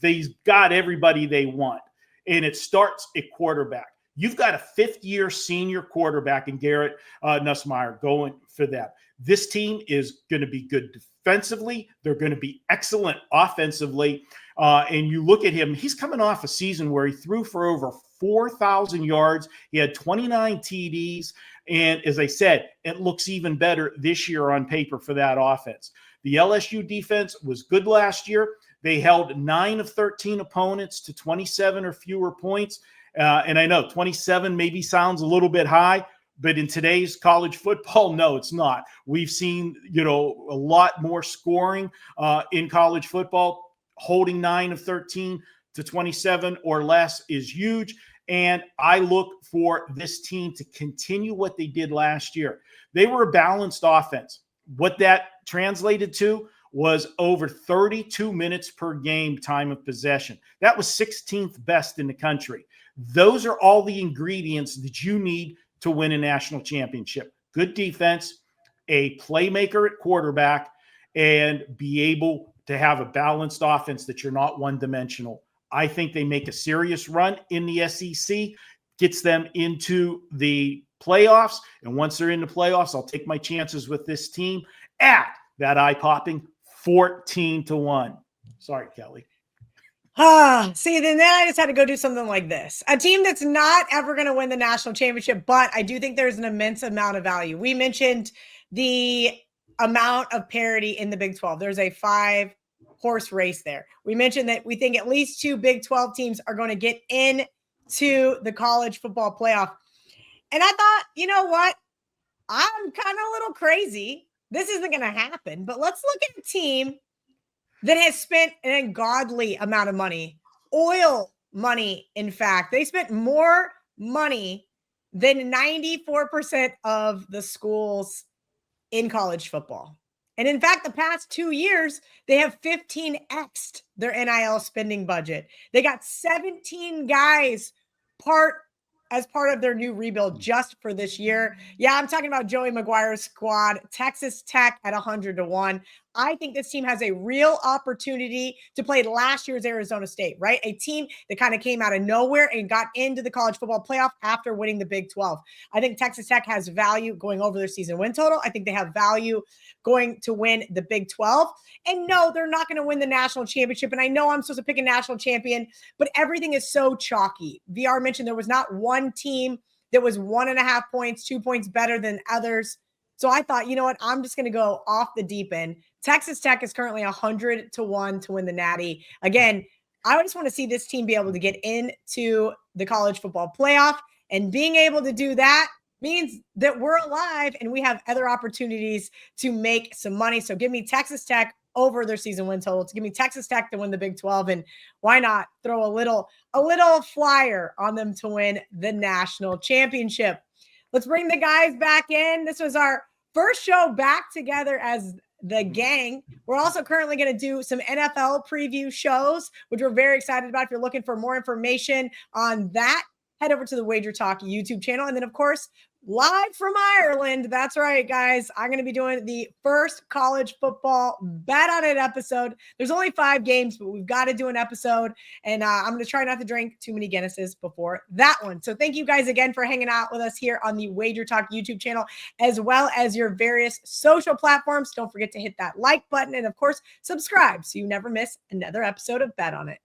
They've got everybody they want, and it starts at quarterback. You've got a 5th-year senior quarterback in Garrett Nussmeier going for that. This team is going to be good defensively. They're going to be excellent offensively. And you look at him, he's coming off a season where he threw for over 4,000 yards. He had 29 TDs. And as I said, it looks even better this year on paper for that offense. The LSU defense was good last year. They held 9 of 13 opponents to 27 or fewer points. And I know 27 maybe sounds a little bit high, But in today's college football, no, it's not. We've seen, a lot more scoring in college football. Holding 9 of 13 to 27 or less is huge. And I look for this team to continue what they did last year. They were a balanced offense. What that translated to was over 32 minutes per game time of possession. That was 16th best in the country. Those are all the ingredients that you need to win a national championship. Good defense, a playmaker at quarterback, and be able to have a balanced offense that you're not one-dimensional. I think they make a serious run in the SEC, gets them into the playoffs. And once they're in the playoffs, I'll take my chances with this team at that eye-popping 14-1. Sorry, Kelly. See, then I just had to go do something like this. A team that's not ever going to win the national championship, but I do think there's an immense amount of value. We mentioned the amount of parity in the Big 12. There's a 5-horse race there. We mentioned that we think at least 2 Big 12 teams are going to get into the college football playoff. And I thought, you know what? I'm kind of a little crazy. This isn't going to happen, but let's look at a team that has spent an ungodly amount of money, oil money. In fact, they spent more money than 94% of the schools in college football. And in fact, the past 2 years, they have 15x'd their NIL spending budget. They got 17 guys as part of their new rebuild just for this year. Yeah, I'm talking about Joey McGuire's squad, Texas Tech at 100-1. I think this team has a real opportunity to play last year's Arizona State, right? A team that kind of came out of nowhere and got into the college football playoff after winning the Big 12. I think Texas Tech has value going over their season win total. I think they have value going to win the Big 12. And no, they're not going to win the national championship. And I know I'm supposed to pick a national champion, but everything is so chalky. VR mentioned there was not one team that was 1.5 points, 2 points better than others. So I thought, you know what? I'm just going to go off the deep end. Texas Tech is currently 100-1 to win the Natty. Again, I just want to see this team be able to get into the college football playoff. And being able to do that means that we're alive and we have other opportunities to make some money. So give me Texas Tech over their season win total. To give me Texas Tech to win the Big 12. And why not throw a little flyer on them to win the national championship? Let's bring the guys back in. This was our first show back together as the gang. We're also currently going to do some NFL preview shows, which we're very excited about. If you're looking for more information on that, head over to the WagerTalk YouTube channel. And then, of course, live from Ireland. That's right, guys. I'm going to be doing the first college football Bet on It episode. There's only 5 games, but we've got to do an episode. And I'm going to try not to drink too many Guinnesses before that one. So thank you guys again for hanging out with us here on the WagerTalk YouTube channel, as well as your various social platforms. Don't forget to hit that like button and, of course, subscribe so you never miss another episode of Bet on It.